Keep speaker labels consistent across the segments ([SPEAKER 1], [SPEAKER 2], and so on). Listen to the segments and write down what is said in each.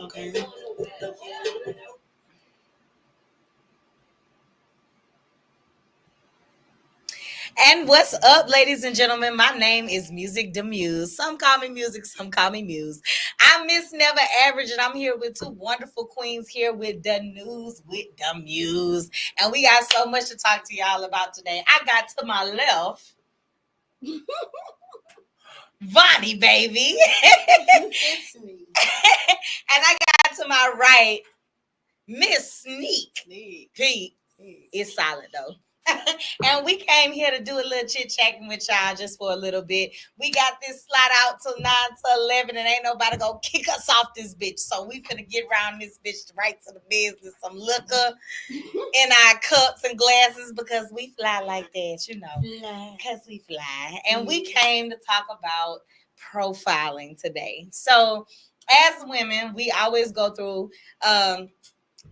[SPEAKER 1] Okay.
[SPEAKER 2] And what's up, ladies and gentlemen? My name is Music the Muse. Some call me Music, some call me Muse. I'm Miss Never Average, and I'm here with two wonderful queens here with the news with the Muse. And we got so much to talk to y'all about today. I got to my left, Vonnie, baby.
[SPEAKER 1] It's me.
[SPEAKER 2] And I got to my right, Miss Sneak. Pete. It's solid though. And we came here to do a little chit chatting with y'all just for a little bit. We got this slot out till 9 to 11, and ain't nobody gonna kick us off this bitch. So we finna get around this bitch right to the business. Some liquor in our cups and glasses because we fly like that, you know. Because we fly. And we came to talk about profiling today. So as women, we always go through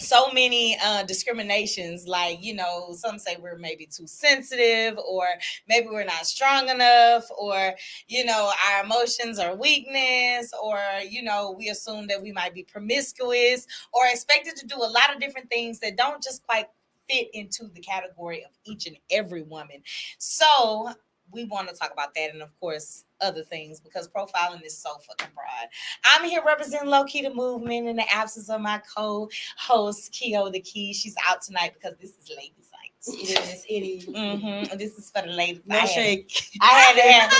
[SPEAKER 2] so many discriminations, like, you know, some say we're maybe too sensitive, or maybe we're not strong enough, or, you know, our emotions are weakness, or, you know, we assume that we might be promiscuous or expected to do a lot of different things that don't just quite fit into the category of each and every woman. So we want to talk about that, and of course other things, because profiling is so fucking broad. I'm here representing Low Key the Movement in the absence of my co-host Keo the Key. She's out tonight because this is ladies' night.
[SPEAKER 1] It is.
[SPEAKER 2] Mm-hmm. This is for the ladies.
[SPEAKER 1] No shake.
[SPEAKER 2] I had to have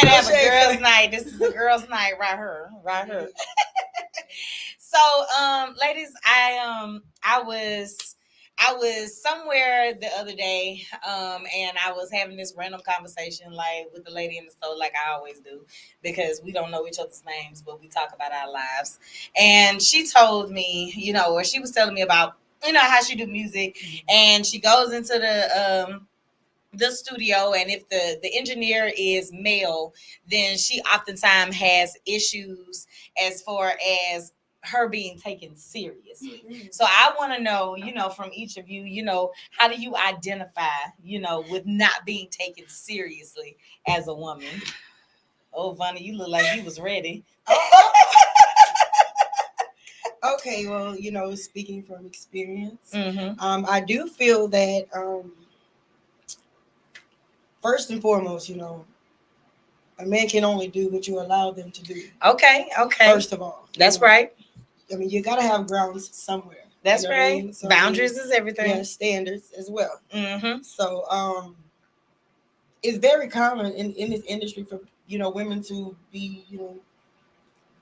[SPEAKER 1] No
[SPEAKER 2] a
[SPEAKER 1] shade.
[SPEAKER 2] girls' night. This is a girls' night right here. So, ladies, I was somewhere the other day, and I was having this random conversation, like, with the lady in the store, like I always do, because we don't know each other's names, but we talk about our lives. And she told me, you know, or she was telling me about, you know, how she do music, and she goes into the studio, and if the engineer is male, then she oftentimes has issues as far as her being taken seriously. Mm-hmm. So I want to know, you know, from each of you, you know, how do you identify, you know, with not being taken seriously as a woman? Oh, Vonnie, you look like you was ready.
[SPEAKER 1] Okay, well, you know, speaking from experience, I do feel that first and foremost, you know, a man can only do what you allow them to do.
[SPEAKER 2] Okay.
[SPEAKER 1] First of all.
[SPEAKER 2] That's right.
[SPEAKER 1] I mean, you got to have grounds somewhere.
[SPEAKER 2] That's
[SPEAKER 1] you know
[SPEAKER 2] right.
[SPEAKER 1] I mean? So,
[SPEAKER 2] boundaries is everything.
[SPEAKER 1] Yeah, standards as well.
[SPEAKER 2] Mm-hmm.
[SPEAKER 1] So, it's very common in this industry for, you know, women to be, you know,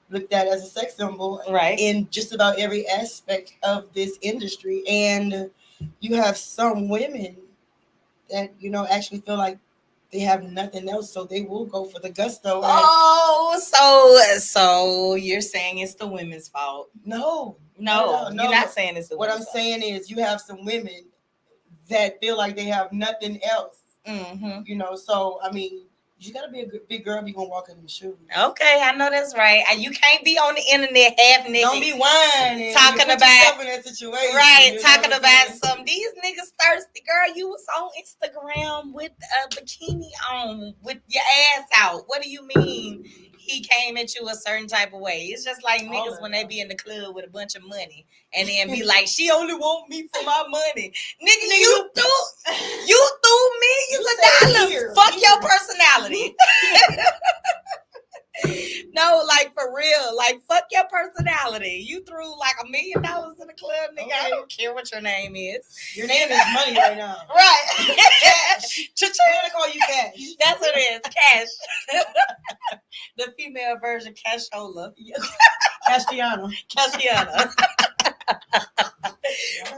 [SPEAKER 1] looked at as a sex symbol,
[SPEAKER 2] right,
[SPEAKER 1] in just about every aspect of this industry. And you have some women that, you know, actually feel like they have nothing else, so they will go for the gusto.
[SPEAKER 2] So you're saying it's the women's fault? No, you're not saying it's the
[SPEAKER 1] what
[SPEAKER 2] women's
[SPEAKER 1] I'm saying is you have some women that feel like they have nothing else.
[SPEAKER 2] Mm-hmm.
[SPEAKER 1] You know, so I mean, you gotta be a good, big girl if you're gonna walk in the shoes.
[SPEAKER 2] Okay, I know that's right. You can't be on the internet half naked.
[SPEAKER 1] Don't be whining.
[SPEAKER 2] Talking
[SPEAKER 1] about
[SPEAKER 2] in
[SPEAKER 1] that situation.
[SPEAKER 2] Right, talking about some these niggas thirsty. Girl, you was on Instagram with a bikini on with your ass out. What do you mean he came at you a certain type of way? It's just like niggas when they be in the club with a bunch of money and then be like, she only want me for my money. Nigga, you threw millions of dollars. Fuck your personality. No, like for real, like fuck your personality. You threw like $1 million in the club, nigga. Okay. I don't care what your name is.
[SPEAKER 1] Your name is money right now.
[SPEAKER 2] Right.
[SPEAKER 1] Cash. I'm gonna call you Cash.
[SPEAKER 2] That's what it is, Cash. The female version, Cashola.
[SPEAKER 1] Castiana.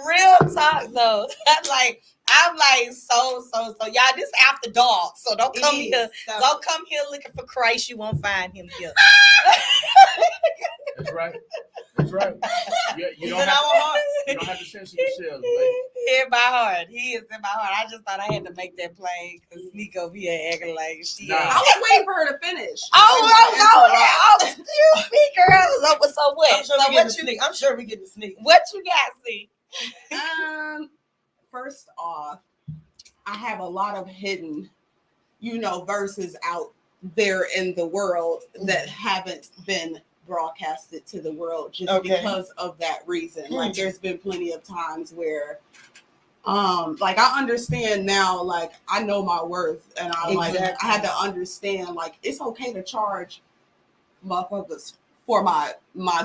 [SPEAKER 2] Real talk though. I'm like so y'all, this after dark, so don't come here. Don't come here looking for Christ. You won't find him here.
[SPEAKER 3] That's right. You don't have to censor yourselves, baby.
[SPEAKER 2] In my heart. He is in my heart. I just thought I had to make that plain because Sneak over here acting like she.
[SPEAKER 4] I was waiting for her to finish.
[SPEAKER 2] Excuse me, girl. So what?
[SPEAKER 1] I'm sure we get the sneak.
[SPEAKER 2] What you got, see?
[SPEAKER 4] First off, I have a lot of hidden, you know, verses out there in the world that haven't been broadcasted to the world just because of that reason. Like there's been plenty of times where like I understand now, like I know my worth, and I like I had to understand like it's okay to charge motherfuckers for my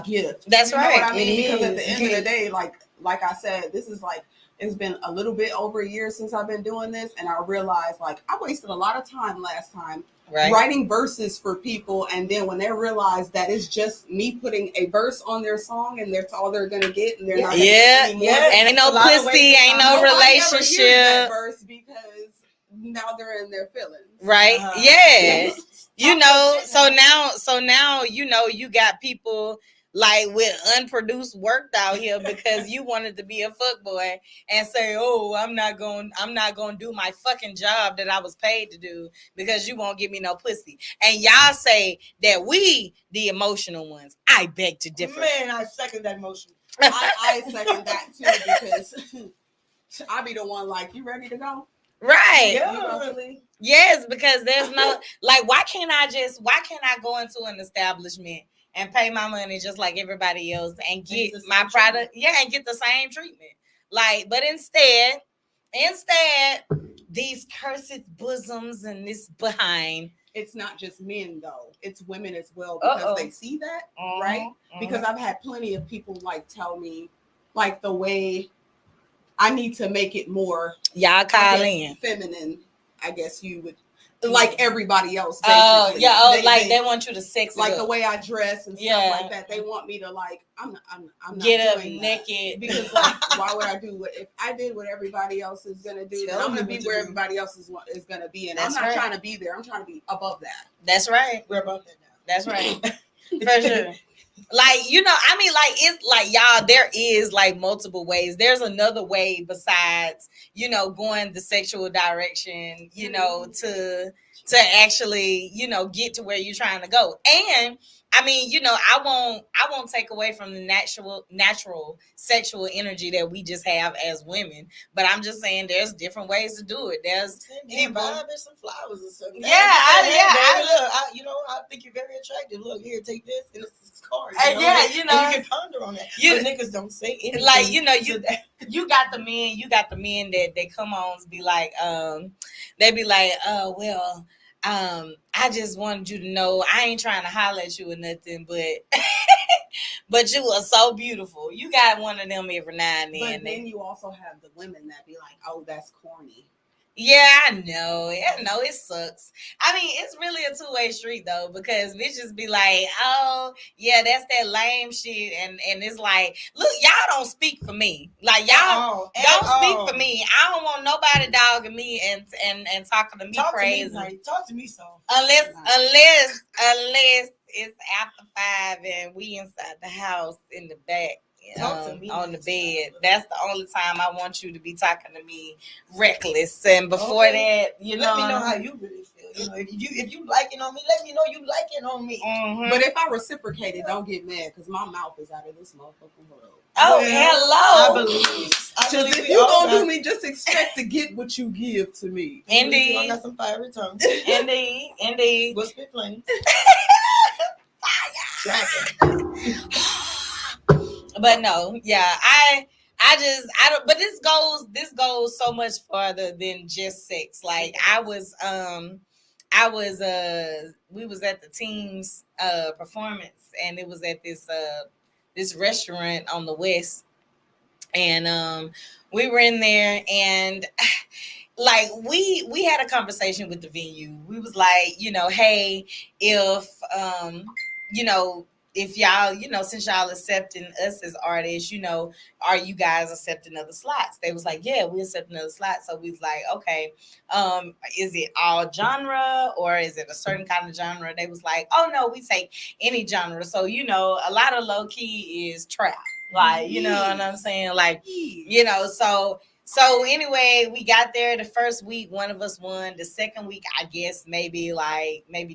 [SPEAKER 4] gift.
[SPEAKER 2] That's
[SPEAKER 4] you
[SPEAKER 2] right.
[SPEAKER 4] Know what I mean? Because at the end of the day, like I said, this is like it's been a little bit over a year since I've been doing this, and I realized like I wasted a lot of time last time writing verses for people, and then when they realize that it's just me putting a verse on their song and that's all they're gonna get, and they're not gonna get any more.
[SPEAKER 2] And ain't no pussy, ain't no relationship.
[SPEAKER 4] That verse because now they're in their feelings.
[SPEAKER 2] Right. You know, so now you know you got people like with unproduced work out here because you wanted to be a fuckboy and say, "Oh, I'm not going to do my fucking job that I was paid to do because you won't give me no pussy." And y'all say that we the emotional ones. I beg to differ.
[SPEAKER 1] Man, I second that motion.
[SPEAKER 4] I second that too because I be the one like, you ready to go?
[SPEAKER 2] Right.
[SPEAKER 1] Yeah.
[SPEAKER 2] Yes, because there's no like why can't I go into an establishment and pay my money just like everybody else and get my product and get the same treatment? Like, but instead these cursed bosoms and this behind.
[SPEAKER 4] It's not just men though, it's women as well because they see that, right? Because I've had plenty of people like tell me like the way I need to make it more
[SPEAKER 2] y'all call in
[SPEAKER 4] feminine, I guess you would like everybody else. Basically.
[SPEAKER 2] They want you to sex
[SPEAKER 4] like
[SPEAKER 2] it
[SPEAKER 4] the way I dress and stuff like that. They want me to like I'm not
[SPEAKER 2] get up
[SPEAKER 4] doing
[SPEAKER 2] naked
[SPEAKER 4] because like why would I do what if I did what everybody else is gonna do? Then I'm gonna be where everybody else is gonna be, and I'm not trying to be there. I'm trying to be above that.
[SPEAKER 2] That's right.
[SPEAKER 1] We're above that now.
[SPEAKER 2] That's right. For sure. Like, you know, I mean, like, it's like, y'all, there is like multiple ways. There's another way besides, you know, going the sexual direction, you know, to actually, you know, get to where you're trying to go. And I mean, you know, I won't take away from the natural sexual energy that we just have as women. But I'm just saying there's different ways to do it. There's
[SPEAKER 1] people some flowers or something.
[SPEAKER 2] Look,
[SPEAKER 1] I think you're very attractive. Look here, take this and it's card.
[SPEAKER 2] You know,
[SPEAKER 1] you can ponder on that. But niggas don't say anything.
[SPEAKER 2] Like, you know, you got the men that come on and be like, they be like, well, I just wanted you to know I ain't trying to holler at you or nothing, but but you are so beautiful. You got one of them every now and then.
[SPEAKER 4] But then you also have the women that be like, oh, that's corny.
[SPEAKER 2] Yeah, I know. It sucks. I mean, it's really a two-way street though, because bitches be like, oh, yeah, that's that lame shit. And it's like, look, y'all don't speak for me. Like, y'all don't speak for me. I don't want nobody dogging me and talking to me crazy.
[SPEAKER 1] Talk to me so.
[SPEAKER 2] Unless it's after 5 and we inside the house in the back. On the bed. That's the only time I want you to be talking to me reckless. And before that, you know,
[SPEAKER 1] let me know how you really feel. You know, if you like it on me, let me know you like it on me.
[SPEAKER 2] Mm-hmm.
[SPEAKER 4] But if I reciprocated, don't get mad because my mouth is out of this motherfucking world.
[SPEAKER 2] Oh, hello.
[SPEAKER 1] I believe
[SPEAKER 4] if you gonna do me, just expect to get what you give to me.
[SPEAKER 2] Indeed.
[SPEAKER 1] I got some fiery tongue.
[SPEAKER 2] Indeed.
[SPEAKER 1] We'll spit flames.
[SPEAKER 2] Fire. But no, yeah, I don't. But this goes so much farther than just sex. Like we was at the team's performance, and it was at this restaurant on the west, and we were in there, and like we had a conversation with the venue. We was like, you know, hey, if you know, if y'all, you know, since y'all accepting us as artists, you know, are you guys accepting other slots? They was like, yeah, we accept another slot. So we was like, okay, is it all genre or is it a certain kind of genre? They was like, oh no, we take any genre. So, you know, a lot of low key is trap. Like, you know what I'm saying? Like, you know, so So anyway, we got there the first week. One of us won. The second week, I guess maybe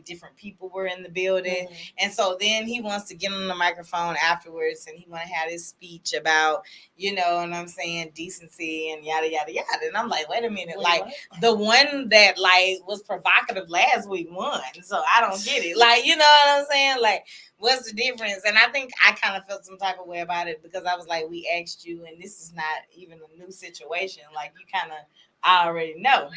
[SPEAKER 2] different people were in the building, and so then he wants to get on the microphone afterwards, and he want to have his speech about, you know what I'm saying, decency and yada yada yada. And I'm like, wait a minute, like what? The one that like was provocative last week won, so I don't get it. Like, you know what I'm saying, like. What's the difference? And I think I kind of felt some type of way about it because I was like, we asked you, and this is not even a new situation. Like, you kind of already know.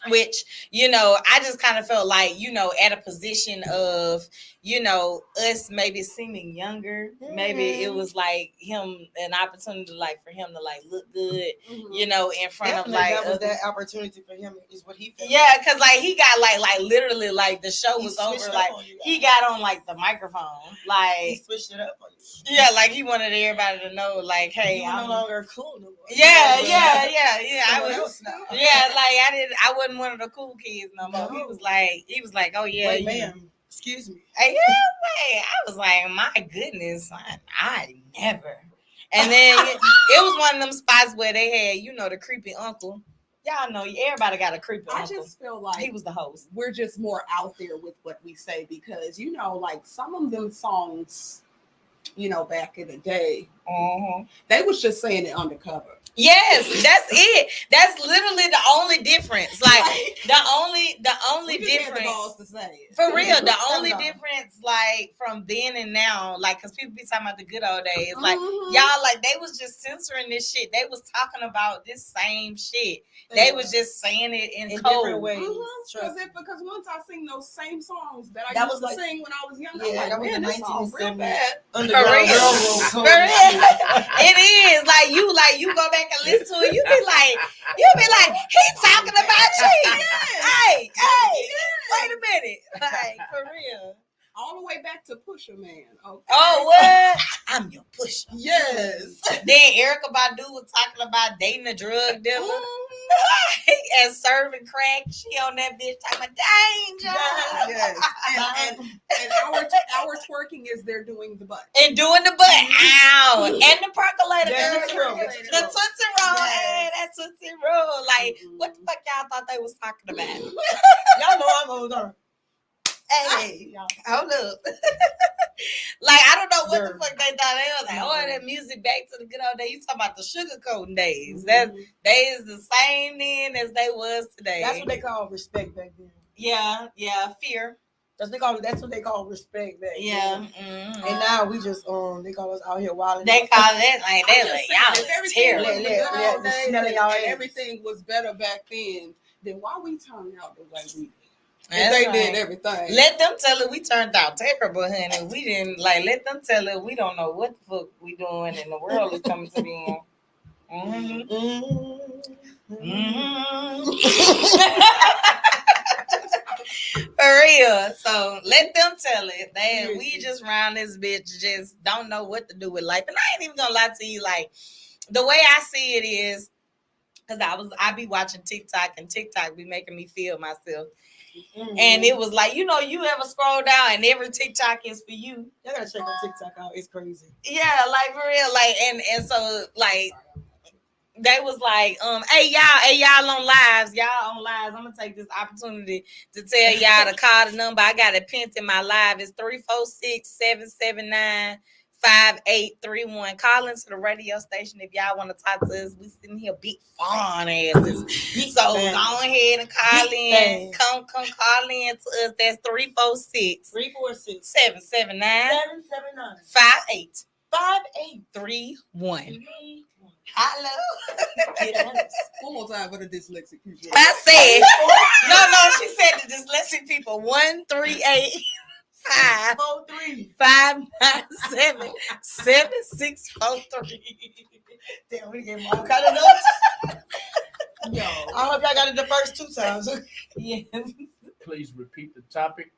[SPEAKER 2] Which, you know, I just kind of felt like, you know, at a position of, you know, us maybe seeming younger. Maybe it was like him, an opportunity like for him to like look good, you know, in front of like
[SPEAKER 1] that was that opportunity for him is what he felt.
[SPEAKER 2] Yeah, because like he got like literally like the show was over, like he got on like the microphone, like
[SPEAKER 1] he switched it up on you.
[SPEAKER 2] Yeah, like he wanted everybody to know, like, hey,
[SPEAKER 1] I'm no longer cool no more.
[SPEAKER 2] Yeah. I
[SPEAKER 1] was now.
[SPEAKER 2] Yeah, like I wasn't one of the cool kids no more. He was like, oh yeah,
[SPEAKER 1] wait, ma'am, excuse me.
[SPEAKER 2] I was like, my goodness, I never. And then it was one of them spots where they had, you know, the creepy uncle. Y'all know everybody got a creepy uncle.
[SPEAKER 4] I just feel like
[SPEAKER 2] he was the host.
[SPEAKER 4] We're just more out there with what we say because, you know, like some of them songs, you know, back in the day, they was just saying it undercover.
[SPEAKER 2] Yes, that's it. That's literally the only difference. Like the only difference.
[SPEAKER 4] To say it.
[SPEAKER 2] For real, the only difference, like from then and now, like, cause people be talking about the good old days. Like y'all, like they was just censoring this shit. They was talking about this same shit. They was just saying it in
[SPEAKER 1] different ways.
[SPEAKER 4] Because once I sing those same songs that I used to sing when I was younger, I'm like, man, this song's real bad.
[SPEAKER 2] For real. It is like you go back and listen to it, you be like, he talking about you. Hey, wait a minute. Like, for real.
[SPEAKER 4] All the way back to Pusher Man. Okay.
[SPEAKER 2] Oh, what? I'm your pusher.
[SPEAKER 4] Yes.
[SPEAKER 2] Then Erykah Badu was talking about dating a drug dealer and serving crack. She on that bitch talking about danger.
[SPEAKER 4] Yes. And our twerking is they're doing the butt.
[SPEAKER 2] And doing the butt. Ow. And the percolator. The Tootsie Roll. Hey, that Tootsie Roll. Like, what the fuck y'all thought they was talking about?
[SPEAKER 1] Y'all know I'm older.
[SPEAKER 2] Hey, hold up. Like, I don't know what the fuck they thought. They was like, oh, that music back to the good old days. You talking about the sugar coating days. That they is the same then as they was today.
[SPEAKER 1] That's what they call respect back then.
[SPEAKER 2] Yeah, fear.
[SPEAKER 1] That's what they call respect back then.
[SPEAKER 2] Mm-hmm.
[SPEAKER 1] And now we just they call us out here wilding.
[SPEAKER 2] They call it like they like y'all terrible.
[SPEAKER 4] And everything was better back then. Then why we turn out the way we did? And they did everything.
[SPEAKER 2] Let them tell it we turned out terrible, honey. We didn't let them tell it we don't know what the fuck we doing and the world is coming to the end. For real. So let them tell it. We just round this bitch just don't know what to do with life. And I ain't even gonna lie to you, like the way I see it is because I be watching TikTok and TikTok be making me feel myself. And it was like, you know, you ever scroll down and every TikTok is for you.
[SPEAKER 1] Y'all gotta check my TikTok out. It's crazy.
[SPEAKER 2] Yeah, like for real. Like and so like they was like, hey y'all on lives. Y'all on lives. I'm gonna take this opportunity to tell y'all to call the number. I got it pinned in my live. It's 346-779-5831. Call into the radio station if y'all want to talk to us. We sitting here big fun asses. So go ahead and call in. Come call in to us. That's 346-779-5831. Hello.
[SPEAKER 4] One more time for the dyslexic people.
[SPEAKER 2] I said no. She said the dyslexic people. 1-385-597-7643.
[SPEAKER 1] Damn, we gave them all kind of notes. Yo, I hope y'all got it the first 2 times.
[SPEAKER 2] Yes.
[SPEAKER 3] Please repeat the topic.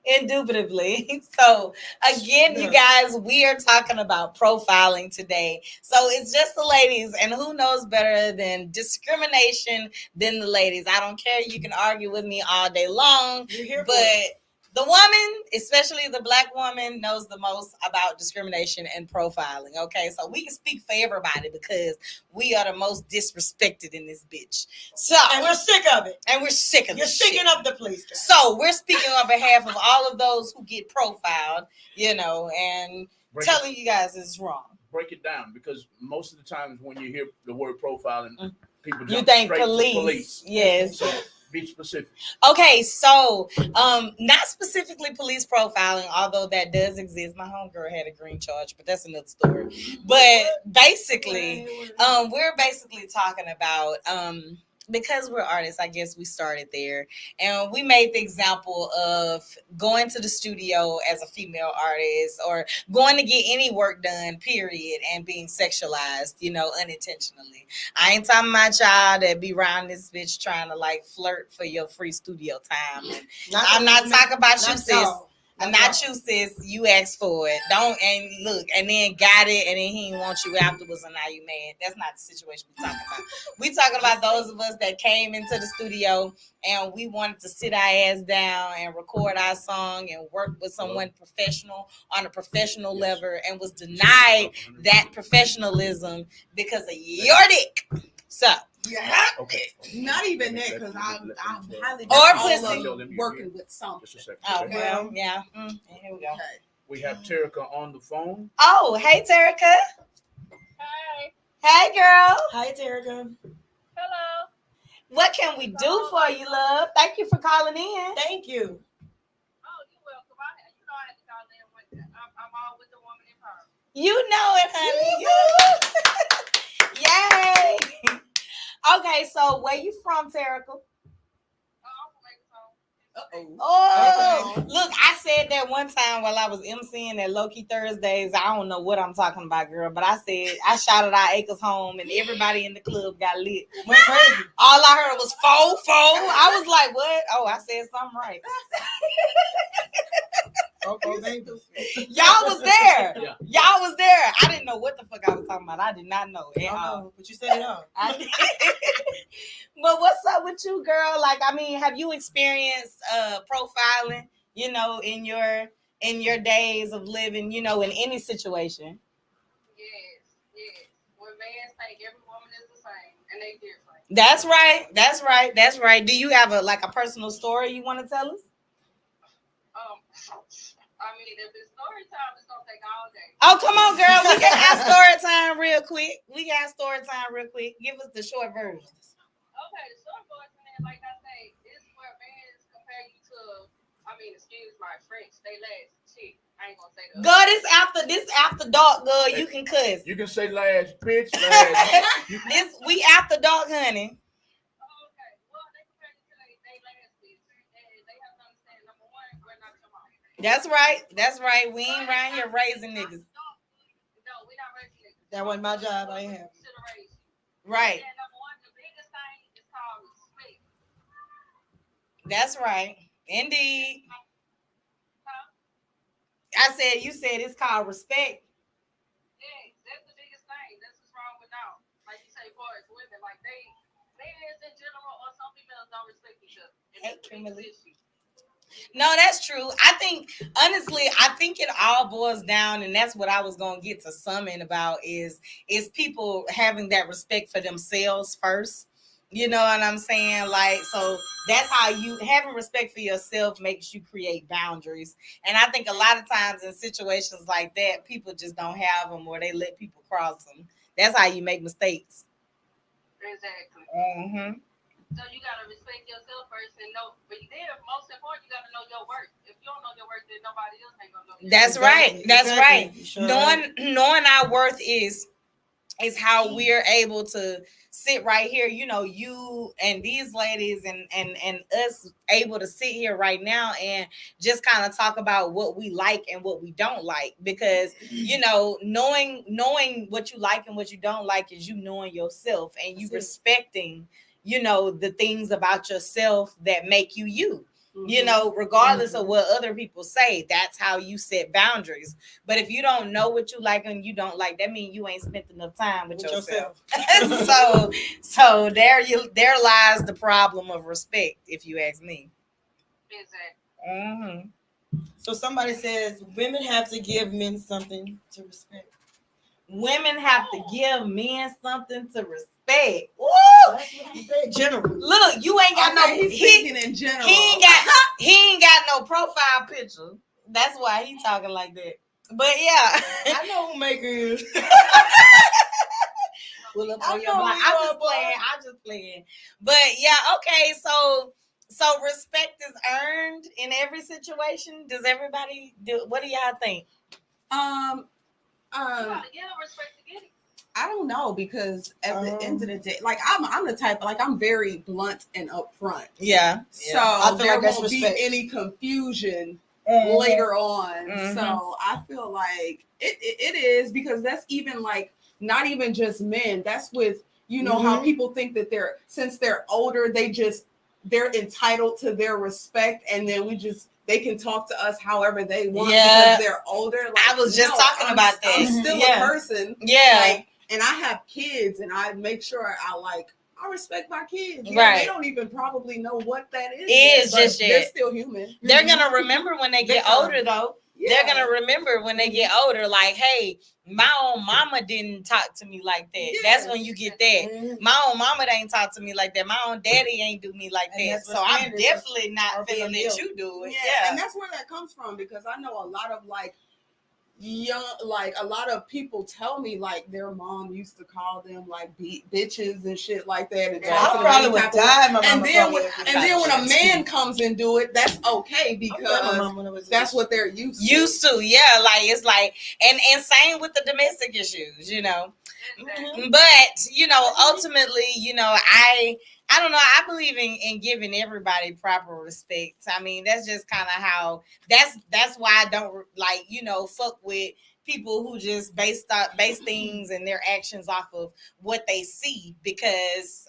[SPEAKER 2] Indubitably. So again, you guys, we are talking about profiling today. So it's just the ladies, and who knows better than discrimination than the ladies? I don't care. You can argue with me all day long, but The woman, especially the Black woman, knows the most about discrimination and profiling. Okay, so we can speak for everybody because we are the most disrespected in this bitch. So
[SPEAKER 1] and we're sick of it.
[SPEAKER 2] And we're sick of it.
[SPEAKER 1] You're sticking up the police. Guys.
[SPEAKER 2] So we're speaking on behalf of all of those who get profiled, and telling you guys it's wrong.
[SPEAKER 3] Break it down, because most of the times when you hear the word profiling, people jump
[SPEAKER 2] you think
[SPEAKER 3] straight
[SPEAKER 2] police.
[SPEAKER 3] to police.
[SPEAKER 2] Yes.
[SPEAKER 3] So be specific.
[SPEAKER 2] Okay, so not specifically police profiling, although that does exist. My homegirl had a green charge, but that's another story. But basically, we're basically talking about because we're artists, I guess we started there. And we made the example of going to the studio as a female artist or going to get any work done, period, and being sexualized, unintentionally. I ain't talking about y'all that be around this bitch trying to like flirt for your free studio time. And I'm not talking about you, sis. I'm not you, sis. You asked for it. Don't, and look, and then got it, and then he didn't want you afterwards, and now you mad. That's not the situation we're talking about. We're talking about those of us that came into the studio and we wanted to sit our ass down and record our song and work with someone professional on a professional level and was denied that professionalism because of your dick. So.
[SPEAKER 4] Yeah.
[SPEAKER 3] Okay.
[SPEAKER 4] Not even that, because I'm highly working with something.
[SPEAKER 3] Just a second.
[SPEAKER 2] Oh, well, yeah. Here we go.
[SPEAKER 3] Okay. We have Terica on the phone.
[SPEAKER 2] Oh, hey, Terica.
[SPEAKER 5] Hi.
[SPEAKER 2] Hey, girl.
[SPEAKER 1] Hi, Terica.
[SPEAKER 5] Hello.
[SPEAKER 2] What can we do for you, love? Thank you for calling in.
[SPEAKER 1] Thank you.
[SPEAKER 5] Oh, you're welcome. I had to call in. I'm all with the woman in power.
[SPEAKER 2] You know it, honey. Yay. Okay, so where you from, Terica? Oh, look, I said that one time while I was emceeing at Low Key Thursdays. I don't know what I'm talking about, girl, but I shouted our acres home and everybody in the club got lit.
[SPEAKER 1] Went crazy.
[SPEAKER 2] All I heard was fo. I was like, what? Oh, I said something right. Y'all was there.
[SPEAKER 3] Yeah.
[SPEAKER 2] Y'all was there. I didn't know what the fuck I was talking about. I did not know at all.
[SPEAKER 1] But you said it all.
[SPEAKER 2] I did. But what's up with you, girl? Like, I mean, have you experienced profiling, in your days of living, in any situation?
[SPEAKER 5] Yes. When men think every woman is the same and they different.
[SPEAKER 2] That's right. Do you have a personal story you want to tell us?
[SPEAKER 5] I mean, if it's story time, it's gonna take all day.
[SPEAKER 2] Oh, come on, girl. We can have story time real quick. Give us the short version.
[SPEAKER 5] Okay, the short version, like I say, it's where men compare you to. I mean, excuse my French. They last chick. I ain't gonna say that.
[SPEAKER 2] God, this after dark, girl. You can cuss.
[SPEAKER 3] You can say last bitch.
[SPEAKER 2] We after dark, honey.
[SPEAKER 5] Okay, well, they compare you to they last bitch, and they have to understand. Number one, we're not your mom.
[SPEAKER 2] That's right. We ain't around here raising niggas.
[SPEAKER 5] No, we're not raising niggas.
[SPEAKER 1] That wasn't my job. I ain't have.
[SPEAKER 2] Right.
[SPEAKER 5] And number one, the biggest thing is called respect.
[SPEAKER 2] That's right. Indeed. You said it's called respect.
[SPEAKER 5] Yeah, that's the biggest thing. That's what's wrong with now. Like you say, boys, women, like men in general, or some females don't respect each other. And that's the biggest issue.
[SPEAKER 2] No, that's true. Honestly, I think it all boils down, and that's what I was going to get to summon about is people having that respect for themselves first. You know what I'm saying? Like, so that's how having respect for yourself makes you create boundaries. And I think a lot of times in situations like that, people just don't have them or they let people cross them. That's how you make mistakes.
[SPEAKER 5] Exactly.
[SPEAKER 2] Mm-hmm.
[SPEAKER 5] So you gotta respect yourself first and know. But then, most important, you gotta know your worth. If you don't know your worth, then nobody else ain't gonna know.
[SPEAKER 2] That's right. That's right.
[SPEAKER 1] Sure.
[SPEAKER 2] Knowing our worth is how we're able to sit right here, you and these ladies and us able to sit here right now and just kind of talk about what we like and what we don't like, because knowing what you like and what you don't like is you knowing yourself and you respecting the things about yourself that make you. Regardless of what other people say, that's how you set boundaries. But if you don't know what you like and you don't like, that means you ain't spent enough time with yourself. so there lies the problem of respect, if you ask me.
[SPEAKER 5] Exactly.
[SPEAKER 2] Mm-hmm.
[SPEAKER 1] So somebody says women have to give men something to respect.
[SPEAKER 2] Women have to give men something to respect. Woo!
[SPEAKER 1] That's what he said. General.
[SPEAKER 2] Look, you ain't got no.
[SPEAKER 4] He's speaking in general.
[SPEAKER 2] He ain't got no profile picture. That's why he talking like that. But yeah,
[SPEAKER 1] I know who Maker is.
[SPEAKER 2] Pull up
[SPEAKER 1] I
[SPEAKER 2] on your
[SPEAKER 1] know
[SPEAKER 2] block.
[SPEAKER 1] you
[SPEAKER 2] I'm
[SPEAKER 1] are,
[SPEAKER 2] just
[SPEAKER 1] boy.
[SPEAKER 2] playing. I'm just playing. But yeah, okay. So respect is earned in every situation. Does everybody do? What do y'all think?
[SPEAKER 5] You gotta give respect to get it.
[SPEAKER 4] I don't know, because at the end of the day, like I'm the type, like I'm very blunt and upfront.
[SPEAKER 2] Yeah.
[SPEAKER 4] So
[SPEAKER 1] I feel
[SPEAKER 4] there
[SPEAKER 1] like that's
[SPEAKER 4] won't be
[SPEAKER 1] respect.
[SPEAKER 4] any confusion
[SPEAKER 2] Mhm.
[SPEAKER 4] later on.
[SPEAKER 2] Mhm.
[SPEAKER 4] So I feel like it is, because that's even like not even just men. That's with, you know, how people think that since they're older, they're entitled to their respect, and then they can talk to us however they want because they're older. Like,
[SPEAKER 2] I was just talking about that.
[SPEAKER 4] I'm still a person.
[SPEAKER 2] Yeah.
[SPEAKER 4] Like, and I have kids, and I make sure I respect my kids. Yeah,
[SPEAKER 2] Right.
[SPEAKER 4] They don't even probably know what that is.
[SPEAKER 2] Is
[SPEAKER 4] but
[SPEAKER 2] just
[SPEAKER 4] they're
[SPEAKER 2] yet.
[SPEAKER 4] still human.
[SPEAKER 2] They're gonna remember when they get older, though.
[SPEAKER 4] Yeah.
[SPEAKER 2] They're gonna remember when they get older, like, hey, my own mama didn't talk to me like that.
[SPEAKER 4] Yes.
[SPEAKER 2] That's when you get that. My own mama ain't talk to me like that. My own daddy ain't do me like
[SPEAKER 1] And
[SPEAKER 2] that.
[SPEAKER 1] that's what
[SPEAKER 2] So I'm
[SPEAKER 1] standards
[SPEAKER 2] definitely not
[SPEAKER 1] are
[SPEAKER 2] feeling
[SPEAKER 1] being
[SPEAKER 2] that
[SPEAKER 1] built.
[SPEAKER 2] you do it.
[SPEAKER 4] Yeah, and that's where that comes from, because I know a lot of like young, like a lot of people tell me like their mom used to call them like bitches and shit like that, and talk to
[SPEAKER 1] I
[SPEAKER 4] them
[SPEAKER 1] probably
[SPEAKER 4] any
[SPEAKER 1] would
[SPEAKER 4] type of
[SPEAKER 1] die. My
[SPEAKER 4] and
[SPEAKER 1] mama
[SPEAKER 4] then
[SPEAKER 1] called me
[SPEAKER 4] when
[SPEAKER 1] a bitch.
[SPEAKER 4] a man comes and do it, that's okay, because that's what they're used to.
[SPEAKER 2] Yeah, like it's like, and same with the domestic issues, you know.
[SPEAKER 5] Exactly.
[SPEAKER 2] But you know, ultimately, you know, I don't know. I believe in giving everybody proper respect. I mean, that's just kind of how. That's why I don't like, you know, fuck with people who just base things and their actions off of what they see, because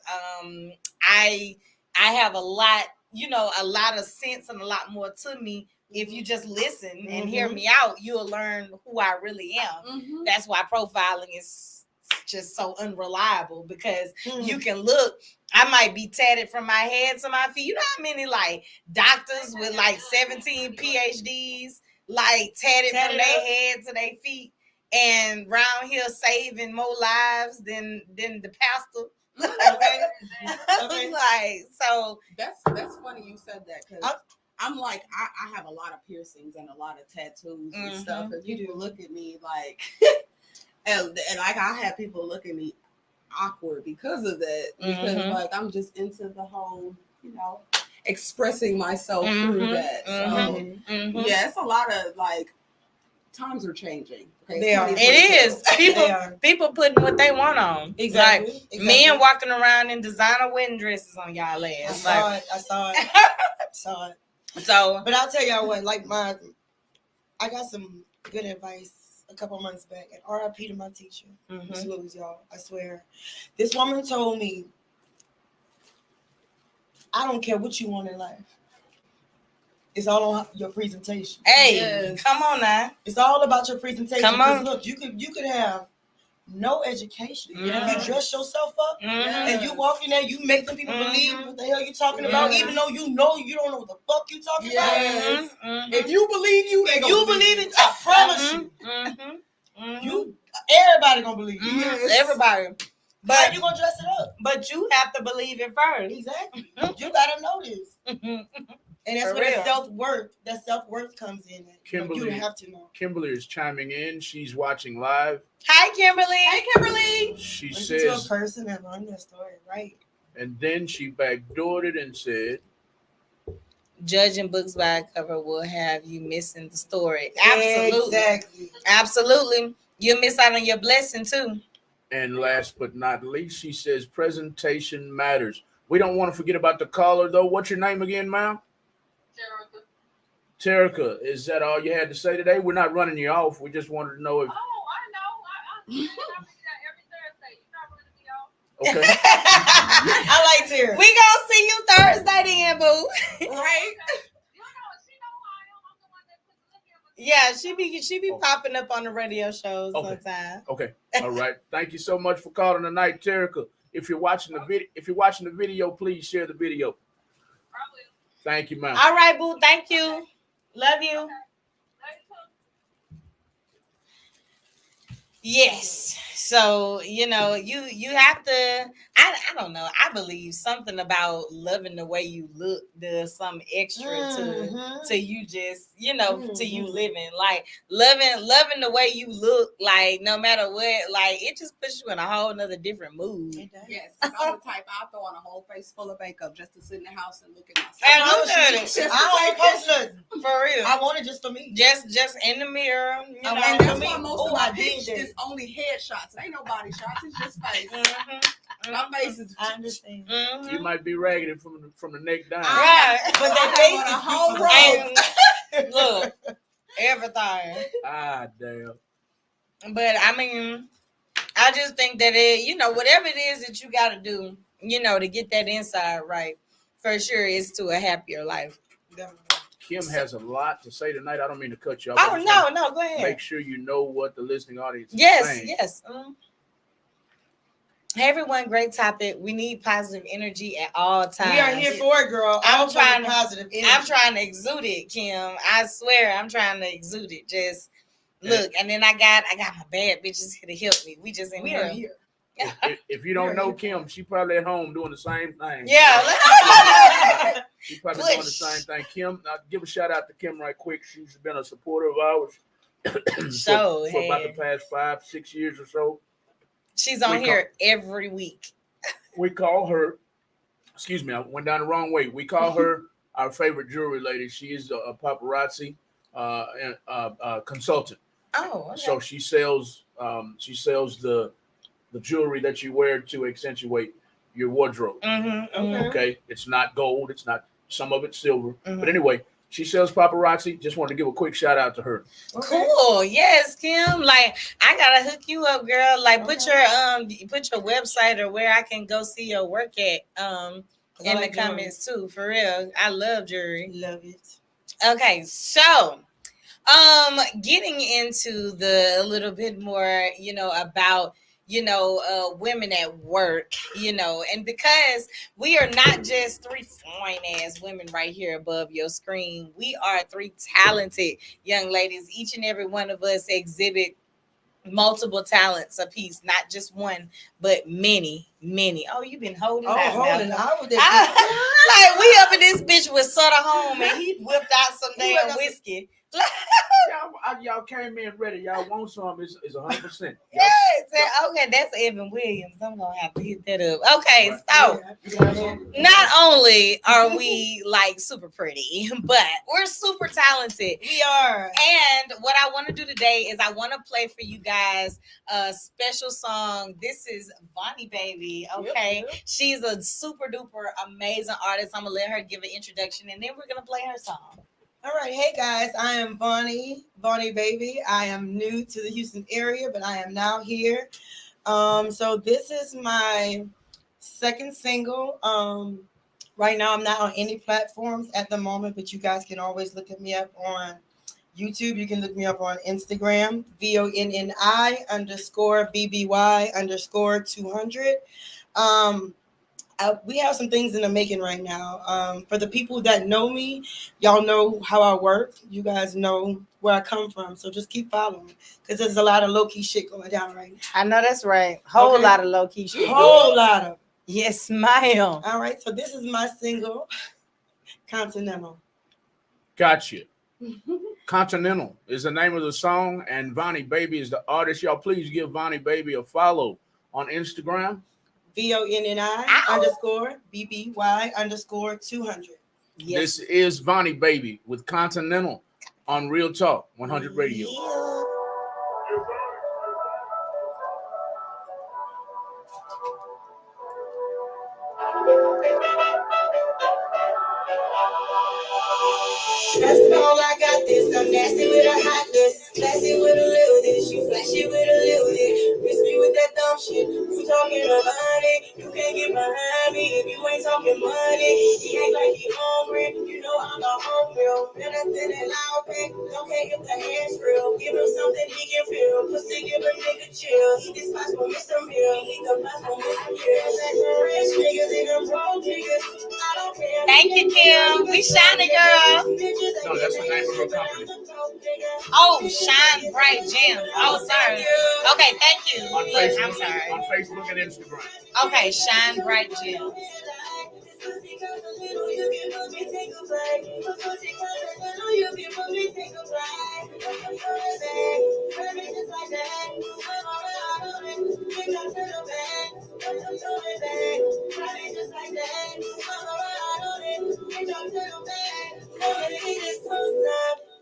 [SPEAKER 2] I have a lot, you know, a lot of sense and a lot more to me. If you just listen and hear me out, you'll learn who I really am. That's why profiling is just so unreliable, because you can look. I might be tatted from my head to my feet. You know how many like doctors with like 17 PhDs like tatted from their head to their feet, and round here saving more lives than the pastor. Okay. Like, so
[SPEAKER 4] That's funny you said that, because I'm like, I have a lot of piercings and a lot of tattoos and stuff, and people look at me like and like I have people look at me awkward because of that, because like I'm just into the whole, you know, expressing myself through that. So yeah, it's a lot of like, times are changing. Okay,
[SPEAKER 1] They are.
[SPEAKER 2] It is. People putting what they want on.
[SPEAKER 1] Exactly.
[SPEAKER 2] Like men walking around in designer wedding dresses on y'all ass.
[SPEAKER 1] I saw it. So, but I'll tell y'all what, like I got some good advice a couple months back, and RIP to my teacher, Miss Lewis, y'all. I swear, this woman told me, I don't care what you want in life. It's all on your presentation.
[SPEAKER 2] Hey, come on now.
[SPEAKER 1] It's all about your presentation.
[SPEAKER 2] Come on.
[SPEAKER 1] Look, you could have no education. If you dress yourself up and you walk in there, you make them people believe what the hell you talking about, even though you know you don't know what the fuck you talking about. If you believe you believe it, I promise you. Everybody gonna believe you.
[SPEAKER 2] Everybody. But
[SPEAKER 1] how you gonna dress it up?
[SPEAKER 2] But you have to believe it first.
[SPEAKER 1] Exactly. You gotta know this. And that's where that self-worth comes in.
[SPEAKER 3] Kimberly,
[SPEAKER 1] you have to know.
[SPEAKER 3] Kimberly is chiming in. She's watching live.
[SPEAKER 2] Hi, Kimberly.
[SPEAKER 4] Hey, Kimberly.
[SPEAKER 3] She
[SPEAKER 1] Listen
[SPEAKER 3] says,
[SPEAKER 1] to a person and run their story, right?
[SPEAKER 3] And then she backdoored it and said,
[SPEAKER 2] judging books by a cover will have you missing the story. Absolutely.
[SPEAKER 1] Exactly.
[SPEAKER 2] Absolutely. You'll miss out on your blessing too.
[SPEAKER 3] And last but not least, she says presentation matters. We don't want to forget about the caller, though. What's your name again, ma'am? Terica. Is that all you had to say today? We're not running you off. We just wanted to know if...
[SPEAKER 5] Oh, I know. I
[SPEAKER 3] Okay.
[SPEAKER 1] I like Terica.
[SPEAKER 2] We gonna see you Thursday then, boo.
[SPEAKER 4] Right?
[SPEAKER 2] Yeah, she be popping up on the radio shows sometimes.
[SPEAKER 3] Okay. All right. Thank you so much for calling tonight, Terica. If you're watching the video, please share the video. Thank you, ma'am.
[SPEAKER 2] All right, boo. Thank you. Love you. Yes. So, you have to, I don't know. I believe something about loving the way you look does something extra to you just, to you living. Like loving the way you look, like no matter what, like it just puts you in a whole nother different mood.
[SPEAKER 4] Yes, I'm the type I'll throw on a whole face full of makeup just to sit in the house and look at myself.
[SPEAKER 2] And look at it.
[SPEAKER 1] I don't post nothing.
[SPEAKER 2] For real.
[SPEAKER 1] I want it just for me.
[SPEAKER 2] Just in the mirror.
[SPEAKER 4] And that's why most of my pictures is only headshots. Ain't no body shots. It's just face. My face is.
[SPEAKER 1] I understand.
[SPEAKER 3] You might be raggedy from the neck down.
[SPEAKER 2] Right.
[SPEAKER 1] But that face is
[SPEAKER 4] a whole row.
[SPEAKER 2] Look, everything.
[SPEAKER 3] Ah, damn.
[SPEAKER 2] But I mean, I just think that whatever it is that you got to do, to get that inside right, for sure, is to a happier life.
[SPEAKER 3] Kim has a lot to say tonight. I don't mean to cut you off.
[SPEAKER 2] Oh, no, go ahead.
[SPEAKER 3] Make sure you know what the listening audience is saying.
[SPEAKER 2] Yes. Hey everyone, great topic. We need positive energy at all times.
[SPEAKER 1] We are here for it, girl.
[SPEAKER 2] I'm trying
[SPEAKER 1] positive energy.
[SPEAKER 2] I'm trying to exude it, Kim. I swear, I'm trying to exude it. Just look, and then I got my bad bitches here to help me. We
[SPEAKER 1] are here.
[SPEAKER 3] If you don't know Kim, she probably at home doing the same thing.
[SPEAKER 2] Yeah.
[SPEAKER 3] She's probably doing the same thing. Kim, I'll give a shout out to Kim right quick. She's been a supporter of ours for about the past 5-6 years or so.
[SPEAKER 2] She's on here every week.
[SPEAKER 3] We call her, excuse me, I went down the wrong way. We call her our favorite jewelry lady. She is a paparazzi consultant.
[SPEAKER 2] Oh, okay.
[SPEAKER 3] So she sells the jewelry that you wear to accentuate your wardrobe. Okay. It's not gold. It's not, some of it's silver. But anyway, she sells paparazzi. Just wanted to give a quick shout out to her.
[SPEAKER 2] Okay. Cool. Yes, Kim. Like, I gotta hook you up, girl. Like, put your website or where I can go see your work at in the comments too. For real. I love jewelry.
[SPEAKER 1] Love it. Okay,
[SPEAKER 2] so getting into a little bit more, about women at work, and because we are not just three fine ass women right here above your screen, we are three talented young ladies. Each and every one of us exhibit multiple talents apiece, not just one, but many. Oh, you've been holding out.
[SPEAKER 1] Holding out with
[SPEAKER 2] that. Like, we up in this bitch with Sutter Home, and he whipped out some damn whiskey.
[SPEAKER 3] Y'all came in ready. Y'all want some? It's 100%.
[SPEAKER 2] Yes. Okay, that's Evan Williams. I'm gonna have to hit that up. Okay, so not only are we like super pretty, but we're super talented.
[SPEAKER 1] We are.
[SPEAKER 2] And what I want to do today is I want to play for you guys a special song. This is Bonnie Baby. Okay, yep. She's a super duper amazing artist. I'm gonna let her give an introduction, and then we're gonna play her song.
[SPEAKER 1] All right. Hey, guys. I am Bonnie Baby. I am new to the Houston area, but I am now here. So this is my second single. Right now, I'm not on any platforms at the moment, but you guys can always look me up on YouTube. You can look me up on Instagram, VONNI_BBY_200. We have some things in the making right now. For the people that know me, y'all know how I work. You guys know where I come from. So just keep following, because there's a lot of low-key shit going down right now.
[SPEAKER 2] I know that's right. Whole lot of low-key shit.
[SPEAKER 1] Whole lot of.
[SPEAKER 2] Yes, ma'am.
[SPEAKER 1] All right. So this is my single, Continental.
[SPEAKER 3] Gotcha. Continental is the name of the song, and Bonnie Baby is the artist. Y'all please give Bonnie Baby a follow on Instagram.
[SPEAKER 1] VONNI_BBY_200.
[SPEAKER 2] Yes.
[SPEAKER 3] This is Bonnie Baby with Continental on Real Talk 100 Radio.
[SPEAKER 1] Yeah. First of all, I got this. I'm nasty with a hotness, classy with a little this. You flashy with a little this. Risky with that dumb shit. You talking about it? You can't get behind me if you ain't talking money. He act like he hungry. You know I'm the home real. Better than an loud pick. Don't care if the hands real. Give him
[SPEAKER 3] your company?
[SPEAKER 2] Oh, Shine Bright Gems. Oh, sorry. Okay, thank you.
[SPEAKER 3] On
[SPEAKER 2] Look,
[SPEAKER 3] Facebook,
[SPEAKER 2] I'm sorry.
[SPEAKER 3] On Facebook and Instagram.
[SPEAKER 2] Okay, Shine Bright Gems.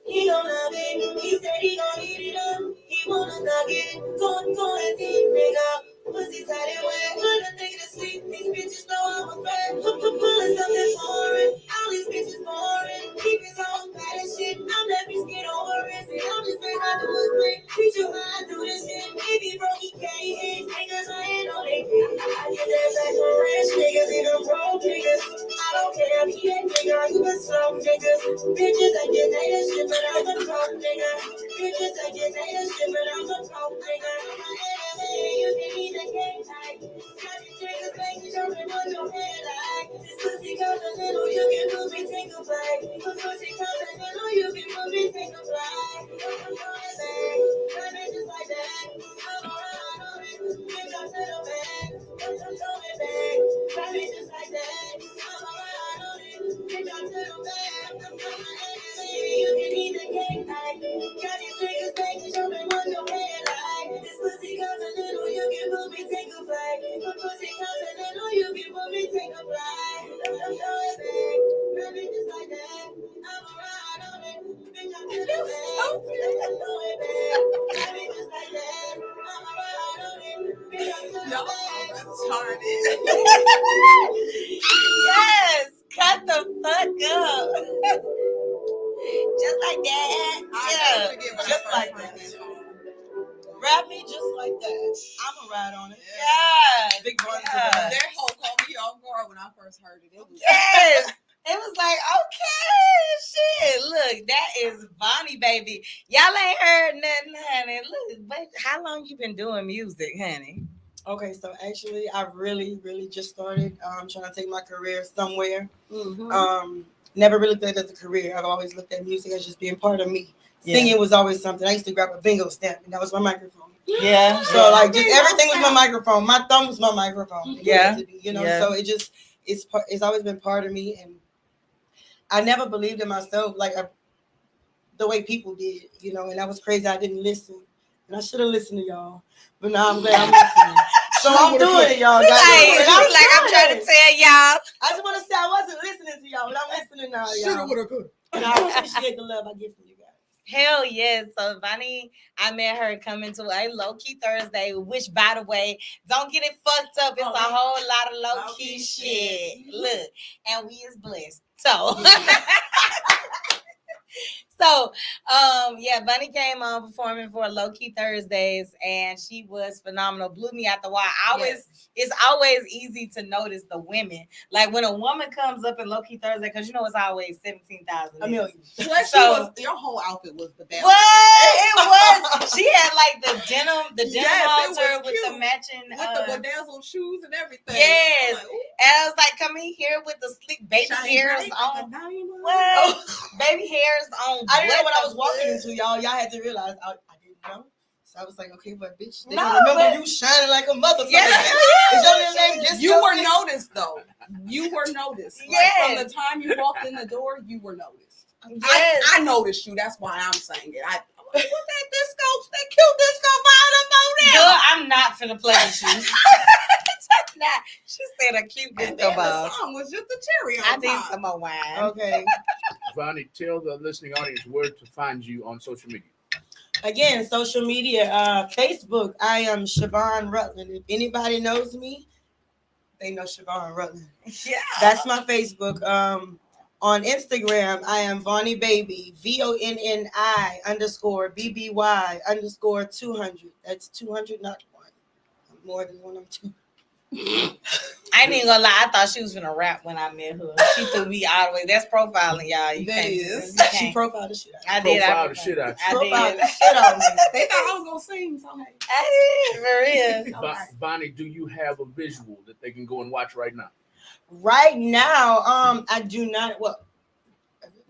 [SPEAKER 1] He don't love it. He said he gon' eat it up. He wanna thug it. Go and eat, nigga. Pussy tight and wet. When the nigga sleep, these bitches know I'm a threat. Pulling something foreign. All these bitches boring. Keep his own bad as shit. I'm that bitch get over it. See, I'm just saying I do a split. Teach you how I do this shit. If he broke, he can't hit. Niggas, I ain't know they did. I get that back from rich niggas, even broke niggas. I don't care if he ain't nigga, you can slow niggas. Bitches that get that shit, but I'm a broke nigga. Bitches that get that shit, but I'm a broke nigga. You can eat the game tight. Got these niggas making sure they want your head like. This pussy comes a little, you can move me, take a flight. This pussy comes a little, you can move me, take a flight. My bitches like that. I'm around on it. Bitch, I'm to the bag. I'm throwing back. My bitches like that. I'm around on it. Bitch, I'm to the bag. I'm throwing back. You can eat the cake like. Got these niggas making sure they want your head like. This pussy comes a little, you can move me, take a flight. This pussy comes a little, you can move me, take a flight. I'm throwing back. My bitches like that. I'm around on it. Bitch, I'm to the bag. I'm throwing back. My bitches like that. I'm around on it. Bitch, I'm to the bag.
[SPEAKER 2] Yes, cut the fuck up. Just like that. Yeah,
[SPEAKER 1] Just like that. Rap me just like that. I'ma ride on it.
[SPEAKER 2] Yes.
[SPEAKER 1] Big brother.
[SPEAKER 2] Yeah.
[SPEAKER 4] That whole caught me off guard when I first heard it. It was
[SPEAKER 2] Yes. It was like, okay, shit. Look, that is Bonnie, baby. Y'all ain't heard nothing, honey. Look, but how long you been doing music, honey?
[SPEAKER 1] Okay, so actually, I really just started trying to take my career somewhere. Never really looked at it as a career. I've always looked at music as just being part of me.
[SPEAKER 2] Yeah.
[SPEAKER 1] Singing was always something. I used to grab a bingo stamp, and that was my microphone.
[SPEAKER 2] Yeah.
[SPEAKER 1] So like, just everything was my microphone. My thumb was my microphone.
[SPEAKER 2] Yeah.
[SPEAKER 1] You know.
[SPEAKER 2] Yeah.
[SPEAKER 1] So it's always been part of me, and I never believed in myself the way people did. You know, and that was crazy. I didn't listen, and I should have listened to y'all. But now I'm glad I'm listening. So I'm doing it, y'all.
[SPEAKER 2] I'm trying to tell y'all.
[SPEAKER 1] I just want to say I wasn't listening to y'all, but I'm listening now, y'all.
[SPEAKER 4] shoulda, woulda, coulda.
[SPEAKER 1] And I appreciate the love I get from you guys.
[SPEAKER 2] Hell yes. So Bonnie, I met her coming to a low-key Thursday, which by the way, don't get it fucked up. It's a whole lot of low-key shit. Look, and we is blessed. So Bunny came on performing for Low Key Thursdays, and she was phenomenal. Blew me out the water. It's always easy to notice the women. Like when a woman comes up in Low Key Thursday, because you know it's always 17,000.
[SPEAKER 1] A million.
[SPEAKER 4] So your whole outfit was the best.
[SPEAKER 2] What it was? She had like the denim halter with the matching
[SPEAKER 4] with the bedazzled shoes and everything.
[SPEAKER 2] Yes, and I was like, come in here with the slick baby hairs on. What? Baby hairs on.
[SPEAKER 1] I didn't know what I was walking into, y'all. Y'all had to realize I didn't know. So I was like, okay, but bitch, they remember you shining like a motherfucker.
[SPEAKER 2] Yeah.
[SPEAKER 1] Is your name Disco?
[SPEAKER 4] You were noticed though. You were noticed.
[SPEAKER 2] Yes.
[SPEAKER 4] Like, from the time you walked in the door, you were noticed.
[SPEAKER 2] Yes.
[SPEAKER 4] I noticed you. That's why I'm saying it. I put that disco, that cute disco vibe up on there.
[SPEAKER 2] Girl, I'm not finna play with you. Nah, she said a cute disco
[SPEAKER 4] The
[SPEAKER 2] ball.
[SPEAKER 4] song was just a cherry on
[SPEAKER 2] I need
[SPEAKER 4] top.
[SPEAKER 2] some more wine.
[SPEAKER 1] Okay.
[SPEAKER 3] Vonnie, tell the listening audience where to find you on social media.
[SPEAKER 1] Again, social media, Facebook, I am Siobhan Rutland. If anybody knows me, they know Siobhan Rutland.
[SPEAKER 2] Yeah.
[SPEAKER 1] That's my Facebook. On Instagram, I am Vonnie Baby, VONNI_BBY_200. That's 200, not one. I'm more than one, I'm two.
[SPEAKER 2] I ain't even gonna lie. I thought she was gonna rap when I met her. She threw me all the way. That's profiling, y'all. You
[SPEAKER 4] That
[SPEAKER 2] can't.
[SPEAKER 4] is.
[SPEAKER 2] You can't.
[SPEAKER 1] She profiled the shit out.
[SPEAKER 2] I did.
[SPEAKER 3] Profile the shit out you.
[SPEAKER 2] I
[SPEAKER 1] Profiled
[SPEAKER 2] did.
[SPEAKER 1] the shit out of me.
[SPEAKER 4] They thought I was gonna sing something.
[SPEAKER 2] I did for real.
[SPEAKER 3] Vonnie, do you have a visual that they can go and watch right now?
[SPEAKER 1] Right now, I do not. Well,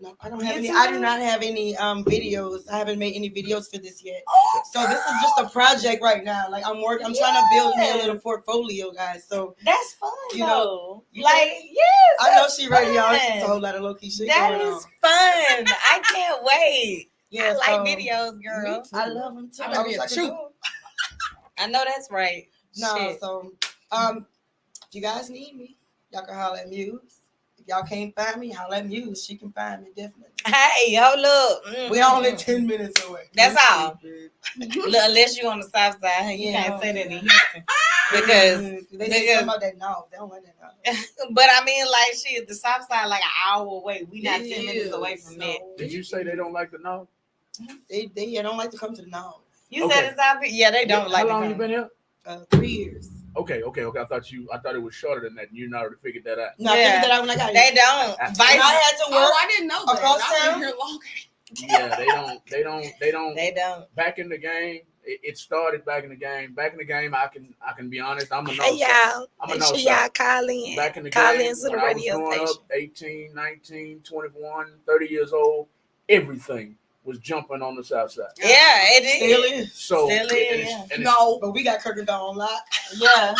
[SPEAKER 1] No, I don't have any. I do not have any videos. I haven't made any videos for this yet. Oh, so this is just a project right now. Like I'm trying to build me a little portfolio, guys. So
[SPEAKER 2] that's fun.
[SPEAKER 1] You know,
[SPEAKER 2] like yes,
[SPEAKER 1] I know she ready, y'all. It's a whole lot of low key shit.
[SPEAKER 2] That
[SPEAKER 1] going
[SPEAKER 2] is
[SPEAKER 1] on.
[SPEAKER 2] fun. I can't wait.
[SPEAKER 1] Yeah,
[SPEAKER 2] I like videos, girl.
[SPEAKER 1] I love them too.
[SPEAKER 4] I wish I could do 'em.
[SPEAKER 2] I know that's right.
[SPEAKER 1] No,
[SPEAKER 2] Shit.
[SPEAKER 1] so if you guys need me, y'all can holler at Muse. If y'all can't find me, holler at Muse. She can find me definitely.
[SPEAKER 2] Hey, hold up.
[SPEAKER 1] We only 10 minutes away.
[SPEAKER 2] That's all. Look, unless you on the south side, you can't say that in Houston. Because
[SPEAKER 1] they say something about that no, they don't like that no.
[SPEAKER 2] But I mean, like, shit, the south side like an hour away. We not 10 minutes away from that.
[SPEAKER 3] Did you say they don't like the no?
[SPEAKER 1] They don't like to come to the no.
[SPEAKER 2] You said it's out. Yeah, they don't like.
[SPEAKER 3] How long you been here?
[SPEAKER 1] 3 years.
[SPEAKER 3] Okay. I thought it was shorter than that. You already figured that out.
[SPEAKER 1] No, I figured that out when I got
[SPEAKER 2] They
[SPEAKER 1] here.
[SPEAKER 2] don't.
[SPEAKER 1] I had to work.
[SPEAKER 4] I didn't know that.
[SPEAKER 1] Across
[SPEAKER 4] I've
[SPEAKER 1] town.
[SPEAKER 4] been here longer.
[SPEAKER 3] Yeah, they don't.
[SPEAKER 2] They don't.
[SPEAKER 3] Back in the game, it started back in the game. Back in the game, I can be honest. I'm a no.
[SPEAKER 2] Hey y'all.
[SPEAKER 3] I'm a
[SPEAKER 2] Make
[SPEAKER 3] no.
[SPEAKER 2] sure y'all call in.
[SPEAKER 3] Back in the
[SPEAKER 2] Call
[SPEAKER 3] game,
[SPEAKER 2] in to the
[SPEAKER 3] when I was
[SPEAKER 2] radio
[SPEAKER 3] growing
[SPEAKER 2] station.
[SPEAKER 3] up, 18, 19, 21, 30 years old, everything was jumping on the south side.
[SPEAKER 2] Yeah, it is.
[SPEAKER 1] Still is.
[SPEAKER 3] So
[SPEAKER 2] Still is,
[SPEAKER 3] and it's-
[SPEAKER 1] No, but we got Kirkendall a lot.
[SPEAKER 2] Yeah.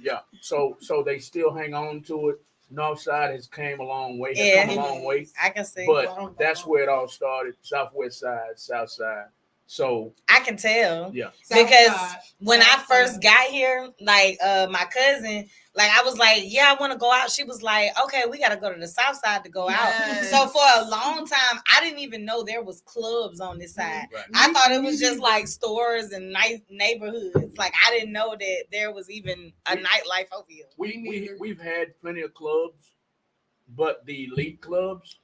[SPEAKER 3] Yeah. So they still hang on to it. North side has come a long way.
[SPEAKER 2] Yeah.
[SPEAKER 3] Come a long way.
[SPEAKER 2] I can see.
[SPEAKER 3] But that's where it all started. Southwest side, south side. So
[SPEAKER 2] I can tell.
[SPEAKER 3] yeah.
[SPEAKER 2] Because
[SPEAKER 4] Southside.
[SPEAKER 2] when I first got here, like my cousin, like I was like, yeah, I want to go out. She was like, okay, we got to go to the south side to go out.
[SPEAKER 4] Yes.
[SPEAKER 2] So for a long time, I didn't even know there was clubs on this side.
[SPEAKER 3] Right.
[SPEAKER 2] I thought it was just like stores and nice neighborhoods. Like I didn't know that there was even a nightlife over here.
[SPEAKER 3] We've had plenty of clubs, but the elite clubs,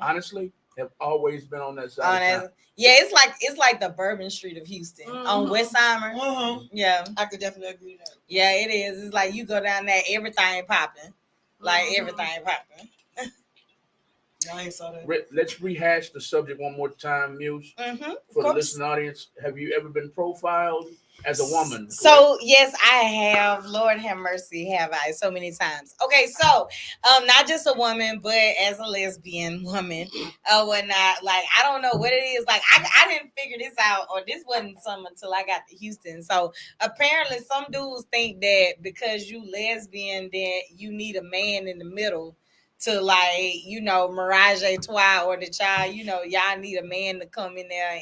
[SPEAKER 3] honestly, have always been on that side. of town.
[SPEAKER 2] Yeah, it's like the Bourbon Street of Houston on Westheimer. Yeah,
[SPEAKER 1] I could definitely agree with that.
[SPEAKER 2] yeah, it is. It's like you go down there, everything popping, like everything popping.
[SPEAKER 1] I ain't saw that.
[SPEAKER 3] Let's rehash the subject one more time, Muse. For the listening audience, have you ever been profiled as a woman?
[SPEAKER 2] So yes, I have. Lord have mercy, have I so many times. Okay, so not just a woman, but as a lesbian woman, when I don't know what it is. Like I didn't figure this out, or this wasn't something until I got to Houston. So apparently, some dudes think that because you lesbian, then you need a man in the middle to Mirage a trois, or the child, y'all need a man to come in there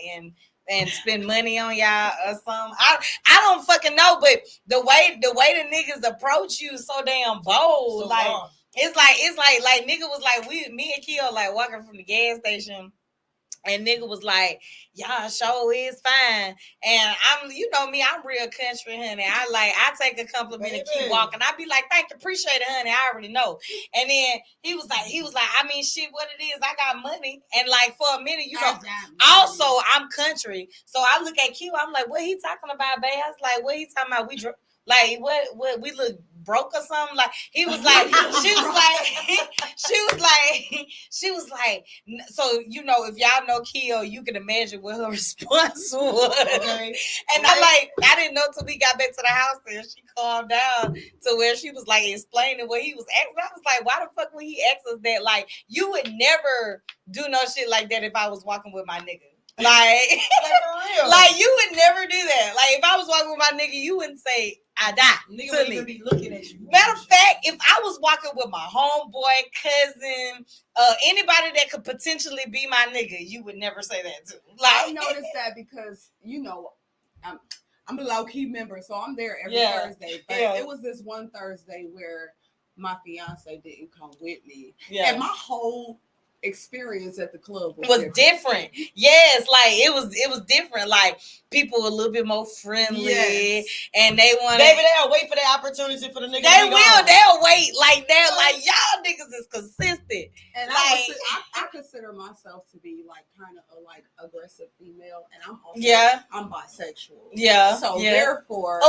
[SPEAKER 2] and spend money on y'all or something. I don't fucking know, but the way the niggas approach you is so damn bold.
[SPEAKER 1] So
[SPEAKER 2] like
[SPEAKER 1] long.
[SPEAKER 2] it's like nigga was like me and Keo like walking from the gas station. And nigga was like, y'all show is fine. And I'm, me, I'm real country, honey. I take a compliment and keep walking. I be like, thank you, appreciate it, honey. I already know. And then he was like, I mean, shit, what it is, I got money. And like for a minute, also I'm country. So I look at Q, I'm like, what he talking about, babe? I was like, what he talking about? Like what we look broke or something? Like he was like, she was like, so if y'all know Keo, you can imagine what her response was.
[SPEAKER 1] Okay.
[SPEAKER 2] And I didn't know till we got back to the house and she calmed down to where she was like explaining what he was asking. I was like, why the fuck would he ask us that? Like, you would never do no shit like that if I was walking with my nigga. Like
[SPEAKER 1] for real.
[SPEAKER 2] Like you would never do that. Like if I was walking with my nigga, you wouldn't say I die.
[SPEAKER 1] Nigga would even be looking at you.
[SPEAKER 2] Matter of fact, if I was walking with my homeboy, cousin, anybody that could potentially be my nigga, you would never say that too.
[SPEAKER 4] I noticed that because I'm a low key member, so I'm there every Thursday. But it was this one Thursday where my fiance didn't come with me, and my whole experience at the club was different.
[SPEAKER 2] Yes, like it was different. Like people were a little bit more friendly, and they want.
[SPEAKER 1] Baby, they'll wait for the opportunity for the nigga.
[SPEAKER 2] They'll wait like that. Like y'all niggas is consistent.
[SPEAKER 4] And I consider myself to be like kind of a like aggressive female, and I'm also I'm bisexual.
[SPEAKER 2] Yeah.
[SPEAKER 4] So therefore,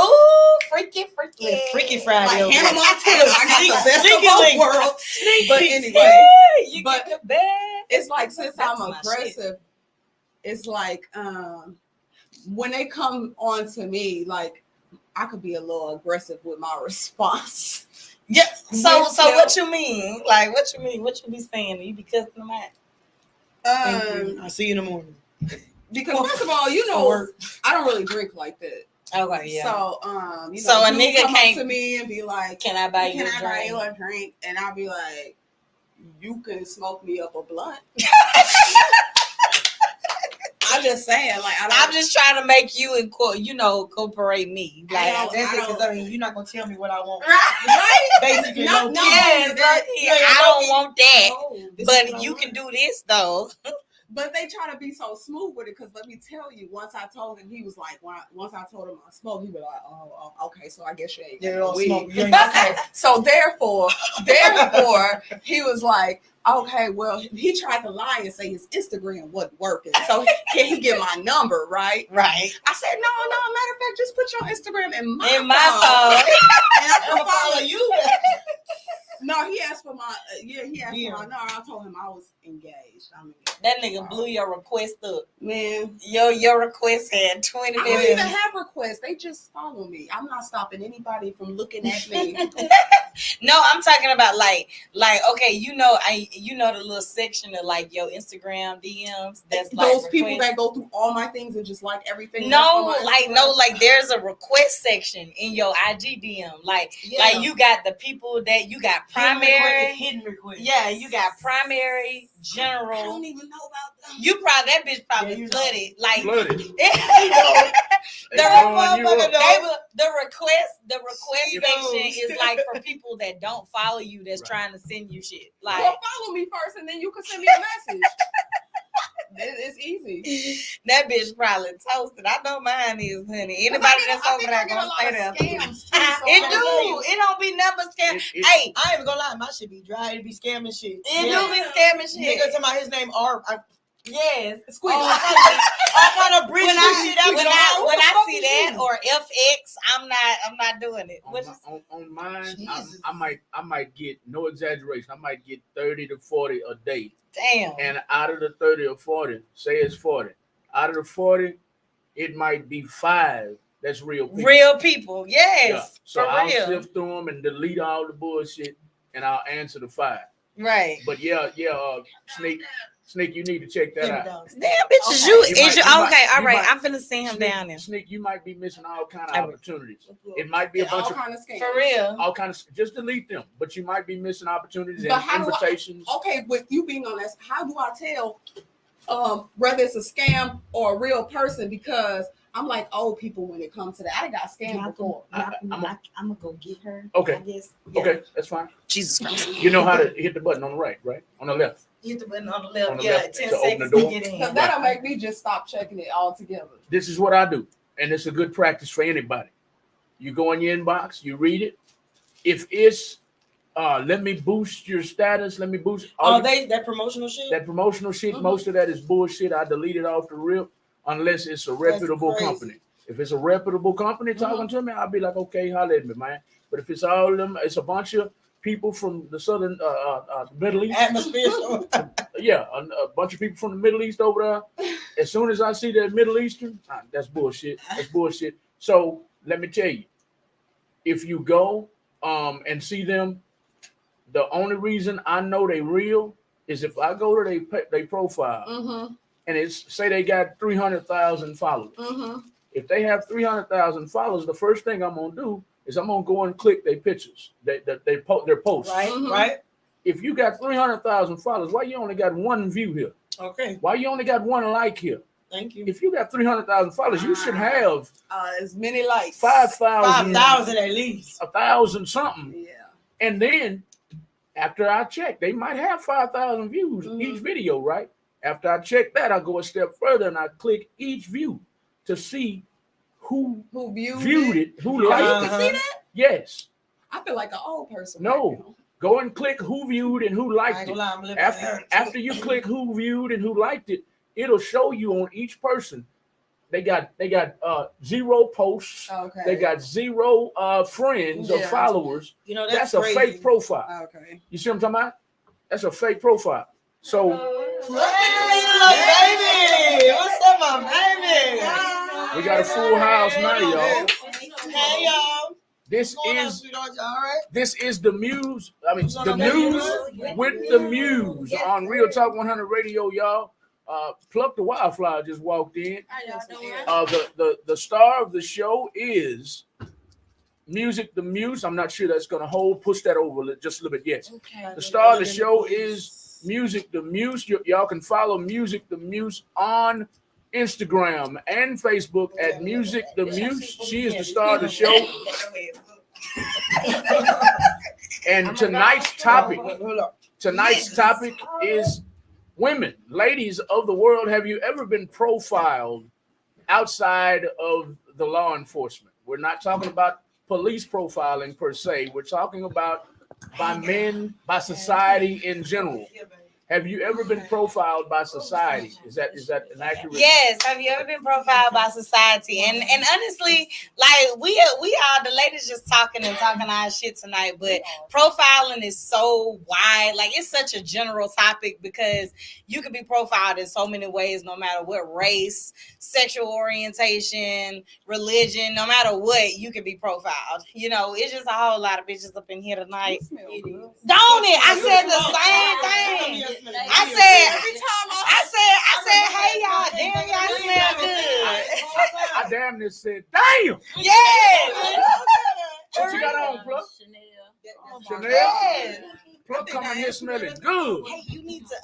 [SPEAKER 2] freaky
[SPEAKER 1] Friday.
[SPEAKER 4] Like Hannah Montana, I got the best of both worlds. But anyway, it's like since I'm aggressive, it's like when they come on to me, like I could be a little aggressive with my response.
[SPEAKER 2] Yeah. So what you mean? Like what you mean? What you be saying? You be cussing them out?
[SPEAKER 1] I'll see you in the morning.
[SPEAKER 4] Because first of all, you know, I don't really drink like that.
[SPEAKER 2] Okay, yeah.
[SPEAKER 4] So, you know,
[SPEAKER 2] so a nigga
[SPEAKER 4] come
[SPEAKER 2] can't
[SPEAKER 4] up to me and be like,
[SPEAKER 2] "Can I buy you
[SPEAKER 4] "Can
[SPEAKER 2] a
[SPEAKER 4] I
[SPEAKER 2] drink?"
[SPEAKER 4] buy you a drink?" And I'll be like, "You can smoke me up a blunt." I'm just saying, like,
[SPEAKER 2] I'm just trying to make you incorporate me. Like,
[SPEAKER 1] I mean, you're not gonna tell me what I want,
[SPEAKER 4] right?
[SPEAKER 1] Basically,
[SPEAKER 4] No,
[SPEAKER 2] yes, I don't want that.
[SPEAKER 4] No,
[SPEAKER 2] But you can do this though.
[SPEAKER 4] But they try to be so smooth with it because let me tell you, once I told him, he was like, once I told him I smoke, he was like, oh, okay, so I guess you ain't got no weed. Okay, so therefore, he was like, okay, well, he tried to lie and say his Instagram wasn't working. So can he get my number, right?
[SPEAKER 2] Right.
[SPEAKER 4] I said, no, matter of fact, just put your Instagram in my phone.
[SPEAKER 1] And I can follow you.
[SPEAKER 4] No, he asked for my he asked for my number. I told him I was engaged. I'm engaged.
[SPEAKER 2] That nigga blew your request up.
[SPEAKER 4] Man.
[SPEAKER 2] Your request had 20
[SPEAKER 4] I
[SPEAKER 2] minutes.
[SPEAKER 4] don't even have requests. They just follow me. I'm not stopping anybody from looking at me.
[SPEAKER 2] No, I'm talking about like okay, you know the little section of like your Instagram DMs. That's like
[SPEAKER 4] those people that go through all my things and just like everything.
[SPEAKER 2] No, like there's a request section in your IG DM. Like you got the people that you got primary,
[SPEAKER 1] hidden request.
[SPEAKER 2] Yeah, you got primary, general.
[SPEAKER 4] I don't even know about them.
[SPEAKER 2] You probably that bitch probably flooded. Like
[SPEAKER 3] Flooded.
[SPEAKER 2] the request section is like for people that don't follow you that's trying to send you shit. Like,
[SPEAKER 4] well, follow me first and then you can send me a message. It's easy.
[SPEAKER 2] That bitch probably toasted. I know mine is, honey. Anybody that's over there gonna stay there.
[SPEAKER 4] Scams too,
[SPEAKER 2] It don't be never scam. Hey,
[SPEAKER 1] I ain't even gonna lie, my shit be dry. It be scamming shit.
[SPEAKER 2] It do be scamming shit.
[SPEAKER 1] Nigga, talking about his name R.
[SPEAKER 2] Yes.
[SPEAKER 1] Squeak. I kind of bridge
[SPEAKER 2] when I see that
[SPEAKER 1] you?
[SPEAKER 2] or FX, I'm not doing it.
[SPEAKER 3] On mine, I might get, no exaggeration, I might get 30 to 40 a day.
[SPEAKER 2] Damn.
[SPEAKER 3] And out of the 30 or 40, say it's 40. Out of the 40, it might be 5 that's real people.
[SPEAKER 2] Real people, yes.
[SPEAKER 3] Yeah. So I'll sift through them and delete all the bullshit, and I'll answer the 5.
[SPEAKER 2] Right.
[SPEAKER 3] But Sneak, you need to check that out.
[SPEAKER 2] Damn, bitches, okay, all right. I'm finna see him down there.
[SPEAKER 3] Sneak, you might be missing all kind of opportunities. It might be a bunch of
[SPEAKER 4] scams.
[SPEAKER 2] For real.
[SPEAKER 3] All kind of, just delete them. But you might be missing opportunities and invitations.
[SPEAKER 4] With you being on this, how do I tell whether it's a scam or a real person? Because I'm like old people when it comes to that. I got scammed before.
[SPEAKER 2] I'm gonna go get her.
[SPEAKER 3] Okay.
[SPEAKER 2] I guess.
[SPEAKER 3] Yeah. Okay, that's fine.
[SPEAKER 2] Jesus Christ.
[SPEAKER 3] You know how to hit the button on the right? On the left.
[SPEAKER 2] Hit the button on the left.
[SPEAKER 3] On the
[SPEAKER 2] yeah,
[SPEAKER 3] left
[SPEAKER 2] 10
[SPEAKER 3] to open
[SPEAKER 2] seconds
[SPEAKER 3] the door.
[SPEAKER 2] to get in.
[SPEAKER 4] Because that'll make me just stop checking it altogether.
[SPEAKER 3] This is what I do, and it's a good practice for anybody. You go in your inbox, you read it. If it's let me boost your status, let me boost
[SPEAKER 1] that promotional shit.
[SPEAKER 3] That promotional shit, most of that is bullshit. I delete it off the rip unless it's a reputable company. If it's a reputable company talking to me, I'll be like, okay, holler at me, man. But if it's all of them, it's a bunch of people from the southern Middle East.
[SPEAKER 1] Atmosphere.
[SPEAKER 3] Yeah, a bunch of people from the Middle East over there. As soon as I see that Middle Eastern, that's bullshit. That's bullshit. So let me tell you, if you go and see them, the only reason I know they real is if I go to their profile and it's say they got 300,000 followers. If they have 300,000 followers, the first thing I'm gonna do is I'm gonna go and click their pictures, their posts.
[SPEAKER 1] Right.
[SPEAKER 3] If you got 300,000 followers, why you only got one view here?
[SPEAKER 1] Okay.
[SPEAKER 3] Why you only got one like here?
[SPEAKER 1] Thank you.
[SPEAKER 3] If you got 300,000 followers, you should have
[SPEAKER 4] as many likes.
[SPEAKER 3] 5,000
[SPEAKER 1] at least.
[SPEAKER 3] 1,000 something.
[SPEAKER 4] Yeah.
[SPEAKER 3] And then after I check, they might have 5,000 views each video, right? After I check that, I go a step further and I click each view to see who viewed it, who liked it.
[SPEAKER 4] You can see that?
[SPEAKER 3] Yes.
[SPEAKER 4] I feel like an old person.
[SPEAKER 3] No. Go and click who viewed and who liked it. After you click who viewed and who liked it, it'll show you on each person. They got 0 posts.
[SPEAKER 4] Okay.
[SPEAKER 3] They got 0 friends or followers.
[SPEAKER 1] You know,
[SPEAKER 3] that's a fake profile.
[SPEAKER 4] Okay.
[SPEAKER 3] You see what I'm talking about? That's a fake profile. So
[SPEAKER 1] baby, what's up, my baby?
[SPEAKER 3] We got a full house now, y'all.
[SPEAKER 1] Hey, y'all.
[SPEAKER 3] This is the Muse. I mean, the News with the Muse on Real Talk 100 Radio, y'all. Pluck the Wildflower just walked in.
[SPEAKER 6] How y'all doing?
[SPEAKER 3] The star of the show is Music the Muse. I'm not sure that's going to hold. Push that over just a little bit. Yes.
[SPEAKER 6] Okay.
[SPEAKER 3] The star of the show is Music the Muse. Y'all can follow Music the Muse on Instagram and Facebook at Music the Muse. She is the star of the show. And tonight's topic is women, ladies of the world. Have you ever been profiled outside of the law enforcement? We're not talking about police profiling per se. We're talking about by men, by society in general. Have you ever been profiled by society? Is that an accurate?
[SPEAKER 2] Yes. Have you ever been profiled by society? And honestly, like we are the ladies just talking our shit tonight, but profiling is so wide. Like it's such a general topic because you can be profiled in so many ways, no matter what race, sexual orientation, religion, no matter what, you can be profiled. You know, it's just a whole lot of bitches up in here tonight. Don't it? I said the same thing. I said, hey y'all, damn y'all smell good.
[SPEAKER 3] I damn near said, damn.
[SPEAKER 2] Yeah.
[SPEAKER 3] What you got on, Pluck? Chanel.
[SPEAKER 2] Yes.
[SPEAKER 3] Pluck coming here smelling good.
[SPEAKER 2] Hey, you need to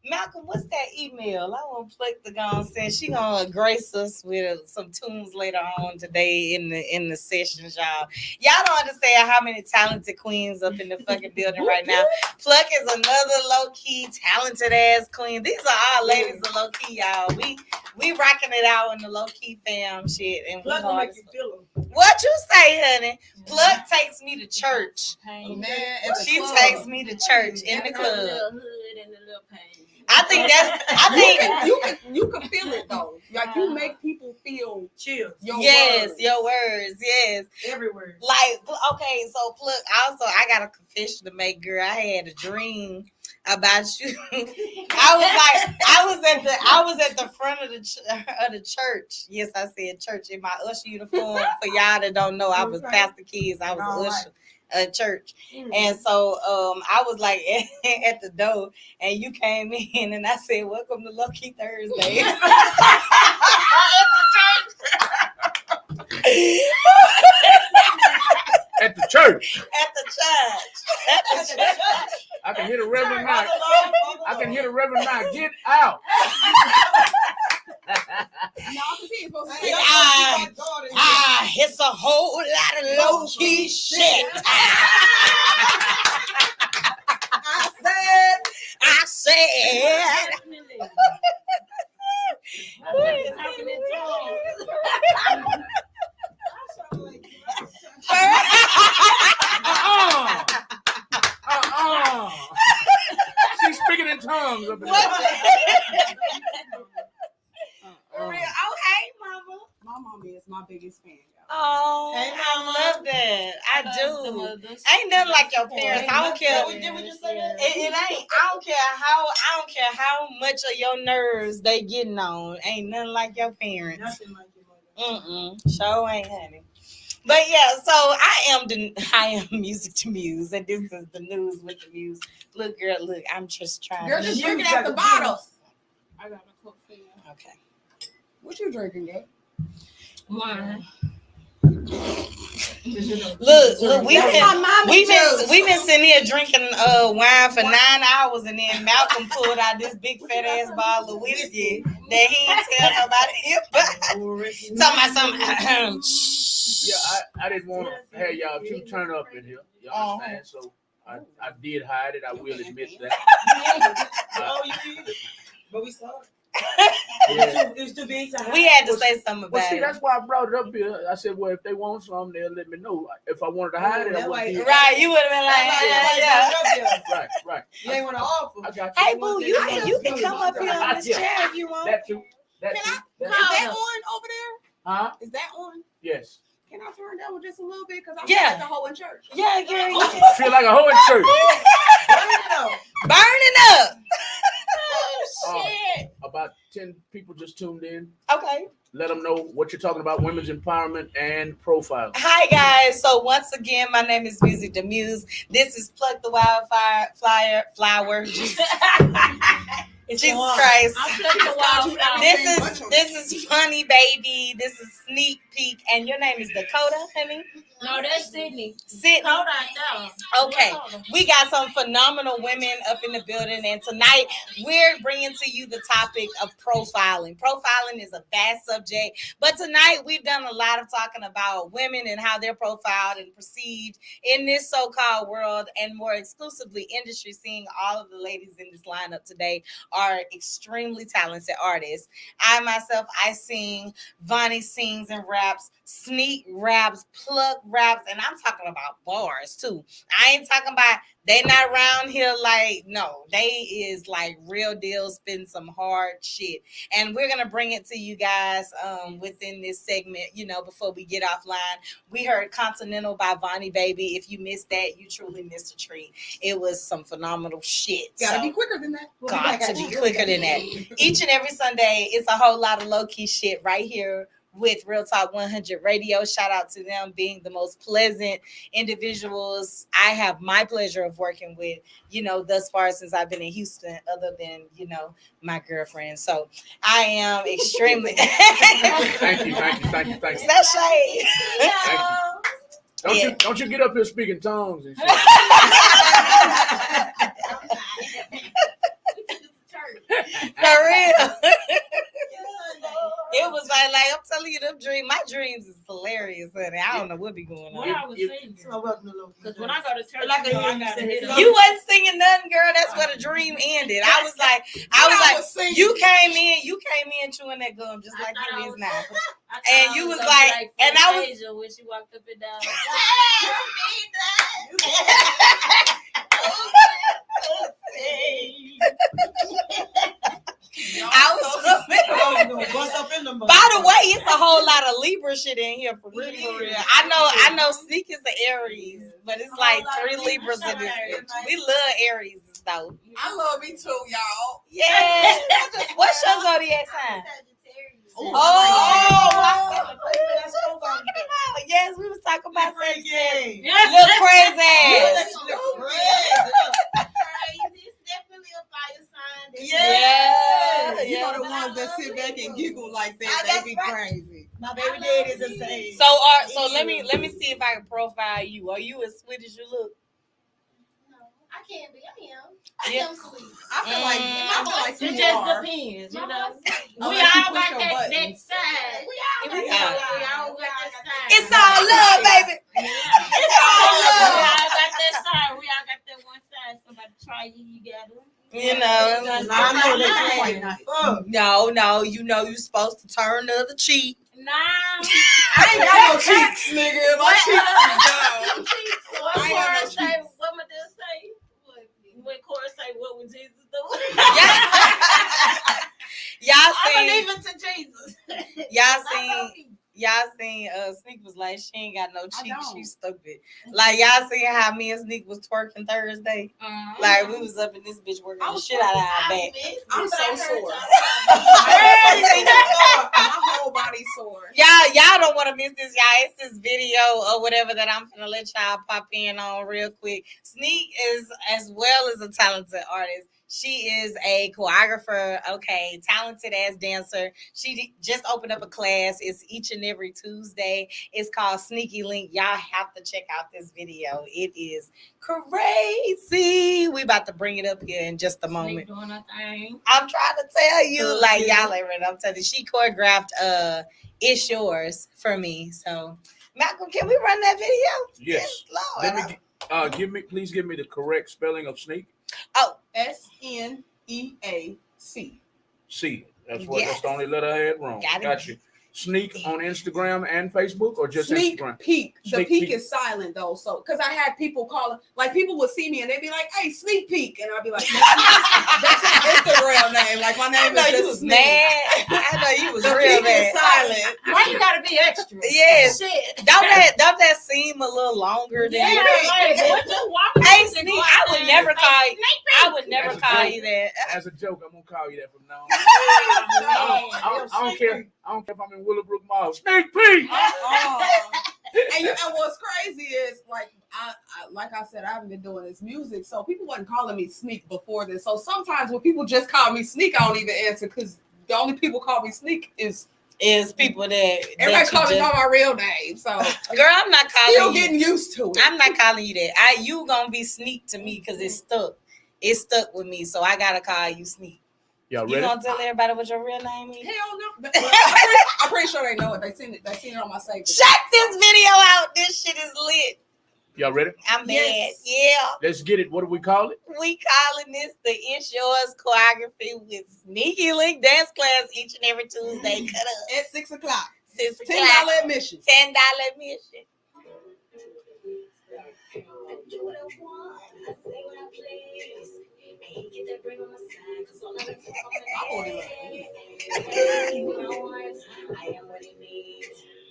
[SPEAKER 2] Malcolm, what's that email? I want Pluck to go and send. She gonna grace us with some tunes later on today in the sessions, y'all. Y'all don't understand how many talented queens up in the fucking building right now. Pluck is another low key talented ass queen. These are all ladies of low key, y'all. We rocking it out in the low key fam shit. And
[SPEAKER 1] Pluck will make you feel them.
[SPEAKER 2] what you say, honey? Pluck takes me to church.
[SPEAKER 4] Man,
[SPEAKER 2] She takes me to church in the club.
[SPEAKER 6] I
[SPEAKER 4] you can feel it though. Like you make people feel
[SPEAKER 1] Chill.
[SPEAKER 2] Your words, yes.
[SPEAKER 1] Everywhere.
[SPEAKER 2] Like, okay, so Pluck, also, I got a confession to make, girl. I had a dream about you. I was at the front of the church. Yes, I said church in my usher uniform. For y'all that don't know, I was Pastor Kids. I was usher. Church, and so I was like at the door, and you came in, and I said, "Welcome to Lucky Thursday."
[SPEAKER 3] At the church.
[SPEAKER 2] At the church.
[SPEAKER 3] I can hear the Reverend now. I can hear the Reverend now. Get out.
[SPEAKER 2] It's a whole lot of low key shit. I said.
[SPEAKER 3] She's speaking in tongues up in there.
[SPEAKER 2] Oh, hey, mama.
[SPEAKER 4] My mama is my biggest fan.
[SPEAKER 2] Oh,
[SPEAKER 1] Hey,
[SPEAKER 2] I love that. I do. Ain't nothing like your parents. I don't care.
[SPEAKER 1] Did we just say that?
[SPEAKER 2] It ain't. I don't care how much of your nerves they getting on. Ain't nothing like your parents.
[SPEAKER 1] Nothing like your mother.
[SPEAKER 2] Sure ain't, honey. But yeah, so I am Music to Muse, and this is the news with the Muse. Look, girl, look, I'm just trying.
[SPEAKER 4] Girl, just drinking out the bottle.
[SPEAKER 6] I got a cup for you.
[SPEAKER 2] Okay.
[SPEAKER 4] What you drinking, girl?
[SPEAKER 6] Wine.
[SPEAKER 2] Look, we've been sitting here drinking wine for 9 hours, and then Malcolm pulled out this big fat ass bottle of whiskey that he ain't tell nobody about. Talking about something.
[SPEAKER 3] Yeah, I didn't want to have y'all too turn up in here. You understand? So I did hide it. I will admit that.
[SPEAKER 1] You did. But we saw it.
[SPEAKER 3] Yeah.
[SPEAKER 1] It was too big to hide.
[SPEAKER 2] We had to say something
[SPEAKER 3] Well,
[SPEAKER 2] about
[SPEAKER 3] see,
[SPEAKER 2] it.
[SPEAKER 3] that's why I brought it up here. I said, well, if they want some, they'll let me know. If I wanted to hide it, I would.
[SPEAKER 2] Right, you would have been like,
[SPEAKER 3] yeah. Right.
[SPEAKER 1] You ain't want to offer.
[SPEAKER 3] I got you.
[SPEAKER 2] hey, boo, you can come up here on this chair if you want.
[SPEAKER 3] That too.
[SPEAKER 4] Is that on over there?
[SPEAKER 3] Huh?
[SPEAKER 4] Is that on?
[SPEAKER 3] Yes.
[SPEAKER 4] Can I turn down just a little bit? Because I
[SPEAKER 2] Yeah.
[SPEAKER 4] feel like a hoe in church.
[SPEAKER 2] Yeah, girl. You
[SPEAKER 3] Feel like a hoe in church.
[SPEAKER 2] burning up.
[SPEAKER 3] Shit. About 10 people just tuned in.
[SPEAKER 2] Okay.
[SPEAKER 3] Let them know what you're talking about, women's empowerment and profile.
[SPEAKER 2] Hi, guys. So once again, my name is Music the Muse. This is Pluck the Wildflower. Jesus Christ. This is funny, baby. This is sneak peek, and your name is Dakota, honey.
[SPEAKER 6] No, that's Sydney.
[SPEAKER 2] Sydney.
[SPEAKER 6] Hold on, no.
[SPEAKER 2] Okay, we got some phenomenal women up in the building, and tonight we're bringing to you the topic of profiling. Profiling is a vast subject, but tonight we've done a lot of talking about women and how they're profiled and perceived in this so-called world, and more exclusively industry, seeing all of the ladies in this lineup today are extremely talented artists. I sing, Vonnie sings and raps, Sneak raps, Plug raps, and I'm talking about bars too. I ain't talking about they not around here like, no, they is like real deal, spin some hard shit. And we're gonna bring it to you guys within this segment, before we get offline. We heard Continental by Vonnie Baby. If you missed that, you truly missed a treat. It was some phenomenal shit.
[SPEAKER 4] Gotta be quicker than that.
[SPEAKER 2] Got to be quicker than that. Each and every Sunday, it's a whole lot of low-key shit right here with Real Talk 100 Radio. Shout out to them being the most pleasant individuals I have my pleasure of working with, thus far since I've been in Houston, other than, my girlfriend. So I am extremely...
[SPEAKER 3] Thank you.
[SPEAKER 2] Is that shade?
[SPEAKER 3] Thank you. Don't you get up here speaking tongues and shit.
[SPEAKER 2] For real. It was like I'm telling you, my dreams is hilarious, honey. I don't know what be going on.
[SPEAKER 6] What I was singing. Because when I go to church, I got to hit up.
[SPEAKER 2] You wasn't singing nothing, girl. That's where the dream ended. I was like, you came in chewing that gum just like you is now. And you was like, and I was
[SPEAKER 6] when she walked up and down.
[SPEAKER 2] By the way, it's a whole lot of Libra shit in here for real. I know Sneak is the Aries, but it's like 3 Libras in this bitch. We love Aries though.
[SPEAKER 4] I love me too, y'all.
[SPEAKER 2] Yeah. What's your zodiac sign? Yes, we was talking about crazy. Look crazy.
[SPEAKER 6] Definitely a fire sign.
[SPEAKER 2] Yeah.
[SPEAKER 4] You know the ones that sit back and giggle like that, they be crazy.
[SPEAKER 1] My baby daddy is insane.
[SPEAKER 2] So let me see if I can profile you. Are you as sweet as you look?
[SPEAKER 6] No, I can't be. I am.
[SPEAKER 2] Yeah.
[SPEAKER 6] I am sweet.
[SPEAKER 4] I feel like
[SPEAKER 6] It
[SPEAKER 4] you
[SPEAKER 6] just
[SPEAKER 4] are.
[SPEAKER 6] depends, We
[SPEAKER 4] Unless you
[SPEAKER 6] all
[SPEAKER 4] push
[SPEAKER 6] got
[SPEAKER 4] your
[SPEAKER 6] that
[SPEAKER 4] buttons.
[SPEAKER 6] side. We all got that side.
[SPEAKER 2] It's all love, baby. It's all
[SPEAKER 6] We
[SPEAKER 2] love.
[SPEAKER 6] all got that side. We all got that one side. Somebody try you got them.
[SPEAKER 2] No, you supposed to turn the other cheek.
[SPEAKER 6] Nah.
[SPEAKER 4] I ain't got no cheeks, nigga. My cheeks is down.
[SPEAKER 6] What my dad say? When Cora say, what would Jesus do?
[SPEAKER 2] Y'all
[SPEAKER 6] I believe it to Jesus.
[SPEAKER 2] Y'all seen Sneak was like, she ain't got no cheeks, she's stupid. Like y'all seen how me and Sneak was twerking Thursday? Like we was up in this bitch working the shit out of our back.
[SPEAKER 4] I'm so sore. My whole body sore.
[SPEAKER 2] Y'all don't want to miss this, y'all. It's this video or whatever that I'm gonna let y'all pop in on real quick. Sneak is as well as a talented artist. She is a choreographer, talented ass dancer. She just opened up a class. It's each and every Tuesday. It's called Sneaky Link. Y'all have to check out this video. It is crazy. We about to bring it up here in just a moment.
[SPEAKER 6] Doing a thing.
[SPEAKER 2] I'm trying to tell you, y'all ain't ready. I'm telling you, she choreographed It's Yours for me. So, Malcolm, can we run that video?
[SPEAKER 3] Yes.
[SPEAKER 2] Lord.
[SPEAKER 3] Please give me the correct spelling of Sneak.
[SPEAKER 2] Oh,
[SPEAKER 4] SNEAC.
[SPEAKER 3] C. That's the only letter I had wrong. Got you. Sneak on Instagram and Facebook, or just
[SPEAKER 4] Sneak
[SPEAKER 3] Instagram?
[SPEAKER 4] peek. The
[SPEAKER 3] Sneak
[SPEAKER 4] peek
[SPEAKER 3] peek
[SPEAKER 4] is silent though, so because I had people calling, like people would see me and they'd be like, "Hey, sneak peek," and I'd be like, "That's my Instagram name. Like my name is just Sneak."
[SPEAKER 2] I know you was
[SPEAKER 4] The
[SPEAKER 2] real
[SPEAKER 4] peek
[SPEAKER 2] mad.
[SPEAKER 4] is silent.
[SPEAKER 6] Why you gotta be extra?
[SPEAKER 2] Yes.
[SPEAKER 6] Shit.
[SPEAKER 2] Don't that seem a little longer than
[SPEAKER 6] Yeah, like, what you want?
[SPEAKER 2] Hey, Sneak, I would never call you. I would never
[SPEAKER 3] As a
[SPEAKER 2] call
[SPEAKER 3] joke.
[SPEAKER 2] you that.
[SPEAKER 3] As a joke, I'm gonna call you that from now on. I don't care. I don't care if I'm in Willowbrook Mall. Sneak peek.
[SPEAKER 4] And what's crazy is like I said, I haven't been doing this music, so people wasn't calling me Sneak before this. So sometimes when people just call me Sneak, I don't even answer because the only people call me Sneak is people that everybody call me by my real name. So
[SPEAKER 2] girl, I'm not calling
[SPEAKER 4] still
[SPEAKER 2] you.
[SPEAKER 4] Getting used to it.
[SPEAKER 2] I'm not calling you that. You gonna be Sneak to me because it's stuck. It's stuck with me, so I gotta call you Sneak.
[SPEAKER 3] Y'all ready?
[SPEAKER 2] You gonna tell everybody what your real name is?
[SPEAKER 4] Hell no. I'm pretty sure they know it. They seen it on my save.
[SPEAKER 2] Check this video out. This shit is lit.
[SPEAKER 3] Y'all ready?
[SPEAKER 2] I'm mad. Yeah.
[SPEAKER 3] Let's get it. What do we call it?
[SPEAKER 2] We calling this the It's Yours choreography with Sneaky Link dance class each and every Tuesday. Cut up
[SPEAKER 4] at 6 o'clock.
[SPEAKER 2] $6
[SPEAKER 4] $10 admission.
[SPEAKER 2] $10 admission.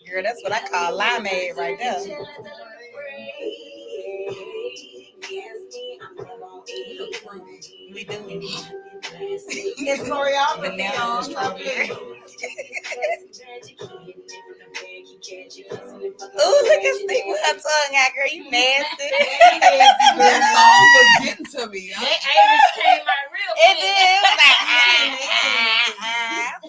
[SPEAKER 2] Girl, that's what I call limeade right there. We do.
[SPEAKER 1] It's choreography. Strawberry.
[SPEAKER 2] Ooh, look at Steve with her tongue out, girl. You nasty.
[SPEAKER 4] That song was getting to me.
[SPEAKER 6] That Irish came out real
[SPEAKER 2] It
[SPEAKER 6] quick.
[SPEAKER 2] is.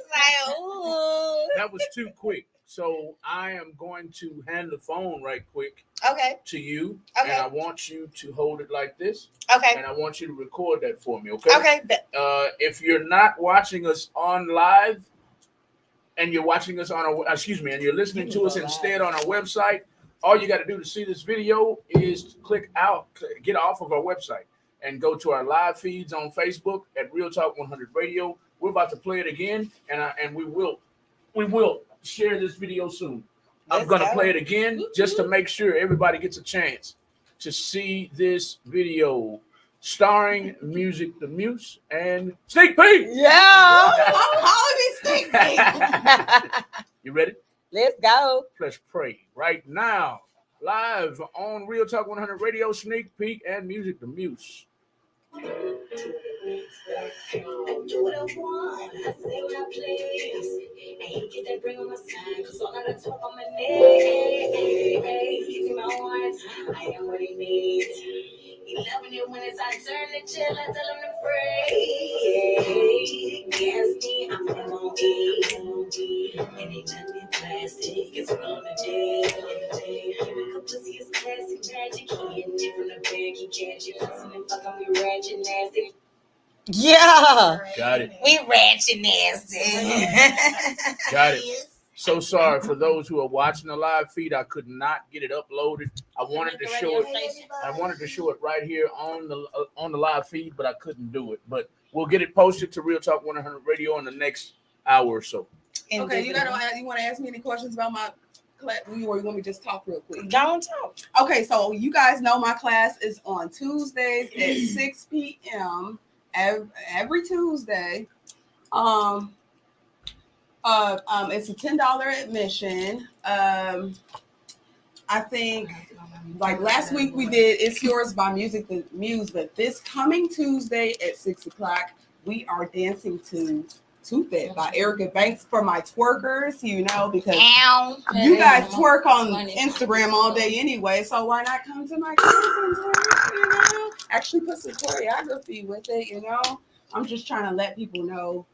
[SPEAKER 2] Like, ooh.
[SPEAKER 3] That was too quick. So I am going to hand the phone right quick
[SPEAKER 2] Okay.
[SPEAKER 3] to you.
[SPEAKER 2] Okay.
[SPEAKER 3] And I want you to hold it like this.
[SPEAKER 2] Okay.
[SPEAKER 3] And I want you to record that for me, okay?
[SPEAKER 2] Okay.
[SPEAKER 3] If you're not watching us on live and you're watching us on and you're listening to us instead on our website, all you got to do to see this video is get off of our website and go to our live feeds on Facebook at Real Talk 100 Radio. We're about to play it again, and we will share this video soon. I'm going to play it again just to make sure everybody gets a chance to see this video starring Music the Muse and Sneak Peek.
[SPEAKER 2] Yeah.
[SPEAKER 4] I'm calling me Sneak Peek.
[SPEAKER 3] You ready?
[SPEAKER 2] Let's go.
[SPEAKER 3] Let's pray right now. Live on Real Talk 100 Radio, Sneak Peek and Music the Muse.
[SPEAKER 7] I do what I want, I say what I please. Ain't get that bring on my side, cause all of the talk on my neck. Give me my wants, I am what he needs. He loving it when it's our turn to chill, I tell him to free. Gas me, I'm on E. And they done me plastic, it's on the day. Chemical pussy is classic magic, he hitting it from the back, he catch it. Pussy and fuck on me ratchet nasty.
[SPEAKER 2] Yeah.
[SPEAKER 3] Got it.
[SPEAKER 2] We ratchet nasty.
[SPEAKER 3] Got it. So sorry for those who are watching the live feed. I could not get it uploaded. I wanted to show it right here on the live feed, but I couldn't do it. But we'll get it posted to Real Talk 100 Radio in the next hour or so.
[SPEAKER 4] Okay, you want to ask me any questions about my class, or you want me to just talk real quick?
[SPEAKER 2] Don't talk.
[SPEAKER 4] Okay, so you guys know my class is on Tuesdays at 6 p.m. every Tuesday. It's a $10 admission. I think like last week we did It's Yours by Music the Muse, but this coming Tuesday at 6 o'clock, we are dancing to Tooth It by Erica Banks for my twerkers, because you guys twerk on Instagram all day anyway, so why not come to my class and twerk, actually put some choreography with it, I'm just trying to let people know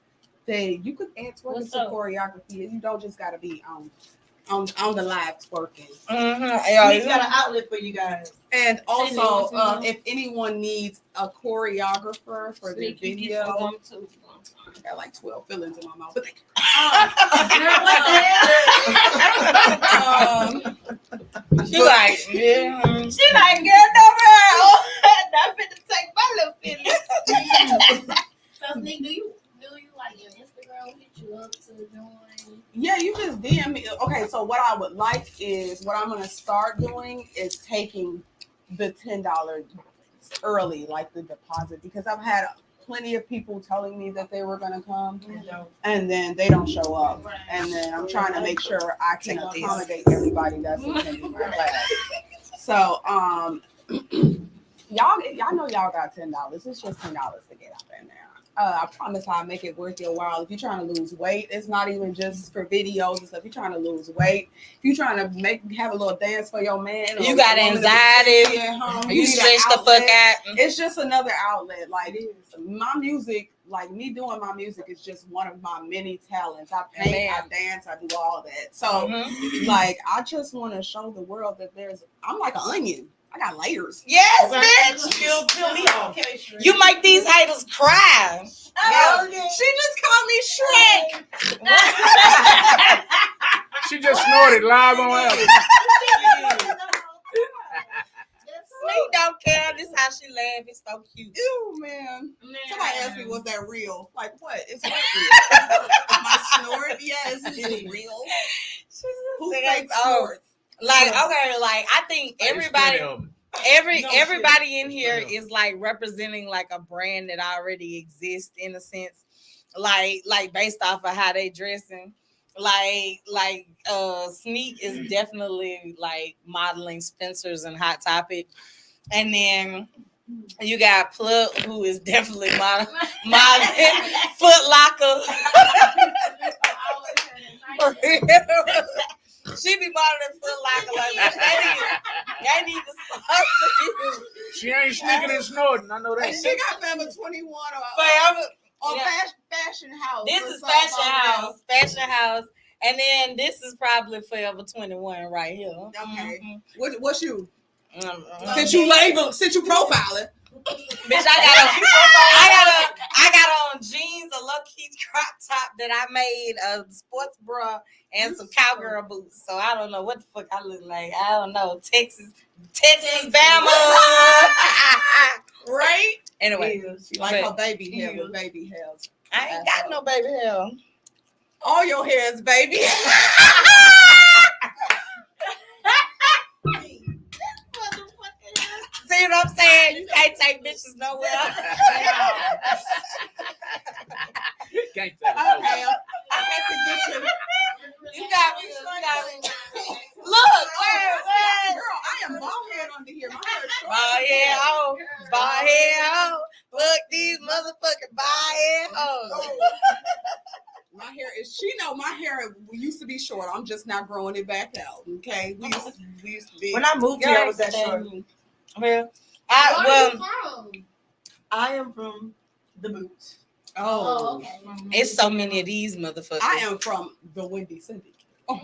[SPEAKER 4] that you could add twerking to choreography. You don't just got to be on the live twerking.
[SPEAKER 1] Mm-hmm. He's got an outlet for you guys.
[SPEAKER 4] And also, if anyone needs a choreographer for the video, I got like 12 fillings in my mouth. But
[SPEAKER 2] she like, girl, no, not fit to take my little feelings.
[SPEAKER 6] So, Nick, do you like your Instagram hit you up to join?
[SPEAKER 4] Yeah, you just DM me. Okay, so what I would like is what I'm gonna start doing is taking the $10 early, like the deposit, because I've had plenty of people telling me that they were gonna come and then they don't show up, and then I'm trying to make sure I can accommodate everybody that's attending my class. So y'all know y'all got $10. It's just $10 to get out there now. I promise I'll make it worth your while. If you're trying to lose weight, it's not even just for videos and stuff. If you're trying to lose weight, if you're trying to have a little dance for your man,
[SPEAKER 2] you got anxiety, you stretch the fuck out.
[SPEAKER 4] It's just another outlet. Like my music, like me doing my music is just one of my many talents. I paint, I dance, I do all that. So like I just want to show the world that I'm like an onion. I got layers.
[SPEAKER 2] Yes, bitch.
[SPEAKER 1] Kill me off.
[SPEAKER 2] You make these haters cry.
[SPEAKER 4] She just called me Shrek.
[SPEAKER 3] She just snorted live on air.
[SPEAKER 2] Sneak don't care. This is how she laugh. It's so cute.
[SPEAKER 4] Ew, man. Somebody asked me, was that real? Like, what? It's not real. My snort? Yes, it's real. Who fakes snorts?
[SPEAKER 2] Like, okay, like I think everybody in here is like representing like a brand that already exists in a sense, like based off of how they dressing. Like Sneak is definitely like modeling Spencer's and Hot Topic, and then you got Plug, who is definitely modeling Foot Locker. She be modeling Foot Locker like they need to sponsor you.
[SPEAKER 3] She ain't sneaking and snorting. I know that.
[SPEAKER 4] She got Forever 21 or Fashion House.
[SPEAKER 2] This is Fashion House. And then this is probably Forever 21 right here.
[SPEAKER 4] Okay. What's you? Since you profiling.
[SPEAKER 2] Bitch, I got on jeans, a low key crop top that I made, a sports bra, and some cowgirl boots. So I don't know what the fuck I look like. I don't know. Texas, Bama.
[SPEAKER 4] Right?
[SPEAKER 2] Anyway.
[SPEAKER 4] She like her baby hair with baby hair.
[SPEAKER 2] I ain't got no baby hair.
[SPEAKER 4] All your hair is baby.
[SPEAKER 2] See what I'm saying? You can't take bitches nowhere.
[SPEAKER 3] You can't take it.
[SPEAKER 4] I had to get you.
[SPEAKER 2] You got me. Look, where?
[SPEAKER 4] Girl, I am bald head under here. My hair is short.
[SPEAKER 2] Bald head ho. Fuck these motherfucking bald head hoes.
[SPEAKER 4] My hair is. My hair used to be short. I'm just now growing it back out. Okay, we used to be.
[SPEAKER 1] When I moved here, I was that short.
[SPEAKER 2] Well,
[SPEAKER 1] I am from the Boots.
[SPEAKER 4] Oh,
[SPEAKER 6] okay.
[SPEAKER 2] It's so many of these motherfuckers.
[SPEAKER 4] I am from the Windy City.
[SPEAKER 2] For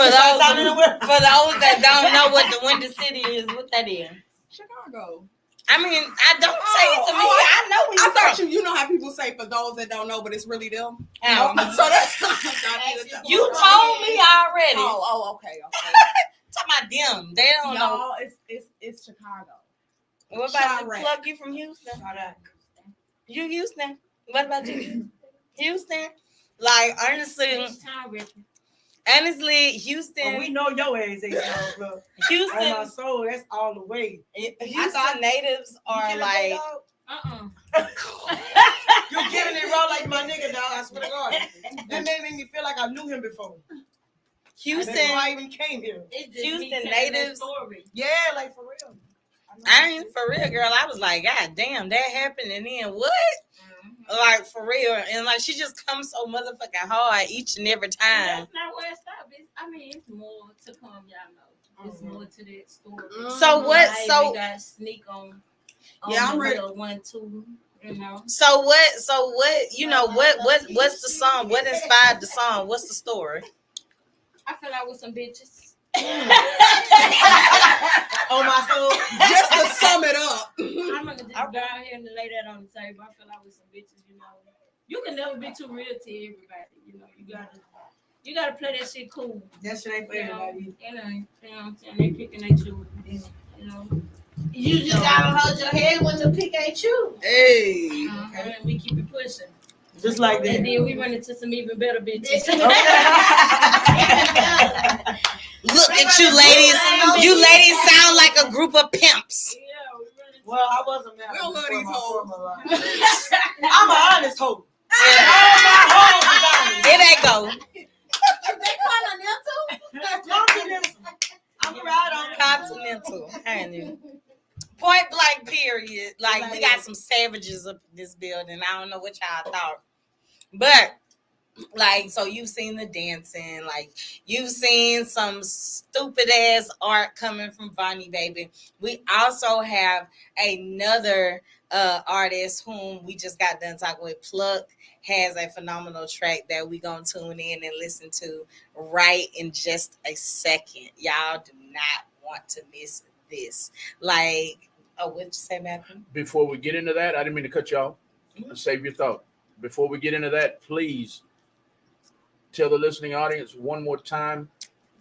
[SPEAKER 2] those that don't know what the Windy City is, what that is?
[SPEAKER 4] Chicago.
[SPEAKER 2] I mean, I don't say it to me. I know where
[SPEAKER 4] I thought you know how people say for those that don't know, but it's really them.
[SPEAKER 2] Oh.
[SPEAKER 4] So that's
[SPEAKER 2] You told me already.
[SPEAKER 4] Oh, okay.
[SPEAKER 2] Talking about them. They don't know.
[SPEAKER 4] It's Chicago.
[SPEAKER 2] What about you? Plug, you from Houston? You Houston? What about you? Houston? Like honestly, Houston.
[SPEAKER 1] Well, we know your ass ain't bro.
[SPEAKER 2] Houston.
[SPEAKER 1] On my soul, that's all the way.
[SPEAKER 2] Houston natives are like.
[SPEAKER 1] You're giving it raw like my nigga, dog. I swear to God. That made me feel like I knew him before.
[SPEAKER 2] Houston.
[SPEAKER 1] Before I even came here.
[SPEAKER 2] Houston natives.
[SPEAKER 1] Yeah, like for real.
[SPEAKER 2] I mean, for real, girl. I was like, God damn, that happened, and then what? Like for real, and like she just comes so motherfucking hard each and every time.
[SPEAKER 6] That's not where it stopped. It's more to come, y'all know. It's more to that story.
[SPEAKER 2] So what? So
[SPEAKER 6] we got Sneak on
[SPEAKER 4] I'm ready.
[SPEAKER 6] 1, 2. You know.
[SPEAKER 2] So what? You know what's the song? What inspired the song? What's the story?
[SPEAKER 6] I feel like with some bitches.
[SPEAKER 1] On my soul.
[SPEAKER 4] Just to sum it up.
[SPEAKER 6] I'm gonna just go out here and lay that on the table. I feel like with some bitches, you know, you can never be too real to everybody. You know, you gotta play that shit cool.
[SPEAKER 1] That shit ain't for everybody.
[SPEAKER 6] You know what I'm saying? They picking their children. You know.
[SPEAKER 8] You just gotta hold your head when the pick ain't you.
[SPEAKER 4] Hey.
[SPEAKER 6] And we keep it pushing.
[SPEAKER 1] Just like that.
[SPEAKER 6] And then we run into some even better bitches.
[SPEAKER 2] Look at you ladies. You ladies sound like a group of pimps.
[SPEAKER 1] Well, I wasn't mad.
[SPEAKER 4] We don't love these hoes.
[SPEAKER 1] I'm an honest hoe.
[SPEAKER 2] Here they go.
[SPEAKER 8] They continental.
[SPEAKER 1] I'm right on
[SPEAKER 2] Continental. I knew. Point blank, period. Like, we got some savages up in this building. I don't know what y'all thought. But, like, so you've seen the dancing. Like, you've seen some stupid ass art coming from Bonnie Baby. We also have another artist whom we just got done talking with. Pluck has a phenomenal track that we gonna tune in and listen to right in just a second. Y'all do not want to miss this. Like, what'd you say, Matthew?
[SPEAKER 3] Before we get into that, I didn't mean to cut you off. Save your thought. Before we get into that, please tell the listening audience one more time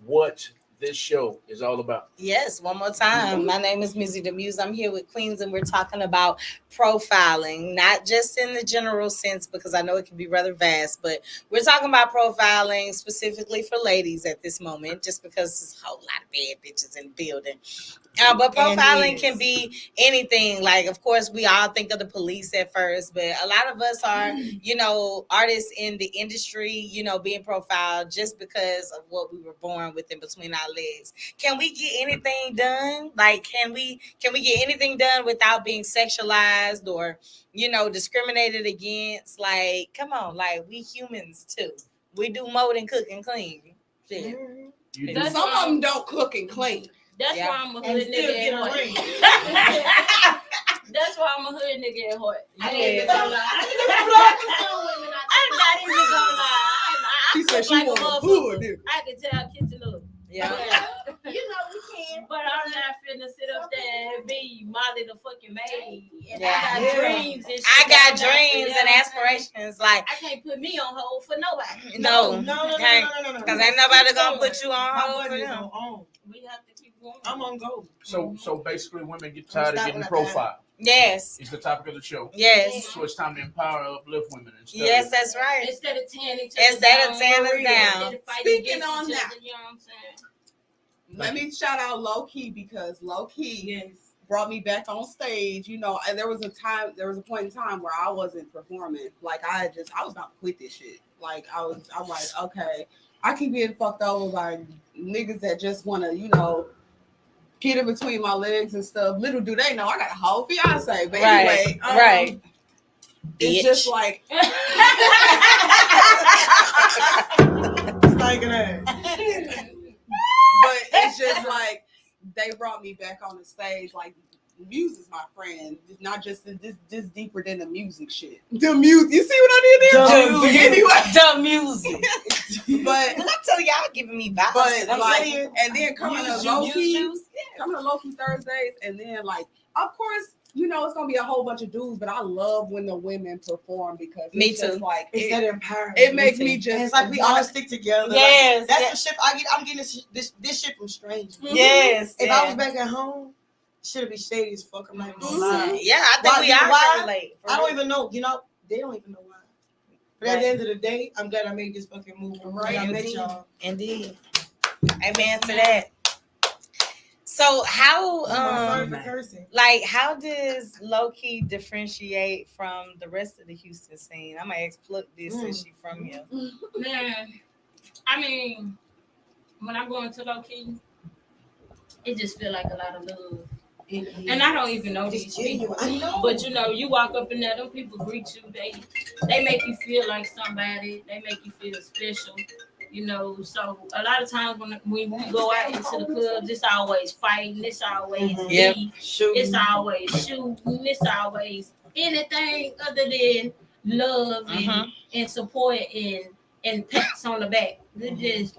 [SPEAKER 3] what this show is all about.
[SPEAKER 2] Yes, one more time. My name is Muse the Muse. I'm here with Queens, and we're talking about profiling, not just in the general sense, because I know it can be rather vast, but we're talking about profiling specifically for ladies at this moment, just because there's a whole lot of bad bitches in the building. But profiling can be anything. Like, of course, we all think of the police at first, but a lot of us are, artists in the industry, being profiled just because of what we were born with in between our legs. Can we get anything done? Like, can we get anything done without being sexualized or, discriminated against? Like, come on, like, we humans too. We do more than cook and clean. Shit.
[SPEAKER 4] Some of them don't cook and clean.
[SPEAKER 6] That's why I'm a hood nigga at heart. That's why I'm a hood nigga at heart. I ain't even gonna lie. I'm not even gonna lie.
[SPEAKER 4] She said she want a hood nigga.
[SPEAKER 6] I can tell kitchen look.
[SPEAKER 2] Yeah.
[SPEAKER 6] We can. But I'm not finna sit up there and be Molly the fucking maid. And I got dreams and shit.
[SPEAKER 2] I got dreams and aspirations. Like,
[SPEAKER 6] I can't put me on hold for nobody.
[SPEAKER 2] No. Because ain't nobody gonna put you on
[SPEAKER 1] My
[SPEAKER 2] hold for
[SPEAKER 1] buddy is
[SPEAKER 2] them.
[SPEAKER 1] on.
[SPEAKER 6] We have to keep going.
[SPEAKER 1] I'm on go.
[SPEAKER 3] So basically, women get tired of getting profiled.
[SPEAKER 2] Yes.
[SPEAKER 3] It's the topic of the show.
[SPEAKER 2] Yes.
[SPEAKER 3] So it's time to empower and uplift women.
[SPEAKER 2] Yes, that's right.
[SPEAKER 6] Instead of tearing each
[SPEAKER 2] Instead
[SPEAKER 6] other
[SPEAKER 2] of tearing us down.
[SPEAKER 4] Speaking on that,
[SPEAKER 6] you know what I'm saying?
[SPEAKER 4] let me shout out Low Key, because Low Key brought me back on stage. And there was a point in time where I wasn't performing. Like, I was about to quit this shit. Like, I'm like, okay, I keep getting fucked over by niggas that just want to, get in between my legs and stuff. Little do they know I got a whole fiance. But anyway,
[SPEAKER 2] right.
[SPEAKER 4] It's
[SPEAKER 2] Bitch.
[SPEAKER 4] just like, but it's just like they brought me back on the stage. Like, Muse is my friend. It's not just this deeper than the music shit. The music. You see what I did there?
[SPEAKER 2] The music.
[SPEAKER 4] But
[SPEAKER 2] I tell y'all giving me vibes.
[SPEAKER 4] But
[SPEAKER 2] I'm
[SPEAKER 4] like,
[SPEAKER 2] saying,
[SPEAKER 4] and then coming to Low Key Thursdays, and then like, of course, it's gonna be a whole bunch of dudes, but I love when the women perform, because
[SPEAKER 2] Me too.
[SPEAKER 4] Just like
[SPEAKER 1] It's that empowering.
[SPEAKER 4] it makes me just.
[SPEAKER 1] And it's like we all stick together.
[SPEAKER 2] Yes,
[SPEAKER 1] Like, that's the shit I get. I'm getting this shit from strangers.
[SPEAKER 2] yes.
[SPEAKER 1] If I was back at home, shit'd be shady as fuck. I'm not even gonna lie.
[SPEAKER 2] Yeah, I think we all can relate.
[SPEAKER 1] I don't even know. They don't even know why. But at the end of the day, I'm glad I made this fucking move. Right, I met y'all.
[SPEAKER 2] Indeed. Amen to that. So how
[SPEAKER 1] sorry for cursing.
[SPEAKER 2] like, how does Low Key differentiate from the rest of the Houston scene? I'm gonna ask Pluck this since she from here.
[SPEAKER 6] Man, I mean, when I'm going to Low Key, it just feel like a lot of love. And I don't even know these people.
[SPEAKER 1] I know.
[SPEAKER 6] But you walk up in there, them people greet you. They make you feel like somebody. They make you feel special. So a lot of times when we go out into the clubs, it's always fighting, it's always beef, it's always shooting, it's always anything other than love and support and pats on the back. They're just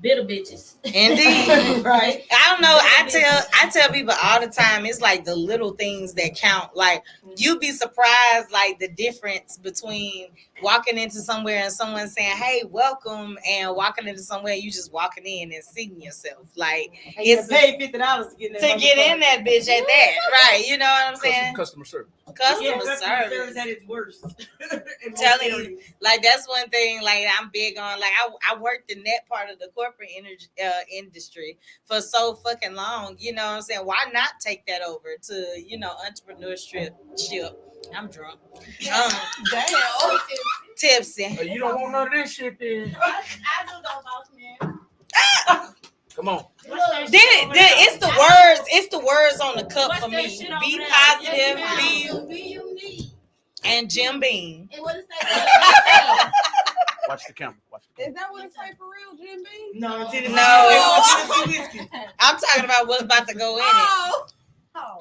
[SPEAKER 6] bitter bitches.
[SPEAKER 2] Indeed.
[SPEAKER 1] Right.
[SPEAKER 2] I don't know. I tell people all the time, it's like the little things that count. Like, you'd be surprised, like, the difference between walking into somewhere and someone saying, "Hey, welcome," and walking into somewhere you just walking in and seeing yourself. Like,
[SPEAKER 1] And you
[SPEAKER 2] it's
[SPEAKER 1] paid $50 to get in
[SPEAKER 2] that bitch at that. Right. You know what I'm saying?
[SPEAKER 3] Customer service.
[SPEAKER 2] Customer service.
[SPEAKER 1] That is worse.
[SPEAKER 2] Telling you, like, that's one thing, like, I'm big on. Like, I worked in that part of the corporate industry for so fucking long. You know what I'm saying? Why not take that over to, entrepreneurship? I'm drunk.
[SPEAKER 4] Damn.
[SPEAKER 2] Tipsy.
[SPEAKER 3] You don't want none of this shit then.
[SPEAKER 6] I do know, boss man.
[SPEAKER 3] Come on.
[SPEAKER 2] It's the words. It's the words on the cup for me. Be positive. Be
[SPEAKER 8] unique.
[SPEAKER 2] And Jim Beam.
[SPEAKER 8] And what is that?
[SPEAKER 3] Watch the camera.
[SPEAKER 4] Is that what it's like for real, Jim B?
[SPEAKER 1] No.
[SPEAKER 2] I'm talking about what's about to go in it.
[SPEAKER 8] I'm not.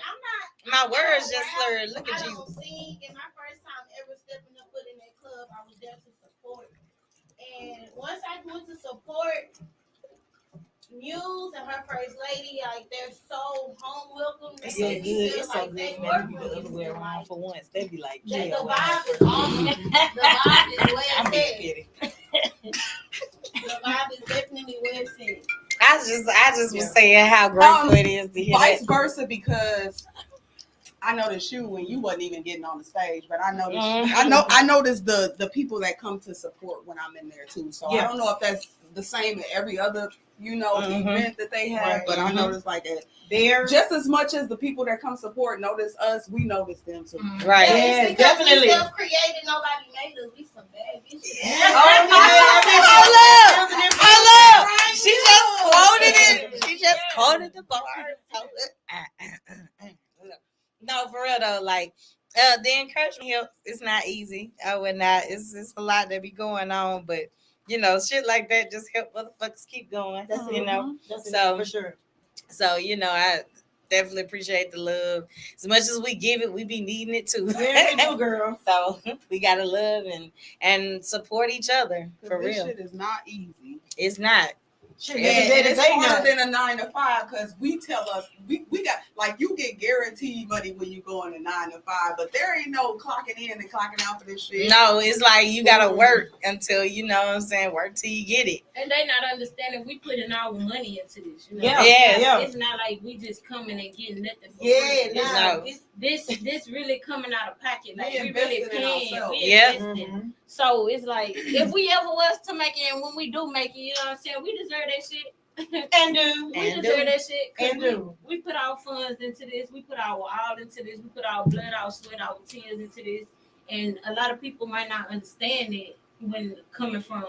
[SPEAKER 2] My words just slurred. Look at
[SPEAKER 8] I
[SPEAKER 2] you.
[SPEAKER 8] don't sing. And my first time ever stepping a foot in that club, I was there to support. And once I went to support Muse and her first lady, like they're so home welcome.
[SPEAKER 2] It's so good. It's so good.
[SPEAKER 8] They
[SPEAKER 2] Man,
[SPEAKER 8] work
[SPEAKER 2] be the other way around for once. They be like,
[SPEAKER 8] The
[SPEAKER 2] yeah.
[SPEAKER 8] vibe is awesome. The vibe is well said. The vibe is definitely well said.
[SPEAKER 2] I just was saying how grateful it is to hear
[SPEAKER 4] Vice
[SPEAKER 2] that.
[SPEAKER 4] versa, because I noticed you when you wasn't even getting on the stage, but I noticed I noticed the people that come to support when I'm in there too. So I don't know if that's the same at every other event that they have, but I noticed like there just as much as the people that come support notice us, we notice them too.
[SPEAKER 2] Right.
[SPEAKER 8] Yeah, definitely. We self-created. Nobody made us. We some bad bitches.
[SPEAKER 2] I love. She just quoted it. She just quoted the bar. No, for real though, like the encouragement helps. It's not easy. I would not. It's a lot that be going on, but shit like that just help motherfuckers keep going. That's so
[SPEAKER 1] for sure.
[SPEAKER 2] So I definitely appreciate the love. As much as we give it, we be needing it too.
[SPEAKER 1] Yeah, we do, girl.
[SPEAKER 2] So we gotta love and support each other for
[SPEAKER 4] this
[SPEAKER 2] real.
[SPEAKER 4] Shit is not easy.
[SPEAKER 2] It's not.
[SPEAKER 4] And it's harder than a 9 to 5 because we tell us we got like you get guaranteed money when you go in a 9 to 5, but there ain't no clocking in and clocking out for this shit.
[SPEAKER 2] No, it's like you gotta work until work till you get it.
[SPEAKER 6] And they not understanding we putting our money into this.
[SPEAKER 2] Yeah.
[SPEAKER 6] It's not like we just coming and getting nothing.
[SPEAKER 2] No.
[SPEAKER 6] This really coming out of pocket. Like we really
[SPEAKER 4] invested in
[SPEAKER 6] paying.
[SPEAKER 4] ourselves.
[SPEAKER 6] Invested. So it's like if we ever was to make it, and when we do make it, you know what I'm saying, we deserve that shit.
[SPEAKER 1] And do.
[SPEAKER 6] We deserve that shit.
[SPEAKER 1] And do.
[SPEAKER 6] We put our funds into this. We put our all into this. We put our blood, our sweat, our tears into this. And a lot of people might not understand it when coming from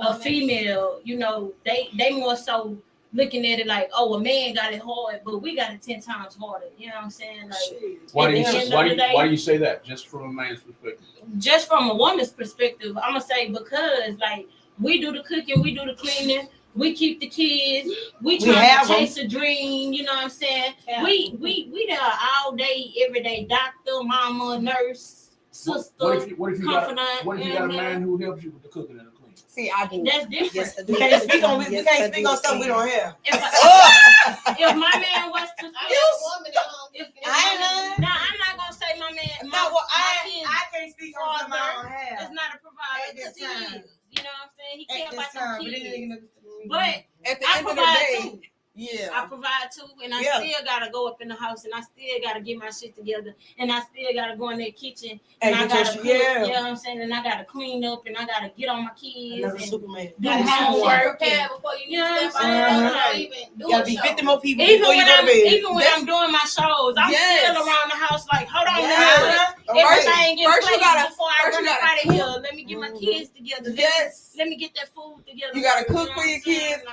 [SPEAKER 6] a female. They more so looking at it like, oh, a man got it hard, but we got it 10 times harder. You know what I'm saying? Like,
[SPEAKER 3] why do you say that? Just from a man's perspective?
[SPEAKER 6] Just from a woman's perspective, I'm gonna say because like we do the cooking, we do the cleaning, we keep the kids, we try to chase a dream. You know what I'm saying? Yeah. We there all day, every day. Doctor, mama, nurse, sister.
[SPEAKER 3] What if you got a man who helps you with the cooking and the cleaning?
[SPEAKER 4] See, I do.
[SPEAKER 6] That's different.
[SPEAKER 1] We can't speak on something we don't have.
[SPEAKER 6] If my man was to, I'm not gonna say my man.
[SPEAKER 1] I can't speak on something I don't have.
[SPEAKER 6] It's not a provider.
[SPEAKER 1] At this time.
[SPEAKER 6] You know what I'm saying? He care about some kids.
[SPEAKER 1] But
[SPEAKER 4] at the
[SPEAKER 6] I
[SPEAKER 4] end of the
[SPEAKER 6] provide
[SPEAKER 4] day,
[SPEAKER 6] too.
[SPEAKER 4] Yeah,
[SPEAKER 6] I provide too, and I still gotta go up in the house, and I still gotta get my shit together, and I still gotta go in that kitchen, and I gotta cook, you know what I'm saying, and I gotta clean up, and I gotta get on my kids, and
[SPEAKER 1] Superman.
[SPEAKER 6] do homework,
[SPEAKER 8] before you
[SPEAKER 6] know what I'm saying?
[SPEAKER 1] You gotta be 50 more people
[SPEAKER 6] even
[SPEAKER 1] before you go to bed.
[SPEAKER 6] Even when I'm doing my shows, I'm still around the house like, hold on, everything gets placed before I run out of here. Let me get my kids together. Let me get that food together.
[SPEAKER 4] You gotta cook for your kids.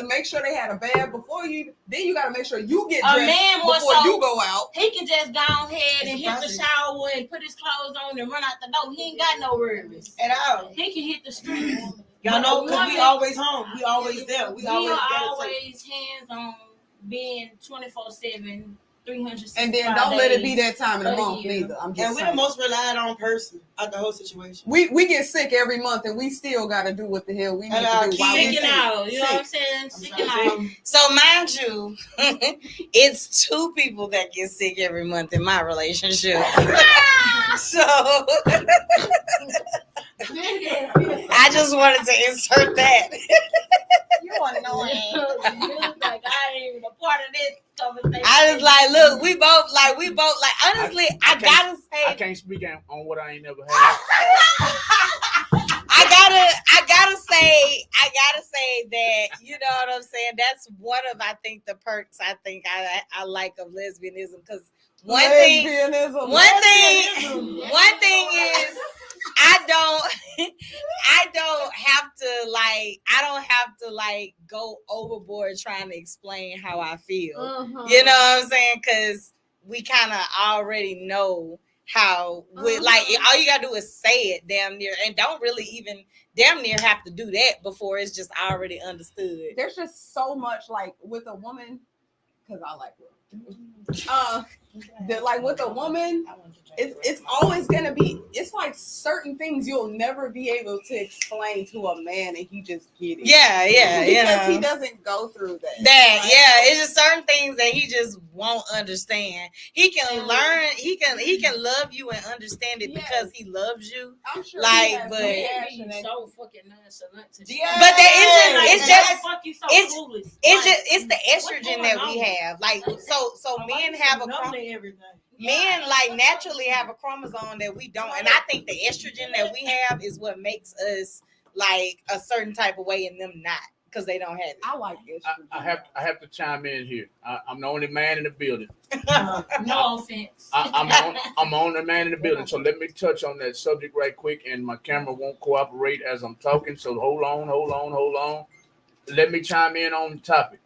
[SPEAKER 4] Make sure they had a bath before you. Then you gotta make sure you get dressed before you go out.
[SPEAKER 6] He can just go ahead and hit the shower and put his clothes on and run out the door. He ain't got no worries
[SPEAKER 1] at all.
[SPEAKER 6] He can hit the streets.
[SPEAKER 1] Y'all know, because we always home. We always there. We
[SPEAKER 6] always hands on, being 24/7. 300.
[SPEAKER 4] And then don't let it be that time of the month either. I'm just
[SPEAKER 1] we're the most relied on person of the whole situation.
[SPEAKER 4] We get sick every month and we still gotta do what the hell we need to do.
[SPEAKER 6] Sticking out, you know what I'm saying? Sticking out.
[SPEAKER 2] So mind you, it's 2 people that get sick every month in my relationship. So I just wanted to insert that.
[SPEAKER 8] You want to know
[SPEAKER 6] like I ain't even a part of this conversation.
[SPEAKER 2] I was like, look, we both honestly, I gotta say,
[SPEAKER 3] I can't speak on what I ain't never had.
[SPEAKER 2] I gotta say that, you know what I'm saying? That's one of, I think, the perks I like of lesbianism, because one thing is I don't have to like I don't have to like go overboard trying to explain how I feel.
[SPEAKER 4] Mm-hmm.
[SPEAKER 2] You know what I'm saying? Because we kind of already know how. Like all you gotta do is say it, damn near, and don't really even damn near have to do that before it's just already understood.
[SPEAKER 4] There's just so much like with a woman, because I like like with a woman, it's always gonna be. It's like certain things you'll never be able to explain to a man, and he just get it.
[SPEAKER 2] Yeah,
[SPEAKER 4] because he doesn't go through that.
[SPEAKER 2] It's just certain things that he just won't understand. He can learn. He can love you and understand it because he loves you.
[SPEAKER 4] I'm sure.
[SPEAKER 2] Like, but
[SPEAKER 6] so fucking nonchalant.
[SPEAKER 2] But it's the
[SPEAKER 6] What's
[SPEAKER 2] estrogen
[SPEAKER 6] going
[SPEAKER 2] that
[SPEAKER 6] on?
[SPEAKER 2] we have. Like, so men have a men like naturally have a chromosome that we don't, and I think the estrogen that we have is what makes us like a certain type of way and them not, because they don't have it.
[SPEAKER 4] I like estrogen.
[SPEAKER 3] I have to chime in here. I'm the only man in the building.
[SPEAKER 6] No offense.
[SPEAKER 3] I'm the only man in the building. So let me touch on that subject right quick. And my camera won't cooperate as I'm talking. So hold on. Let me chime in on the topic.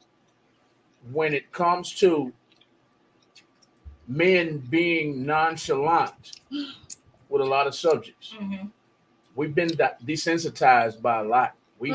[SPEAKER 3] When it comes to men being nonchalant with a lot of subjects, we've been desensitized by a lot. We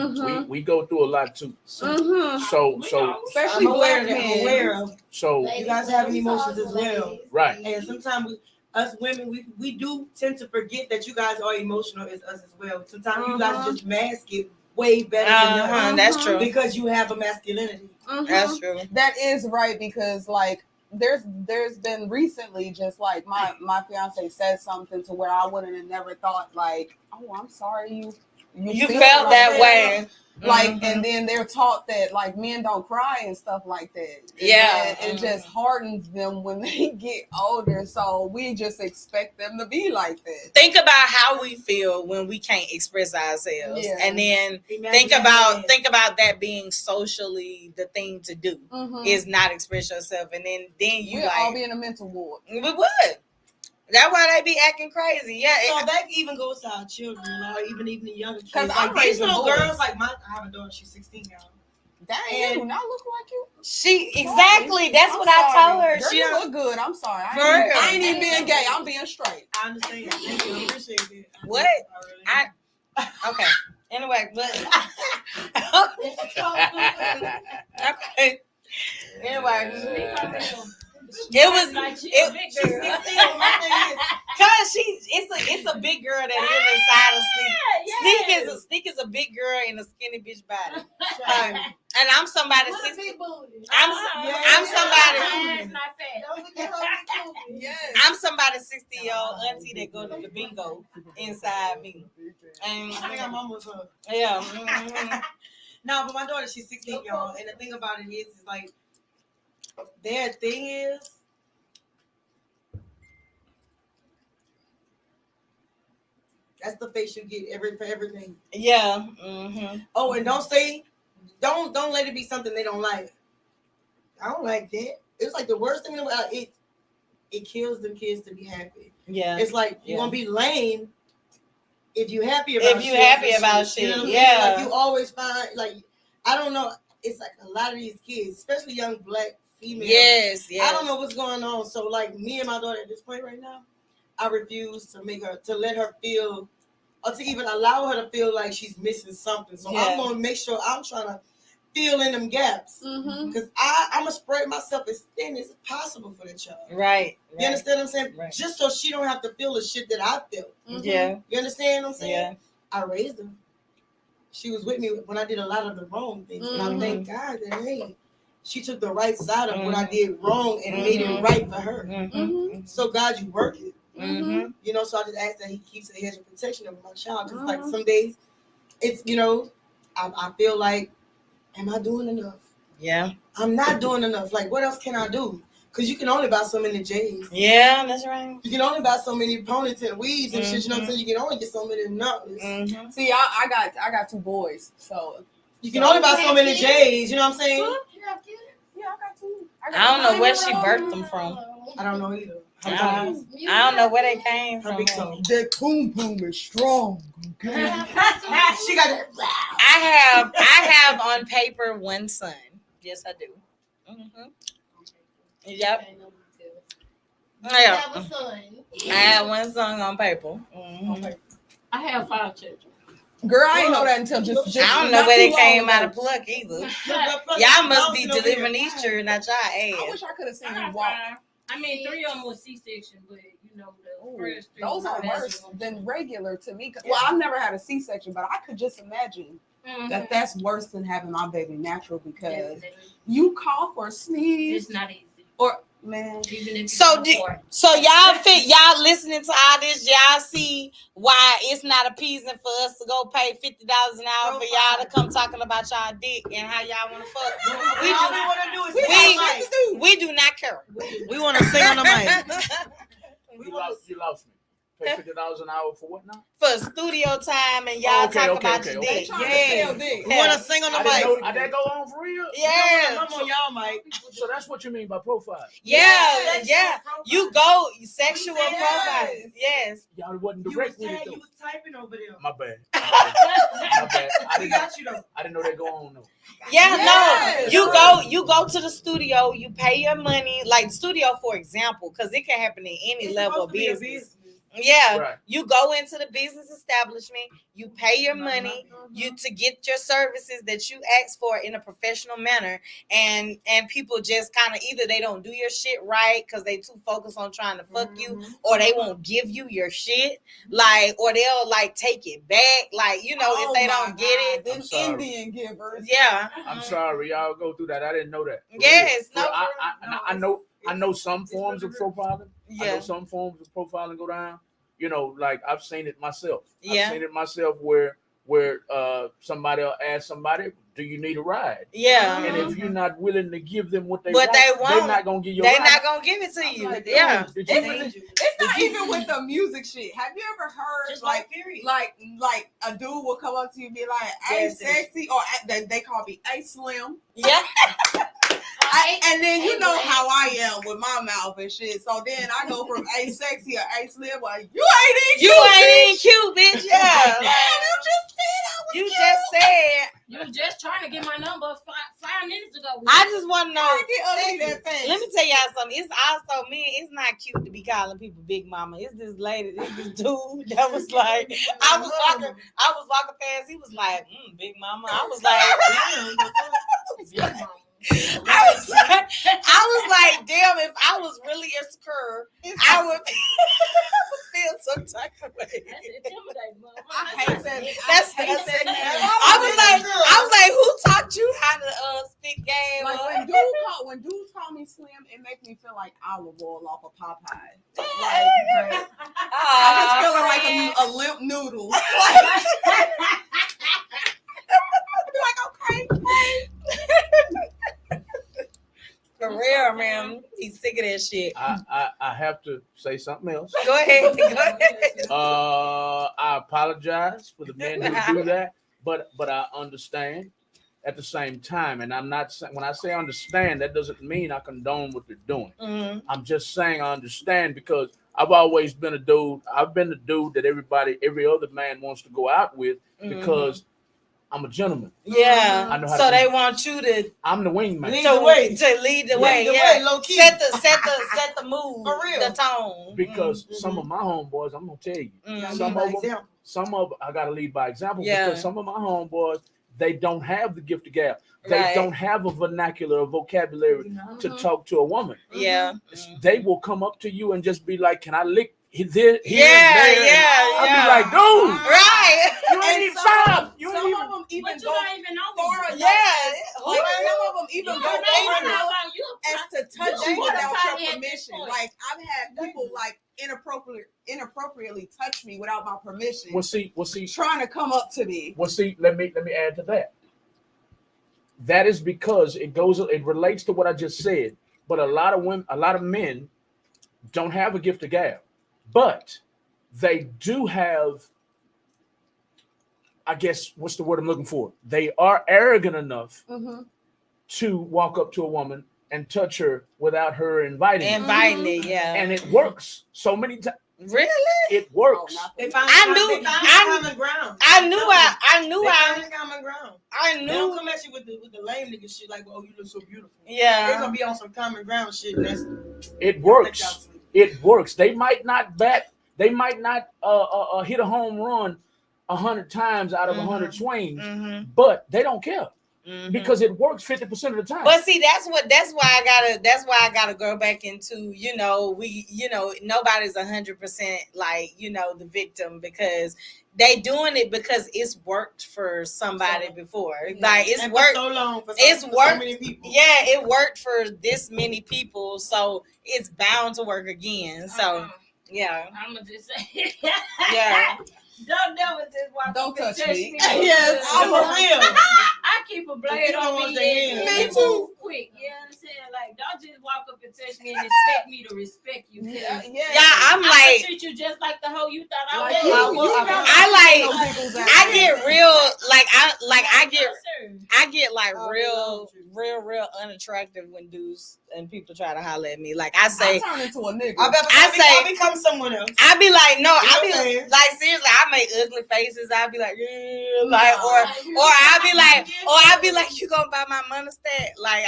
[SPEAKER 3] go through a lot too. So
[SPEAKER 4] especially black men.
[SPEAKER 1] Aware of.
[SPEAKER 3] So
[SPEAKER 1] You guys have emotions as well,
[SPEAKER 3] right?
[SPEAKER 1] And sometimes us women, we do tend to forget that you guys are emotional as us as well. Sometimes you guys just mask it way better than us.
[SPEAKER 2] That's true.
[SPEAKER 1] Because you have a masculinity.
[SPEAKER 2] That's true.
[SPEAKER 4] That is right, because like there's been recently just like my fiance said something to where I wouldn't have never thought like, oh, I'm sorry you
[SPEAKER 2] felt
[SPEAKER 4] like
[SPEAKER 2] that way.
[SPEAKER 4] Like, and then they're taught that like men don't cry and stuff like that. And it just hardens them when they get older. So we just expect them to be like that.
[SPEAKER 2] Think about how we feel when we can't express ourselves, and then think about that being socially the thing to do is not express yourself, and then you
[SPEAKER 4] we'll all be in a mental ward.
[SPEAKER 2] We would. That's why they be acting crazy. Yeah.
[SPEAKER 1] So that even goes to our children, or even the younger kids.
[SPEAKER 4] Because
[SPEAKER 1] like these little girls, like I have a daughter, she's 16 now.
[SPEAKER 4] Dang, you do not look like you.
[SPEAKER 2] That's what I told her.
[SPEAKER 4] Girl,
[SPEAKER 2] She
[SPEAKER 4] you look good. I'm sorry.
[SPEAKER 2] I
[SPEAKER 4] ain't even being gay. I'm being straight.
[SPEAKER 1] I understand. Thank you. I appreciate it.
[SPEAKER 2] What? Okay. Anyway, but okay. Anyway. Cause it's a big girl that lives inside of Sneak. Sneak is a big girl in a skinny bitch body. And I'm somebody 60. I'm somebody 60-year-old auntie that go to the bingo inside me. And
[SPEAKER 1] I think I'm almost her.
[SPEAKER 2] Yeah.
[SPEAKER 1] No, but my daughter, she's 16, y'all. And the thing about it is like their thing is that's the face you get for everything.
[SPEAKER 2] Yeah.
[SPEAKER 1] Oh, and don't let it be something they don't like. I don't like that. It's like the worst thing about it. It kills them kids to be happy.
[SPEAKER 2] Yeah.
[SPEAKER 1] It's like you're gonna be lame if you're happy about shit. You know what I mean? Like you always find like I don't know. It's like a lot of these kids, especially young black females.
[SPEAKER 2] Yes.
[SPEAKER 1] I don't know what's going on. So like me and my daughter at this point right now, I refuse to let her feel, or to even allow her to feel like she's missing something. So I'm gonna make sure I'm trying to fill in them gaps because I'm gonna spread myself as thin as possible for the child.
[SPEAKER 2] Right.
[SPEAKER 1] You understand what I'm saying?
[SPEAKER 2] Right.
[SPEAKER 1] Just so she don't have to feel the shit that I feel.
[SPEAKER 2] Yeah.
[SPEAKER 1] You understand what I'm saying?
[SPEAKER 2] Yeah.
[SPEAKER 1] I raised her. She was with me when I did a lot of the wrong things, and I thank God that she took the right side of what I did wrong and made it right for her. So God, you work it. You know, so I just ask that He keeps a hedge of protection over my child. Because like some days, it's I feel like, am I doing enough?
[SPEAKER 2] Yeah.
[SPEAKER 1] I'm not doing enough. Like, what else can I do? Because you can only buy so many J's.
[SPEAKER 2] Yeah, that's right.
[SPEAKER 1] You can only buy so many ponytail weaves and shit. You know what I'm saying? You can only get so many nuts.
[SPEAKER 4] See, I got two boys, so
[SPEAKER 1] you can only buy so many J's. You know what I'm saying?
[SPEAKER 4] You have kids? Yeah, I got two.
[SPEAKER 2] I don't know where she birthed them from.
[SPEAKER 1] I don't know either.
[SPEAKER 2] I don't know where they came from.
[SPEAKER 1] That boom boom is strong. Okay. She got that.
[SPEAKER 2] I have on paper one son. Yes, I do. Mm-hmm. Yep.
[SPEAKER 8] I have a son.
[SPEAKER 2] I have one son on paper. Mm-hmm.
[SPEAKER 6] I have 5 children.
[SPEAKER 4] Girl, I didn't know that until just
[SPEAKER 2] I don't know
[SPEAKER 4] not
[SPEAKER 2] where
[SPEAKER 4] too
[SPEAKER 2] they came
[SPEAKER 4] long
[SPEAKER 2] out
[SPEAKER 4] ago.
[SPEAKER 2] of pluck either. Y'all must be delivering these children out y'all
[SPEAKER 4] I
[SPEAKER 2] ass.
[SPEAKER 4] wish I could have
[SPEAKER 6] I
[SPEAKER 4] seen
[SPEAKER 6] got
[SPEAKER 4] you walk.
[SPEAKER 6] 5. I mean, 3 of them was C-section, but you know the first 3.
[SPEAKER 4] Those are worse than regular to me. Well, I've never had a C-section, but I could just imagine that that's worse than having my baby natural because you cough or sneeze.
[SPEAKER 6] It's not easy.
[SPEAKER 4] Or man,
[SPEAKER 6] Even if
[SPEAKER 2] So y'all listening to all this, y'all see why it's not appeasing for us to go pay $50 an hour for y'all to come talking about y'all dick and how y'all want to fuck.
[SPEAKER 1] All we want to do is sing on the mic.
[SPEAKER 2] We do not care.
[SPEAKER 1] We want to sing on the mic.
[SPEAKER 3] You lost me. Pay $50 an hour for what now?
[SPEAKER 2] For studio time and y'all talk about your dick.
[SPEAKER 1] Yeah. We want to sing on the mic.
[SPEAKER 3] Did that go on for real?
[SPEAKER 2] Yeah.
[SPEAKER 1] Come on, y'all, Mike.
[SPEAKER 3] So that's what you mean by profile.
[SPEAKER 2] Yeah. You go sexual
[SPEAKER 4] Yes.
[SPEAKER 2] profile. Yes.
[SPEAKER 3] Y'all wasn't
[SPEAKER 1] You was
[SPEAKER 3] direct with it though.
[SPEAKER 1] typing over there.
[SPEAKER 3] My bad. My bad.
[SPEAKER 1] We got you though.
[SPEAKER 3] I didn't know that go on though.
[SPEAKER 2] Yeah,
[SPEAKER 4] Yes.
[SPEAKER 2] no. You go to the studio, you pay your money, like studio for example, because it can happen in any
[SPEAKER 1] It's
[SPEAKER 2] level of
[SPEAKER 1] supposed to be a
[SPEAKER 2] business. Yeah,
[SPEAKER 3] Right.
[SPEAKER 2] you go into the business establishment, you pay your money, you to get your services that you ask for in a professional manner, and people just kind of either they don't do your shit right because they too focused on trying to fuck you, or they won't give you your shit, like, or they'll like take it back, like if they don't get it.
[SPEAKER 4] Them
[SPEAKER 3] sorry.
[SPEAKER 4] Indian givers.
[SPEAKER 2] Yeah.
[SPEAKER 3] I'm sorry, y'all go through that. I didn't know that. For
[SPEAKER 2] Yes,
[SPEAKER 3] real.
[SPEAKER 2] no,
[SPEAKER 3] I know some forms of profiling. I
[SPEAKER 2] Yeah.
[SPEAKER 3] know some forms of profiling go down. Like I've seen it myself.
[SPEAKER 2] Yeah.
[SPEAKER 3] I've seen it myself where somebody will ask somebody, "Do you need a ride?"
[SPEAKER 2] Yeah.
[SPEAKER 3] And if you're not willing to give them what they
[SPEAKER 2] What
[SPEAKER 3] want,
[SPEAKER 2] they want,
[SPEAKER 3] they're not gonna give you.
[SPEAKER 2] They're
[SPEAKER 3] a ride.
[SPEAKER 2] not gonna give it to
[SPEAKER 3] I'm
[SPEAKER 2] you.
[SPEAKER 3] like,
[SPEAKER 2] Yeah.
[SPEAKER 3] dude, did you really-
[SPEAKER 4] It's not even with the music shit. Have you ever heard
[SPEAKER 1] Just
[SPEAKER 4] like
[SPEAKER 1] period.
[SPEAKER 4] like a dude will come up to you and be like, "Hey,
[SPEAKER 1] Yes,
[SPEAKER 4] sexy," or they call me, "Hey, slim."
[SPEAKER 2] Yeah.
[SPEAKER 4] And then you know how I am with my mouth and shit. So then I go from "Hey, sexy" or "Hey, slim," like you ain't even
[SPEAKER 2] cute, bitch. Yeah.
[SPEAKER 4] Damn, you just said I was
[SPEAKER 2] You
[SPEAKER 4] cute.
[SPEAKER 2] just said.
[SPEAKER 6] You were just trying to get my number 5 minutes ago.
[SPEAKER 2] I just want to know.
[SPEAKER 4] I get ugly that fast.
[SPEAKER 2] Let me tell y'all something. It's also it's not cute to be calling people big mama. It's this lady, it's this dude that was like, I was walking past. He was like, big mama. I was like, I was like, damn, if I was really insecure, I would feel some type of way.
[SPEAKER 6] That's intimidating, mama.
[SPEAKER 4] I hate that.
[SPEAKER 2] That's
[SPEAKER 4] I hate that.
[SPEAKER 2] I was like, who taught you how to spit game?
[SPEAKER 4] Like when dudes call me slim, it makes me feel like olive oil off of Popeye. Like I just feeling like a limp noodle. Like, I'd be like, okay.
[SPEAKER 2] For real, man. He's sick of that shit.
[SPEAKER 3] I have to say something else.
[SPEAKER 2] Go ahead.
[SPEAKER 3] I apologize for the men who do that, but I understand at the same time. And I'm not saying, when I say understand, that doesn't mean I condone what they're doing.
[SPEAKER 2] Mm-hmm.
[SPEAKER 3] I'm just saying I understand because I've always been a dude. I've been the dude that every other man wants to go out with because I'm a gentleman.
[SPEAKER 2] Yeah.
[SPEAKER 3] I know how
[SPEAKER 2] so
[SPEAKER 3] to
[SPEAKER 2] they
[SPEAKER 3] do
[SPEAKER 2] want you to
[SPEAKER 3] I'm the wingman.
[SPEAKER 1] Lead the way.
[SPEAKER 2] To lead the way.
[SPEAKER 1] the
[SPEAKER 2] Yeah.
[SPEAKER 1] way, low key.
[SPEAKER 2] Set the mood.
[SPEAKER 1] For real.
[SPEAKER 2] The tone.
[SPEAKER 3] Because some of my homeboys, I'm gonna tell you,
[SPEAKER 2] Mhm.
[SPEAKER 3] some of I gotta lead by example
[SPEAKER 2] Yeah.
[SPEAKER 3] because some of my homeboys, they don't have the gift of gab. They
[SPEAKER 2] Right.
[SPEAKER 3] don't have a vernacular or vocabulary to talk to a woman.
[SPEAKER 2] Yeah.
[SPEAKER 3] They will come up to you and just be like, "Can I lick here and
[SPEAKER 2] Yeah,
[SPEAKER 3] there?"
[SPEAKER 2] yeah,
[SPEAKER 3] I'll
[SPEAKER 2] yeah.
[SPEAKER 3] be like, "Dude,
[SPEAKER 2] Right.
[SPEAKER 3] you ain't even stop. You
[SPEAKER 4] Some
[SPEAKER 3] ain't even."
[SPEAKER 4] of them even
[SPEAKER 6] But you
[SPEAKER 4] go
[SPEAKER 6] don't even know
[SPEAKER 4] far
[SPEAKER 6] me.
[SPEAKER 4] enough.
[SPEAKER 2] Yeah.
[SPEAKER 4] Like some of them even
[SPEAKER 6] You
[SPEAKER 4] go
[SPEAKER 6] don't know
[SPEAKER 4] far enough
[SPEAKER 6] about you.
[SPEAKER 4] as to touch
[SPEAKER 6] You
[SPEAKER 4] you
[SPEAKER 6] a
[SPEAKER 4] without
[SPEAKER 6] party
[SPEAKER 4] your
[SPEAKER 6] at this
[SPEAKER 4] permission.
[SPEAKER 6] point.
[SPEAKER 4] Like I've had people like inappropriately touch me without my permission,
[SPEAKER 3] Well, see.
[SPEAKER 4] trying to come up to me.
[SPEAKER 3] Well, see. Let me add to that. That is because it relates to what I just said. But a lot of men don't have a gift of gab, but they do have, I guess, what's the word I'm looking for? They are arrogant enough to walk up to a woman and touch her without her inviting
[SPEAKER 2] Inviting it, yeah.
[SPEAKER 3] and it works so many times.
[SPEAKER 2] Really?
[SPEAKER 3] It works.
[SPEAKER 1] They find common ground.
[SPEAKER 2] I knew
[SPEAKER 1] common ground.
[SPEAKER 2] I
[SPEAKER 1] They
[SPEAKER 2] knew.
[SPEAKER 1] don't come at you with the lame nigga shit like, oh, you look so beautiful.
[SPEAKER 2] Yeah.
[SPEAKER 1] They're gonna be on some common ground shit.
[SPEAKER 3] It works. It works. They might not hit a home run 100 times out of 100 swings, but they don't care. Because it works 50% of the time.
[SPEAKER 2] But see, that's why I gotta go back into, nobody's 100% like, the victim, because they doing it because it's worked for somebody before. Like it's worked
[SPEAKER 1] so long for
[SPEAKER 2] it's
[SPEAKER 1] so
[SPEAKER 2] worked
[SPEAKER 1] many people.
[SPEAKER 2] Yeah, it worked for this many people, so it's bound to work again. So yeah.
[SPEAKER 6] I'm gonna just say
[SPEAKER 2] yeah.
[SPEAKER 6] Don't never just walk
[SPEAKER 4] Don't
[SPEAKER 6] up and
[SPEAKER 4] touch
[SPEAKER 6] touch
[SPEAKER 4] me.
[SPEAKER 6] me.
[SPEAKER 1] Yes, I'm for real.
[SPEAKER 6] I keep a blade on me.
[SPEAKER 1] Me
[SPEAKER 6] too. Quick, you know what I'm saying? Like, don't just walk up and touch me and expect me to respect you.
[SPEAKER 2] Yeah, I'm like,
[SPEAKER 6] treat you just like the hoe you thought I
[SPEAKER 4] Like
[SPEAKER 6] was.
[SPEAKER 2] I get real, I get like real unattractive when dudes and people try to holler at me. Like I say,
[SPEAKER 4] I turn into a nigga.
[SPEAKER 1] I become someone else.
[SPEAKER 2] I be like, no, I be
[SPEAKER 1] Okay.
[SPEAKER 2] like, seriously, I make ugly faces. I be like, yeah, like, or I be like, you gonna buy my money stat? Like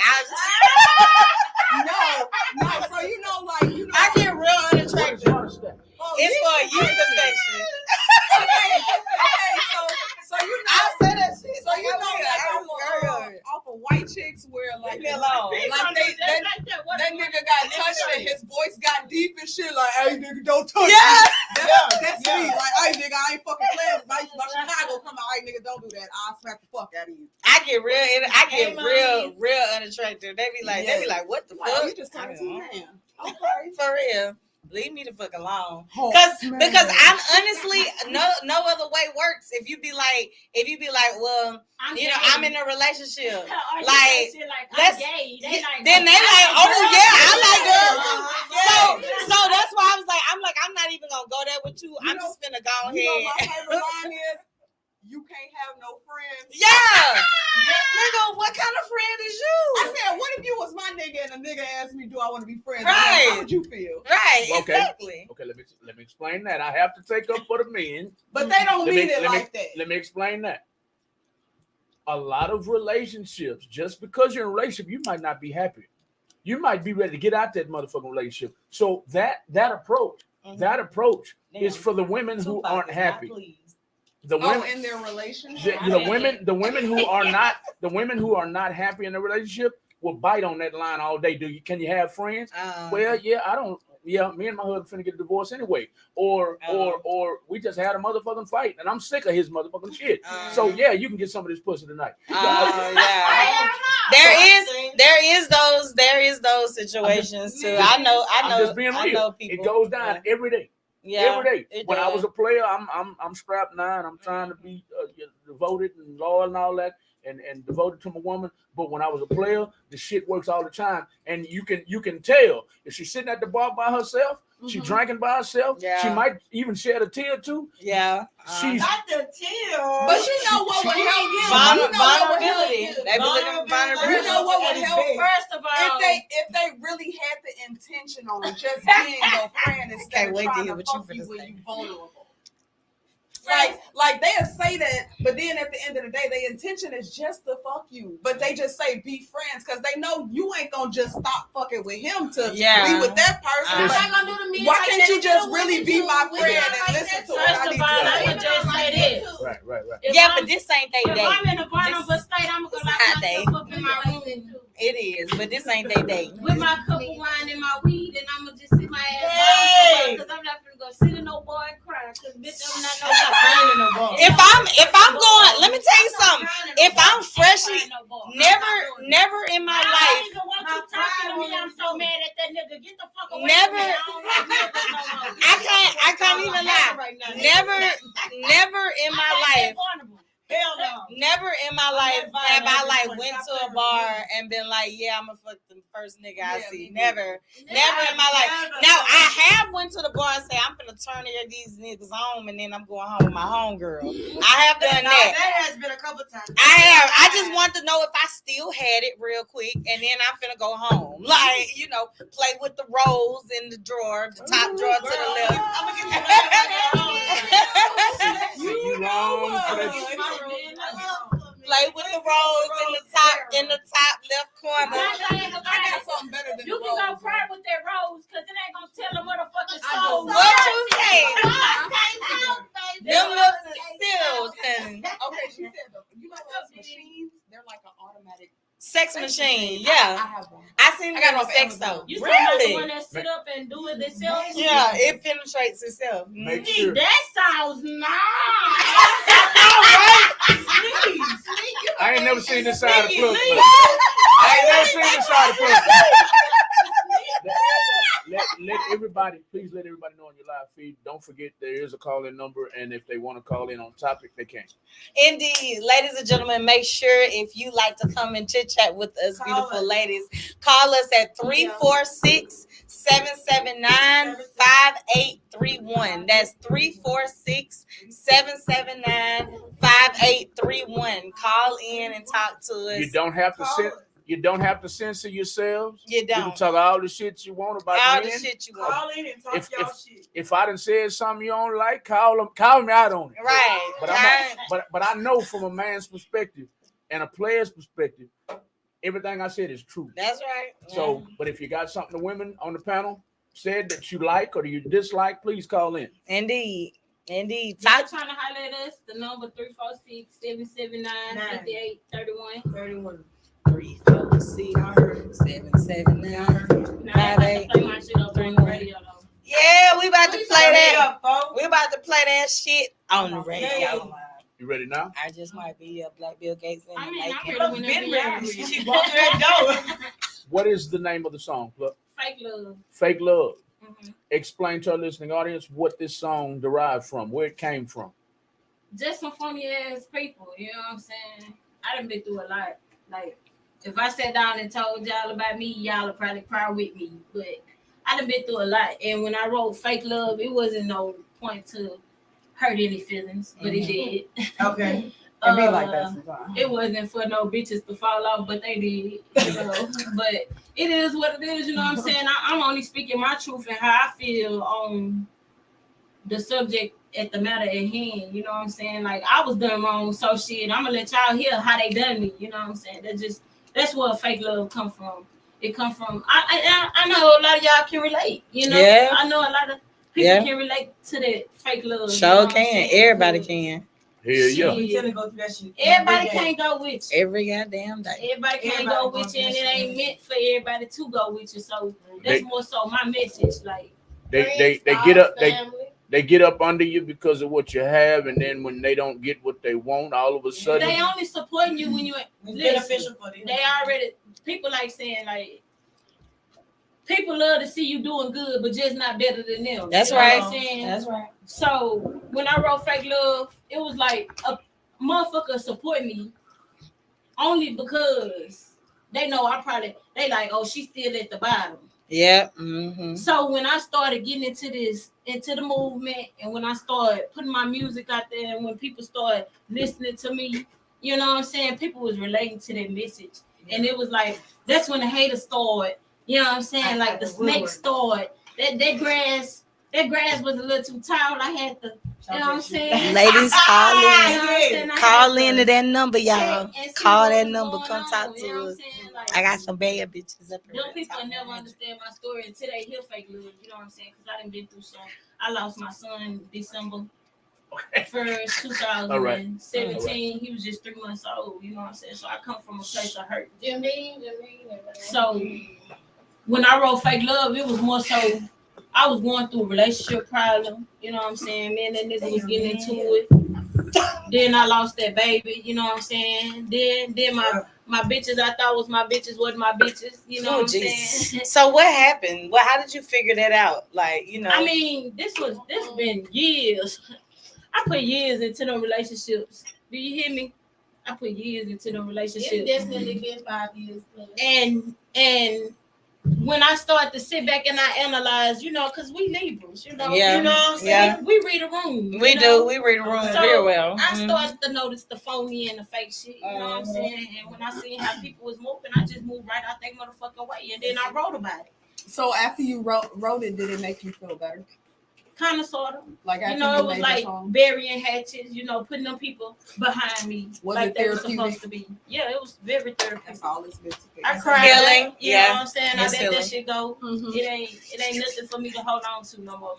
[SPEAKER 4] No, so
[SPEAKER 2] I get real
[SPEAKER 3] What is
[SPEAKER 2] unattractive.
[SPEAKER 3] money stat?
[SPEAKER 2] It's for a youth infection.
[SPEAKER 4] So you know,
[SPEAKER 2] I say that shit.
[SPEAKER 4] so you know, like off of white chicks where like
[SPEAKER 2] Leave me alone.
[SPEAKER 4] like that nigga got touched and his voice got deep and shit. Like, hey nigga, don't touch
[SPEAKER 2] Yeah.
[SPEAKER 4] me. That's me. Like, hey nigga, I ain't fucking playing. My Chicago come out. Hey nigga, don't do that. I'll smack the fuck out of you.
[SPEAKER 2] I get real unattractive. They be like, what the
[SPEAKER 4] Like,
[SPEAKER 2] fuck?
[SPEAKER 4] you just turned to a man. Okay.
[SPEAKER 2] For real. Leave me the fuck alone.
[SPEAKER 4] Oh,
[SPEAKER 2] Because I'm honestly no other way works. If you be like, well, I'm in a relationship. Like, let's then they like, oh yeah, I like girls. So that's why I'm like, I'm not even gonna go there with you. I'm just finna go ahead.
[SPEAKER 4] You know my favorite line is, you can't have no friends.
[SPEAKER 2] Yeah. Nigga, what kind of friend is you?
[SPEAKER 4] I said, what if you was my nigga and a nigga asked me, do I want to be friends?
[SPEAKER 2] Right.
[SPEAKER 4] How would you feel?
[SPEAKER 2] Right,
[SPEAKER 3] Okay.
[SPEAKER 2] exactly.
[SPEAKER 3] Okay, let me explain that. I have to take up for the men.
[SPEAKER 4] But they don't mean it like that.
[SPEAKER 3] Let me explain that. A lot of relationships, just because you're in a relationship, you might not be happy. You might be ready to get out that motherfucking relationship. So that approach is for the women who aren't happy. The women
[SPEAKER 4] in their relationship.
[SPEAKER 3] The women who are not happy in the relationship will bite on that line all day. Can you have friends? Well, yeah, I don't. Yeah, me and my husband finna get a divorce anyway. Or we just had a motherfucking fight and I'm sick of his motherfucking shit. So yeah, you can get some of this pussy tonight.
[SPEAKER 2] Yeah. There is those situations too. I know.
[SPEAKER 3] I'm just being real.
[SPEAKER 2] I know people.
[SPEAKER 3] It goes down every day.
[SPEAKER 2] Yeah,
[SPEAKER 3] every day. When I was a player, I'm strapped now and I'm trying to be devoted and loyal and all that, and devoted to my woman. But when I was a player, the shit works all the time, and you can tell if she's sitting at the bar by herself, she drinking by herself. Yeah. She might even shed a tear too.
[SPEAKER 2] Yeah,
[SPEAKER 3] she's
[SPEAKER 1] not the tear.
[SPEAKER 4] But you know what would help?
[SPEAKER 2] Vulnerability. They be looking for vulnerability.
[SPEAKER 4] You know what would help?
[SPEAKER 6] First of all,
[SPEAKER 4] if they really had the intention on just being your friend instead of trying to fuck you when you vulnerable. Like they'll say that, but then at the end of the day, their intention is just to fuck you. But they just say be friends because they know you ain't gonna just stop fucking with him to be with that person. Why can't you just really be my friend and listen to what I need to say?
[SPEAKER 6] I'm gonna just say this.
[SPEAKER 3] Right.
[SPEAKER 2] Yeah, but this ain't they day.
[SPEAKER 6] If I'm in a vulnerable state, I'm gonna lock myself up in my room.
[SPEAKER 2] It is, but this ain't they day.
[SPEAKER 6] With my cup of wine and my weed, and I'm gonna just sit my ass down because I'm not gonna go sit in no bar and cry. Because bitch, I'm not no bar.
[SPEAKER 2] If I'm going, let me tell you something. If I'm freshly, never in my life.
[SPEAKER 6] I don't even want you talking to me. I'm so mad at that nigga. Get the fuck away
[SPEAKER 2] Never.
[SPEAKER 6] from me. I don't like niggas no more.
[SPEAKER 2] I can't even lie. Never in my life.
[SPEAKER 1] Hell no.
[SPEAKER 2] Never in my life have I like went to a bar and been like, yeah, I'm gonna fuck the first nigga I see. Never in my life. Now I have went to the bar and say I'm gonna turn these niggas on and then I'm going home with my homegirl. I have done that.
[SPEAKER 1] That has been a couple times.
[SPEAKER 2] I just want to know if I still had it real quick, and then I'm finna go home. Like, play with the rolls in the drawer, the top drawer to the left.
[SPEAKER 1] I'm gonna get
[SPEAKER 3] You wrong for that.
[SPEAKER 2] Play with the rolls in the top left corner.
[SPEAKER 4] I got something better than
[SPEAKER 6] You
[SPEAKER 4] the
[SPEAKER 6] can go
[SPEAKER 4] rolls.
[SPEAKER 6] cry with that rose, cause it ain't gonna tell a motherfucking soul.
[SPEAKER 2] What you say? Them lips is sealed.
[SPEAKER 4] Okay, she said you know those machines? They're like an automatic
[SPEAKER 2] Sex machine,
[SPEAKER 4] I
[SPEAKER 2] yeah.
[SPEAKER 4] have one.
[SPEAKER 2] I seen
[SPEAKER 4] I
[SPEAKER 2] it
[SPEAKER 4] got
[SPEAKER 2] on
[SPEAKER 4] it off
[SPEAKER 2] sex
[SPEAKER 4] Amazon.
[SPEAKER 2] though.
[SPEAKER 6] You talking about the
[SPEAKER 2] Really?
[SPEAKER 6] one that sit up and do it themselves?
[SPEAKER 2] Yeah, it penetrates itself.
[SPEAKER 3] Make
[SPEAKER 6] Gee,
[SPEAKER 3] sure.
[SPEAKER 6] that sounds nice.
[SPEAKER 3] I ain't never seen this side of the plug. I ain't never seen this side of the plug. Please let everybody know on your live feed. Don't forget there is a call-in number, and if they want to call in on topic, they can.
[SPEAKER 2] Indeed. Ladies and gentlemen, make sure if you like to come and chit-chat with us, beautiful ladies, call us at 346-779-5831. That's 346-779-5831. Call in and talk to us.
[SPEAKER 3] You don't have to censor yourselves.
[SPEAKER 2] You
[SPEAKER 3] You can
[SPEAKER 2] don't.
[SPEAKER 3] talk all the shit you want about
[SPEAKER 2] All
[SPEAKER 3] men.
[SPEAKER 2] the shit you want.
[SPEAKER 1] Call in and talk y'all shit.
[SPEAKER 3] If I done said something you don't like, call me out on it.
[SPEAKER 2] Right.
[SPEAKER 3] But I know from a man's perspective and a player's perspective, everything I said is true.
[SPEAKER 2] That's right.
[SPEAKER 3] So, but if you got something the women on the panel said that you like or you dislike, please call in.
[SPEAKER 2] Indeed. Indeed.
[SPEAKER 6] Y'all trying to holler at us? The number 346-779-5831.
[SPEAKER 1] 31.
[SPEAKER 2] 346-779-5831. Yeah, we about to play that. We about to play that shit on the radio.
[SPEAKER 3] You ready now?
[SPEAKER 2] I just might be a Black Bill Gates in the
[SPEAKER 6] I'm
[SPEAKER 2] making.
[SPEAKER 6] ready whenever y'all
[SPEAKER 1] She walked through that door.
[SPEAKER 3] What is the name of the song?
[SPEAKER 6] Fake love.
[SPEAKER 3] Fake Love.
[SPEAKER 6] Mm-hmm.
[SPEAKER 3] Explain to our listening audience what this song derived from, where it came from.
[SPEAKER 6] Just some funny ass people, you know what I'm saying? I done been through a lot. Like, if I sat down and told y'all about me, y'all would probably cry with me. But I done been through a lot. And when I wrote Fake Love, it wasn't no point to hurt any feelings, but it did.
[SPEAKER 1] Okay.
[SPEAKER 4] It be like that sometimes.
[SPEAKER 6] It wasn't for no bitches to fall off, but they did, But it is what it is, you know what I'm saying? I'm only speaking my truth and how I feel on the subject at the matter at hand, you know what I'm saying? Like, I was done wrong, so shit, I'm gonna let y'all hear how they done me, you know what I'm saying? That's where fake love come from. It come from, I know a lot of y'all can relate, you know?
[SPEAKER 2] Yeah.
[SPEAKER 6] I know a lot of people can relate to that fake love.
[SPEAKER 2] Sure can. Everybody can.
[SPEAKER 3] Here, yeah.
[SPEAKER 1] We tend to go through that shit.
[SPEAKER 6] Everybody can't go with you.
[SPEAKER 2] Every goddamn day.
[SPEAKER 6] Everybody can't go with you, and it ain't meant for everybody to go with you. So that's more so my message. Like
[SPEAKER 3] They get up under you because of what you have, and then when they don't get what they want, all of a sudden
[SPEAKER 6] they only supporting you when you
[SPEAKER 1] beneficial for them.
[SPEAKER 6] They already people like saying like people love to see you doing good, but just not better than them.
[SPEAKER 2] That's
[SPEAKER 6] you know
[SPEAKER 2] right.
[SPEAKER 6] What I'm saying?
[SPEAKER 2] That's right.
[SPEAKER 6] So when I wrote Fake Love, it was like a motherfucker support me only because they know they like, oh, she's still at the bottom.
[SPEAKER 2] Yeah. Mm-hmm.
[SPEAKER 6] So when I started getting into the movement, and when I started putting my music out there, and when people started listening to me, you know what I'm saying? People was relating to that message. Yeah. And it was like, that's when the haters started. You know what I'm saying? Like the snakes started. That grass was a little too tall. I had to, you know what I'm saying?
[SPEAKER 2] Ladies, call in.
[SPEAKER 6] You know
[SPEAKER 2] Call into that number, y'all. Call that number.
[SPEAKER 6] Come
[SPEAKER 2] Come talk to us. Like, I got some bad bitches up here.
[SPEAKER 6] Them people never understand my story until they hear Fake Love. You know what I'm saying? Because I done been through some. I lost my son December 1st, 2017. Right. He was just 3 months old. You know what I'm saying? So I come from a place of hurt. So when I wrote Fake Love, it was more so I was going through a relationship problem. You know what I'm saying? Me and that nigga was getting into it. Then I lost that baby. You know what I'm saying? Then my bitches I thought was my bitches wasn't my bitches. You know what I'm saying?
[SPEAKER 2] So what happened? Well, how did you figure that out? Like, you know.
[SPEAKER 6] I mean, this been years. I put years into them relationships. Do you hear me? I put years into them relationships.
[SPEAKER 8] It's definitely been 5 years plus.
[SPEAKER 6] And when I start to sit back and I analyze, because we Libras,
[SPEAKER 2] Yeah.
[SPEAKER 6] you know what I'm saying?
[SPEAKER 2] Yeah.
[SPEAKER 6] We read a room.
[SPEAKER 2] We do. We read a room very well.
[SPEAKER 6] I started to notice the phony and the fake shit. You know what I'm saying? And when I seen how people was moving, I just moved right out that motherfucking way, and then I wrote about it.
[SPEAKER 4] So after you wrote it, did it make you feel better?
[SPEAKER 6] Kind of, sort of.
[SPEAKER 4] Like
[SPEAKER 6] it was like burying hatchets, putting them people behind me.
[SPEAKER 4] Was
[SPEAKER 6] like
[SPEAKER 4] it
[SPEAKER 6] they were
[SPEAKER 4] therapeutic?
[SPEAKER 6] supposed to be. Yeah, it was very therapeutic.
[SPEAKER 4] That's all it's meant to be.
[SPEAKER 6] I cried.
[SPEAKER 2] Healing.
[SPEAKER 6] You know what I'm saying?
[SPEAKER 2] It's
[SPEAKER 6] I let
[SPEAKER 2] healing.
[SPEAKER 6] that shit go.
[SPEAKER 4] Mm-hmm.
[SPEAKER 6] It ain't nothing for me to hold on to no more,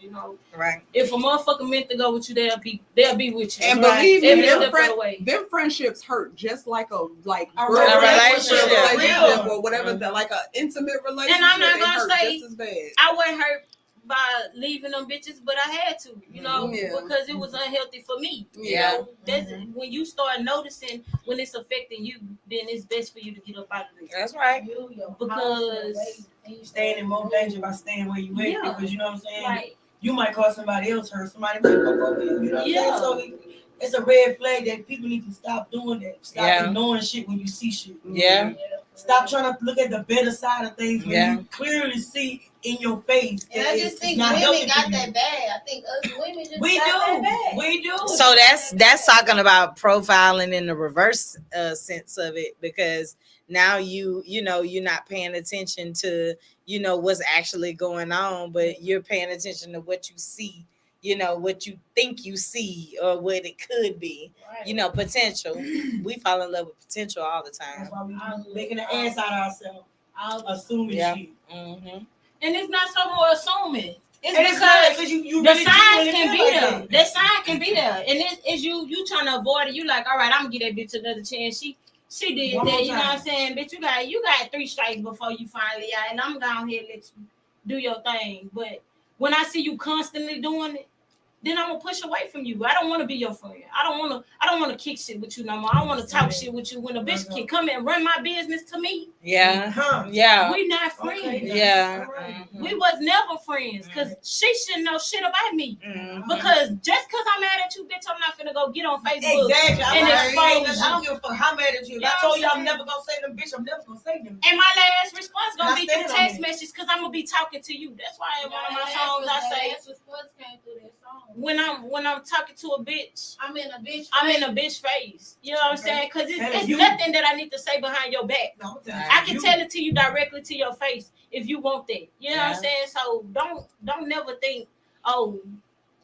[SPEAKER 2] Right.
[SPEAKER 6] If a motherfucker meant to go with you, they'll be with you.
[SPEAKER 4] And believe me,
[SPEAKER 6] them
[SPEAKER 4] friendships hurt just like a
[SPEAKER 2] relationship
[SPEAKER 4] or whatever, like an intimate relationship.
[SPEAKER 6] And I'm not gonna say
[SPEAKER 4] just as bad.
[SPEAKER 6] I wasn't hurt by leaving them bitches, but I had to, because it was unhealthy for me. That's when you start noticing when it's affecting you, then it's best for you to get up out of it.
[SPEAKER 2] That's right.
[SPEAKER 6] Because
[SPEAKER 1] you staying in more danger by staying where you at, because you know what I'm saying.
[SPEAKER 6] Like,
[SPEAKER 1] you might cause somebody else hurt. Somebody might fuck over you. You know what I'm saying? So it's a red flag that people need to stop doing that. Stop ignoring shit when you see shit.
[SPEAKER 2] Yeah.
[SPEAKER 1] Stop trying to look at the better side of things when you clearly see in your face.
[SPEAKER 8] And I just think women got that bad. I think us women just got that bad.
[SPEAKER 1] We do.
[SPEAKER 2] So that's talking about profiling in the reverse sense of it, because now you're not paying attention to what's actually going on, but you're paying attention to what you see. What you think you see or what it could be, potential. We fall in love with potential all the time.
[SPEAKER 1] That's why we making an ass out of ourselves, assuming shit.
[SPEAKER 6] Mm-hmm. And it's not so more assuming.
[SPEAKER 1] It's because you
[SPEAKER 6] the signs can be there. The sign can be there. And it's you trying to avoid it. You like, all right, I'm gonna give that bitch another chance. She did that, you know what I'm saying? Bitch, you got 3 strikes before you finally out, and I'm going ahead and let you do your thing. But when I see you constantly doing it, then I'm gonna push away from you. I don't want to be your friend. I don't want to kick shit with you no more. I don't want to talk shit with you. When a bitch can come and run my business to me,
[SPEAKER 2] we
[SPEAKER 6] not friends.
[SPEAKER 1] Okay.
[SPEAKER 6] We was never friends, because she shouldn't know shit about me. Because just because I'm mad at you, bitch, I'm not gonna go get on Facebook and expose you.
[SPEAKER 1] I don't give a fuck how mad at you. I told you I'm never gonna say them, bitch. I'm never gonna say them.
[SPEAKER 6] And my last response gonna be through text message, because I'm gonna be talking to you. That's why in one of my songs I say,
[SPEAKER 8] response came through that song.
[SPEAKER 6] when I'm talking to a bitch,
[SPEAKER 8] I'm in a bitch
[SPEAKER 6] face. You know what I'm saying? Because it's nothing that I need to say behind your back. I can tell it to you directly to your face if you want that. You know what I'm saying? So don't never think, oh,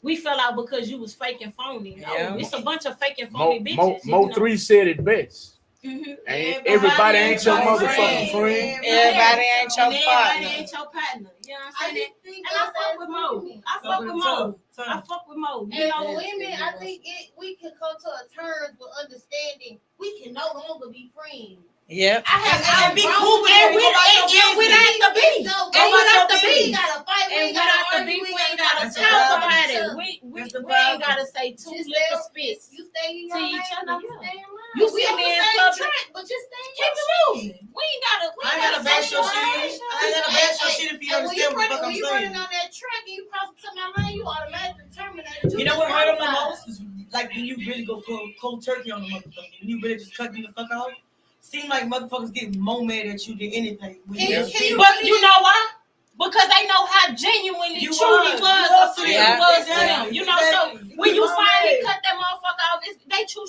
[SPEAKER 6] we fell out because you was fake and phony. No, it's a bunch of fake and phony bitches.
[SPEAKER 3] Mo3 said it best. Everybody ain't your motherfucking friend.
[SPEAKER 2] Everybody ain't your partner.
[SPEAKER 6] You know what I'm saying? And I fuck with Mo. I fuck with Mo.
[SPEAKER 8] And for women, I think we can come to a terms with understanding we can no longer be friends.
[SPEAKER 2] Yep.
[SPEAKER 6] I have be cool with it. And without the beef. And without the beef.
[SPEAKER 8] Gotta fight.
[SPEAKER 6] And without the beef, we ain't gotta talk about it. We ain't gotta say 2 little spits
[SPEAKER 8] You stay in
[SPEAKER 6] to
[SPEAKER 8] your
[SPEAKER 6] each
[SPEAKER 8] lane,
[SPEAKER 6] other.
[SPEAKER 8] You
[SPEAKER 6] see
[SPEAKER 8] on
[SPEAKER 6] me in
[SPEAKER 8] the same
[SPEAKER 6] public,
[SPEAKER 8] track, but just stay in
[SPEAKER 6] keep
[SPEAKER 8] your
[SPEAKER 6] it moving. We ain't gotta
[SPEAKER 1] bash your shit. I ain't gotta bash your shit if you understand what the fuck I'm
[SPEAKER 8] When you
[SPEAKER 1] saying.
[SPEAKER 8] running on that track and you cross to my lane, you automatically terminate.
[SPEAKER 1] You know what hurt them the most is like when you really go cold turkey on the motherfucker. When you really just cut them the fuck out. Seem like motherfuckers get more mad at you than anything.
[SPEAKER 6] But you know why? Because they know how genuinely
[SPEAKER 1] you
[SPEAKER 6] truly was to them.
[SPEAKER 1] Exactly.
[SPEAKER 6] So when you finally cut that motherfucker off, they true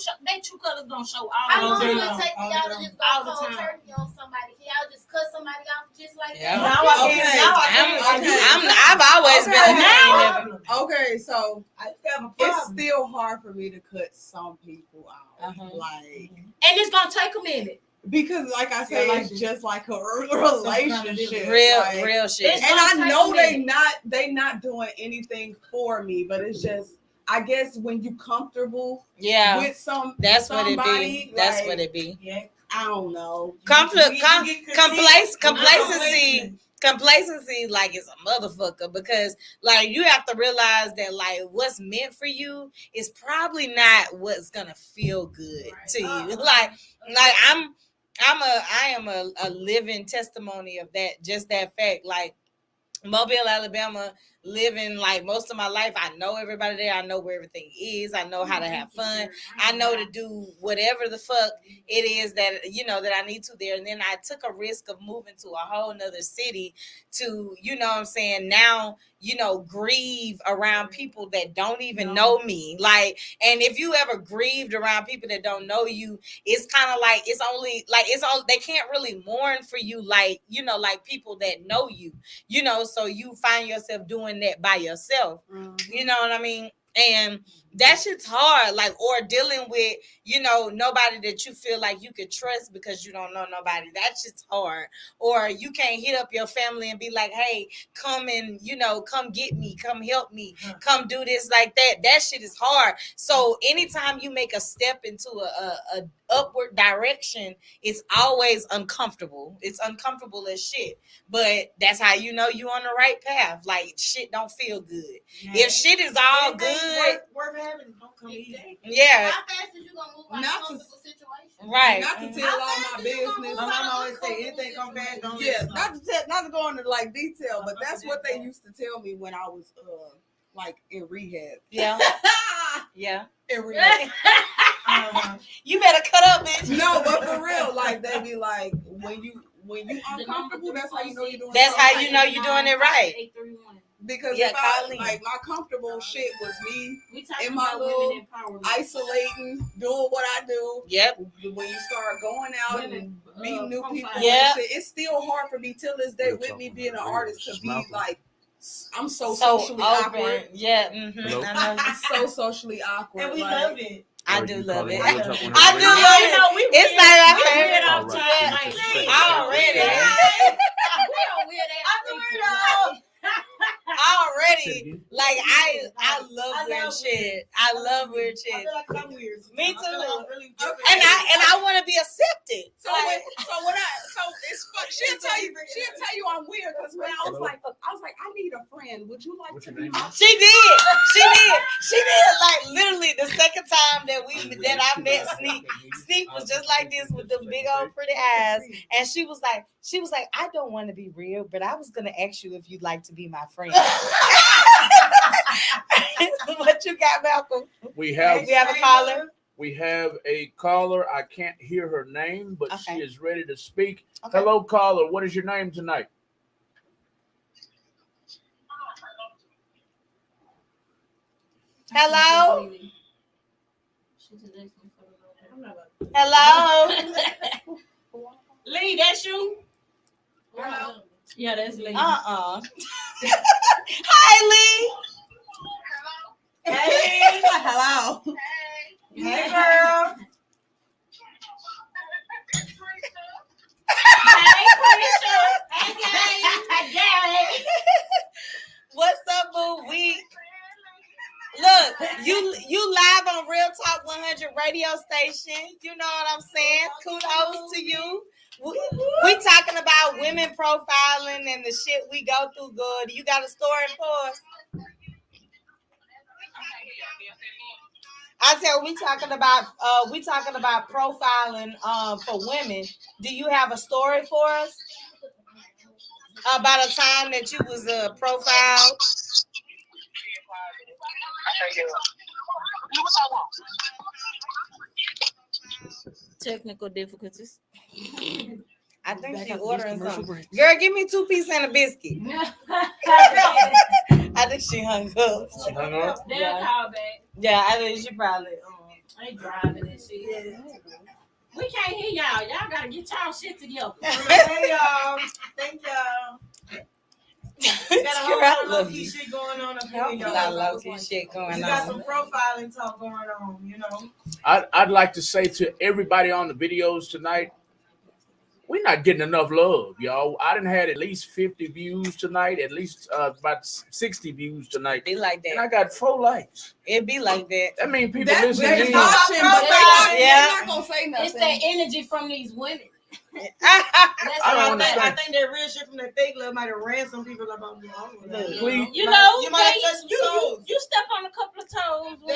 [SPEAKER 6] colors gonna show all
[SPEAKER 8] How long
[SPEAKER 6] the
[SPEAKER 8] will
[SPEAKER 6] time.
[SPEAKER 8] it take y'all to just go
[SPEAKER 6] All the
[SPEAKER 8] cold
[SPEAKER 6] time.
[SPEAKER 8] turkey on somebody? Can y'all just cut somebody off just like that?
[SPEAKER 2] I've always been
[SPEAKER 4] Okay, so it's still hard for me to cut some people out.
[SPEAKER 6] And it's gonna take a minute.
[SPEAKER 4] Because, like I said, it's just like a relationship,
[SPEAKER 2] real shit.
[SPEAKER 4] And I know they not doing anything for me, but it's just, I guess when you comfortable, with
[SPEAKER 2] that's
[SPEAKER 4] somebody,
[SPEAKER 2] what it be. That's what it be.
[SPEAKER 1] Yeah,
[SPEAKER 4] I don't know.
[SPEAKER 2] Complacency, like, is a motherfucker, because like you have to realize that like what's meant for you is probably not what's gonna feel good to you. Like I am a living testimony of that. Just that fact. Like Mobile, Alabama, living like most of my life. I know everybody there. I know where everything is. I know how to have fun. I know to do whatever the fuck it is that that I need to there. And then I took a risk of moving to a whole nother city to, what I'm saying, now, grieve around people that don't even know me. Like, and if you ever grieved around people that don't know you, it's kind of like they can't really mourn for you like like people that know you, so you find yourself doing that by yourself. You know what I mean? And that shit's hard, like, or dealing with nobody that you feel like you could trust because you don't know nobody. That shit's hard. Or you can't hit up your family and be like, hey, come and come get me, come help me, come do this, like that. That shit is hard. So anytime you make a step into a upward direction, it's always uncomfortable. It's uncomfortable as shit, but that's how you know you on the right path. Like, shit don't feel good. If shit is all good,
[SPEAKER 1] worth having, don't come easy.
[SPEAKER 2] Yeah.
[SPEAKER 8] How fast is you gonna move out of a comfortable situation?
[SPEAKER 2] Right.
[SPEAKER 4] Not to tell all my business.
[SPEAKER 1] My mom always say anything come fast, don't
[SPEAKER 4] Yeah, not to go into like detail, but that's what they used to tell me when I was like in rehab.
[SPEAKER 2] Yeah. Yeah.
[SPEAKER 4] In rehab.
[SPEAKER 2] You better cut up, bitch.
[SPEAKER 4] No, but for real, like they be like, when you uncomfortable, that's how you know you're doing.
[SPEAKER 2] That's how
[SPEAKER 4] right.
[SPEAKER 2] you know you're doing it right.
[SPEAKER 4] Because
[SPEAKER 2] Yeah,
[SPEAKER 4] if I,
[SPEAKER 2] Colleen.
[SPEAKER 4] like my comfortable shit was me in my little isolating, doing what I do.
[SPEAKER 2] Yep.
[SPEAKER 4] When you start going out and meeting new people,
[SPEAKER 2] Yeah,
[SPEAKER 4] it's still hard for me till this day with me being an artist to be like, I'm so
[SPEAKER 2] so
[SPEAKER 4] socially
[SPEAKER 2] open.
[SPEAKER 4] awkward.
[SPEAKER 2] Yeah. I know.
[SPEAKER 4] So socially awkward.
[SPEAKER 1] And we
[SPEAKER 4] like,
[SPEAKER 1] love it.
[SPEAKER 2] I do love it.
[SPEAKER 3] I
[SPEAKER 2] I do love it. It's like I can't
[SPEAKER 3] All right.
[SPEAKER 2] already.
[SPEAKER 6] We don't wear that.
[SPEAKER 2] Already, like I love weird
[SPEAKER 1] love
[SPEAKER 2] shit. I love weird
[SPEAKER 1] I
[SPEAKER 2] shit.
[SPEAKER 1] feel like I'm weird.
[SPEAKER 2] Me
[SPEAKER 1] I feel like
[SPEAKER 2] too.
[SPEAKER 1] I'm really different.
[SPEAKER 2] And I want to be accepted.
[SPEAKER 4] So it's fun. She'll tell you I'm weird because when I was like I need a friend. Would you like to be my friend?
[SPEAKER 2] She did. Like literally the second time that I met Sneak. Sneak was just like this with the big old pretty eyes, and she was like, I don't want to be real, but I was gonna ask you if you'd like to be my friend. What you got, Malcolm?
[SPEAKER 3] We have
[SPEAKER 2] a caller.
[SPEAKER 3] We have a caller. I can't hear her name, but
[SPEAKER 2] Okay.
[SPEAKER 3] she is ready to speak.
[SPEAKER 2] Okay.
[SPEAKER 3] Hello, caller. What is your name tonight?
[SPEAKER 2] Hello. Hello.
[SPEAKER 6] Lee, that's you? Yeah, that's Lee.
[SPEAKER 2] Hi, Lee.
[SPEAKER 1] Hey,
[SPEAKER 4] Hello.
[SPEAKER 1] hey, girl.
[SPEAKER 6] Hey, Prisha. Hey,
[SPEAKER 2] What's up, boo? Look, you live on Real Talk 100 radio station. You know what I'm saying? Kudos to you. We talking about women profiling and the shit we go through. Good. You got a story for us? I said we talking about profiling for women. Do you have a story for us about a time that you was profiled?
[SPEAKER 6] technical difficulties.
[SPEAKER 2] I think she's ordering something. Girl, give me 2 pieces and a biscuit. I think she hung up.
[SPEAKER 3] She hung up?
[SPEAKER 6] They'll call back.
[SPEAKER 2] Yeah, I think she probably.
[SPEAKER 6] They driving and shit. Yeah. We can't hear y'all. Y'all gotta get y'all shit together.
[SPEAKER 1] Hey, y'all. Thank y'all. We got a whole lot of low-key shit going on up here,
[SPEAKER 2] A
[SPEAKER 1] y'all.
[SPEAKER 2] lot of low-key shit going
[SPEAKER 1] We got
[SPEAKER 2] on.
[SPEAKER 1] some profiling talk going on, you know.
[SPEAKER 3] I'd like to say to everybody on the videos tonight, we're not getting enough love, y'all. I done had at least 50 views tonight, at least about 60 views tonight.
[SPEAKER 2] Be like
[SPEAKER 3] And I
[SPEAKER 2] that.
[SPEAKER 3] got 4 likes.
[SPEAKER 2] It be like that.
[SPEAKER 3] That means people
[SPEAKER 4] That's
[SPEAKER 3] listen to
[SPEAKER 4] very
[SPEAKER 3] me.
[SPEAKER 4] watching, but
[SPEAKER 2] Yeah.
[SPEAKER 4] they're not gonna say nothing.
[SPEAKER 6] It's that energy from these women.
[SPEAKER 1] I think that real shit from that fake love might have ran some people up on the
[SPEAKER 3] Please.
[SPEAKER 6] You know,
[SPEAKER 1] you might have touched some souls.
[SPEAKER 6] you step on a couple of toes when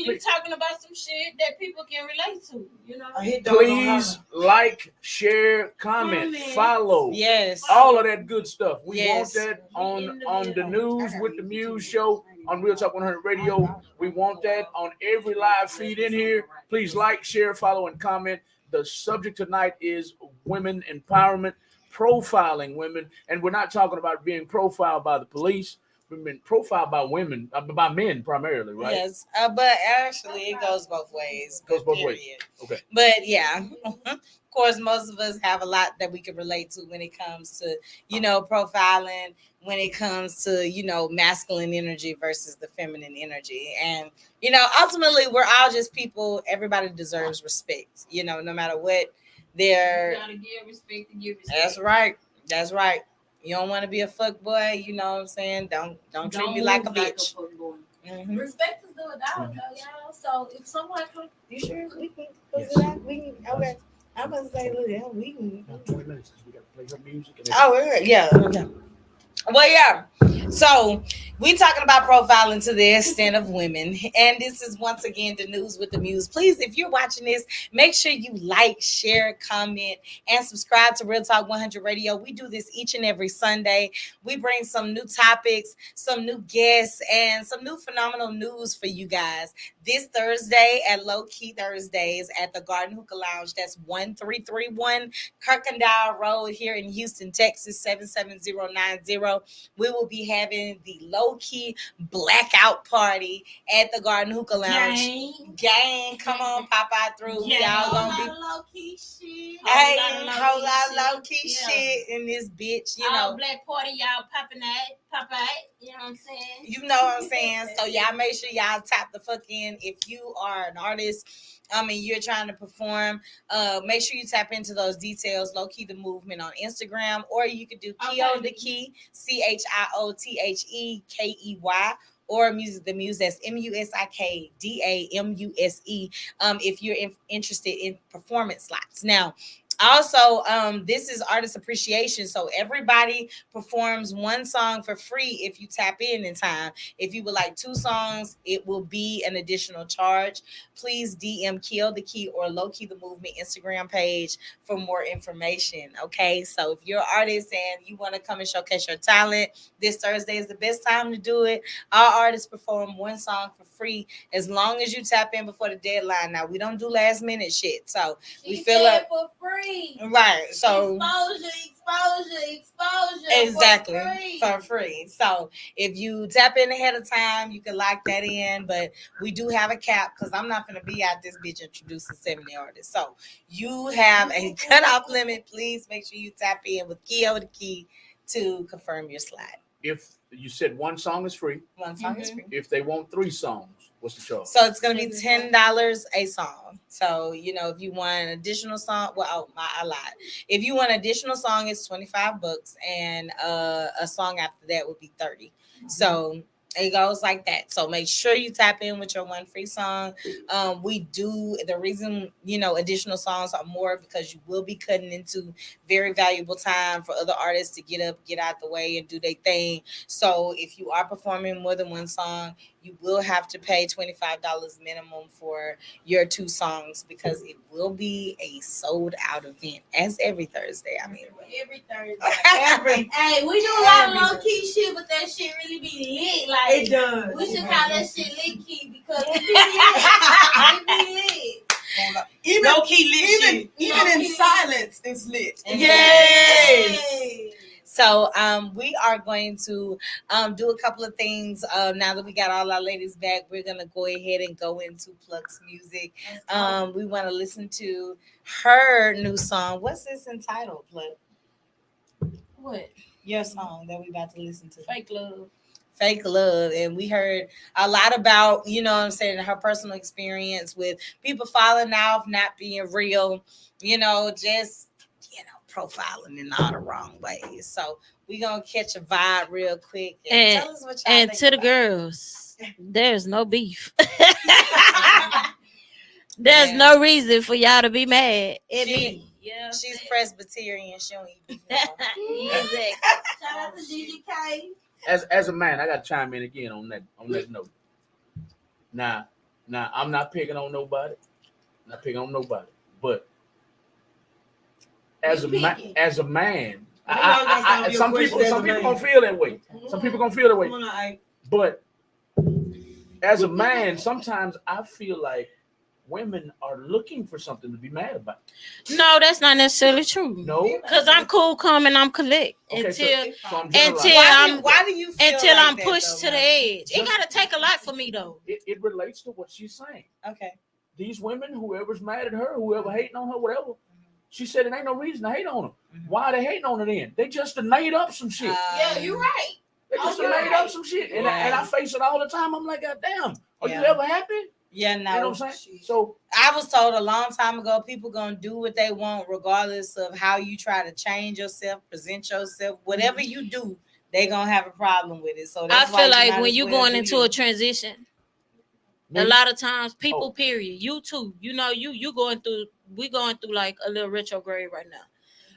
[SPEAKER 6] you talking about some shit that people can relate to. You know,
[SPEAKER 3] please like, share, comment, follow.
[SPEAKER 2] Yes,
[SPEAKER 3] all of that good stuff. We
[SPEAKER 2] Yes.
[SPEAKER 3] want that on the news with the Muse show on Real Talk 100 Radio. We want that on every live feed in here. Please like, share, follow, and comment. The subject tonight is women empowerment, profiling women, and we're not talking about being profiled by the police. We've been profiled by women, by men primarily, right?
[SPEAKER 2] Yes, but actually it goes both ways.
[SPEAKER 3] Goes both ways.
[SPEAKER 2] Period.
[SPEAKER 3] Okay.
[SPEAKER 2] But yeah, of course, most of us have a lot that we can relate to when it comes to, profiling, when it comes to, masculine energy versus the feminine energy. And, ultimately we're all just people. Everybody deserves respect, no matter what they're.
[SPEAKER 6] You gotta give respect to give respect.
[SPEAKER 2] That's right. You don't want to be a fuck boy, you know what I'm saying? Don't treat me like a bitch.
[SPEAKER 6] Mm-hmm. Respect is the dollar, though, y'all. So if someone comes,
[SPEAKER 2] You sure we can close it out? We can. Okay. I'm about to say, look, yeah, we can.
[SPEAKER 3] 20 minutes because we got to play her music.
[SPEAKER 2] Yeah. Okay. Well, yeah. So we talking about profiling to the extent of women, and this is once again the news with the Muse. Please, if you're watching this, make sure you like, share, comment, and subscribe to Real Talk 100 Radio. We do this each and every Sunday. We bring some new topics, some new guests, and some new phenomenal news for you guys. This Thursday at Low Key Thursdays at the Garden Hookah Lounge. That's 1331 Kirkendall Road here in Houston, Texas, 77090. We will be having the Low Key Blackout Party at the Garden Hookah Lounge. Gang, come on, pop out through. Y'all gonna be
[SPEAKER 8] low key shit.
[SPEAKER 2] Hey, whole lot low key shit in this bitch.
[SPEAKER 6] all black party, y'all popping that, pop out. You know what I'm saying?
[SPEAKER 2] You know what I'm saying? So y'all make sure y'all tap the fuck in. If you are an artist, you're trying to perform, make sure you tap into those details. Low Key the Movement on Instagram, or you could do Keo the Key, CHIOTHEKEY, or Music the Muse. That's MUSIKDAMUSE. If you're interested in performance slots. Now, also, this is artist appreciation. So everybody performs one song for free if you tap in time. If you would like 2 songs, it will be an additional charge. Please DM Kill the Key or Low Key the Movement Instagram page for more information. Okay, so if you're an artist and you want to come and showcase your talent, this Thursday is the best time to do it. Our artists perform one song for free as long as you tap in before the deadline. Now, we don't do last minute shit, so we fill up
[SPEAKER 8] for free.
[SPEAKER 2] Right. So
[SPEAKER 8] exposure.
[SPEAKER 2] Exactly. For free. So if you tap in ahead of time, you can lock that in. But we do have a cap because I'm not gonna be out this bitch introducing 70 artists. So you have a cutoff limit. Please make sure you tap in with Keo the Key to confirm your slot.
[SPEAKER 3] If you said one song is free,
[SPEAKER 2] One song is free.
[SPEAKER 3] if they want 3 songs, what's the charge?
[SPEAKER 2] So it's gonna be $10 a song. So if you want an additional song, I lied. If you want an additional song, it's $25, and a song after that would be $30. So it goes like that. So make sure you tap in with your one free song. We do the reason additional songs are more because you will be cutting into very valuable time for other artists to get up, get out the way, and do their thing. So if you are performing more than one song, you will have to pay $25 minimum for your 2 songs because it will be a sold out event as every Thursday. I mean,
[SPEAKER 8] every Thursday. Hey, we do a lot of low key shit, but that shit really be lit. Like
[SPEAKER 1] It does.
[SPEAKER 8] We should call that shit lit key because it be lit.
[SPEAKER 1] Even low key lit.
[SPEAKER 4] Even in silence, it's lit.
[SPEAKER 2] Yes. So we are going to do a couple of things. Now that we got all our ladies back, we're going to go ahead and go into Pluck's music. We want to listen to her new song. What's this entitled, Pluck?
[SPEAKER 6] What?
[SPEAKER 2] Your song that we about to listen to.
[SPEAKER 6] Fake love.
[SPEAKER 2] And we heard a lot about, her personal experience with people falling off, not being real, just profiling in all the wrong ways. So we're gonna catch a vibe real quick and tell us what y'all
[SPEAKER 9] and
[SPEAKER 2] think
[SPEAKER 9] to the
[SPEAKER 2] about
[SPEAKER 9] girls, there's no beef. There's no reason for y'all to be mad at me.
[SPEAKER 6] Yeah.
[SPEAKER 2] She's Presbyterian. She don't eat beef.
[SPEAKER 6] Exactly.
[SPEAKER 8] Shout out to GGK.
[SPEAKER 3] As a man, I got to chime in again on that note. Now, I'm not picking on nobody. But as a man, some people gonna feel that way. Some people gonna feel that way. But as a man, sometimes I feel like women are looking for something to be mad about.
[SPEAKER 9] No, that's not necessarily true.
[SPEAKER 3] No,
[SPEAKER 9] because I'm cool, calm, and I'm collect
[SPEAKER 3] okay,
[SPEAKER 2] why do you feel
[SPEAKER 9] until
[SPEAKER 2] like
[SPEAKER 9] I'm
[SPEAKER 2] that,
[SPEAKER 9] pushed
[SPEAKER 2] though,
[SPEAKER 9] to the edge? It gotta take a lot for me though.
[SPEAKER 3] It relates to what she's saying.
[SPEAKER 2] Okay.
[SPEAKER 3] These women, whoever's mad at her, whoever hating on her, whatever, she said it ain't no reason to hate on her. Why are they hating on her then? They just made up some shit.
[SPEAKER 8] Yeah, you're right.
[SPEAKER 3] They just made up some shit. And I face it all the time. I'm like, God damn, are you ever happy?
[SPEAKER 2] Yeah, no.
[SPEAKER 3] You know what I'm saying? So
[SPEAKER 2] I was told a long time ago, people gonna do what they want, regardless of how you try to change yourself, present yourself. Whatever you do, they gonna have a problem with it. So that's
[SPEAKER 9] I feel like
[SPEAKER 2] why
[SPEAKER 9] when you going into a transition, a lot of times people, period, you too, you know, you going through, we going through like a little retrograde right now.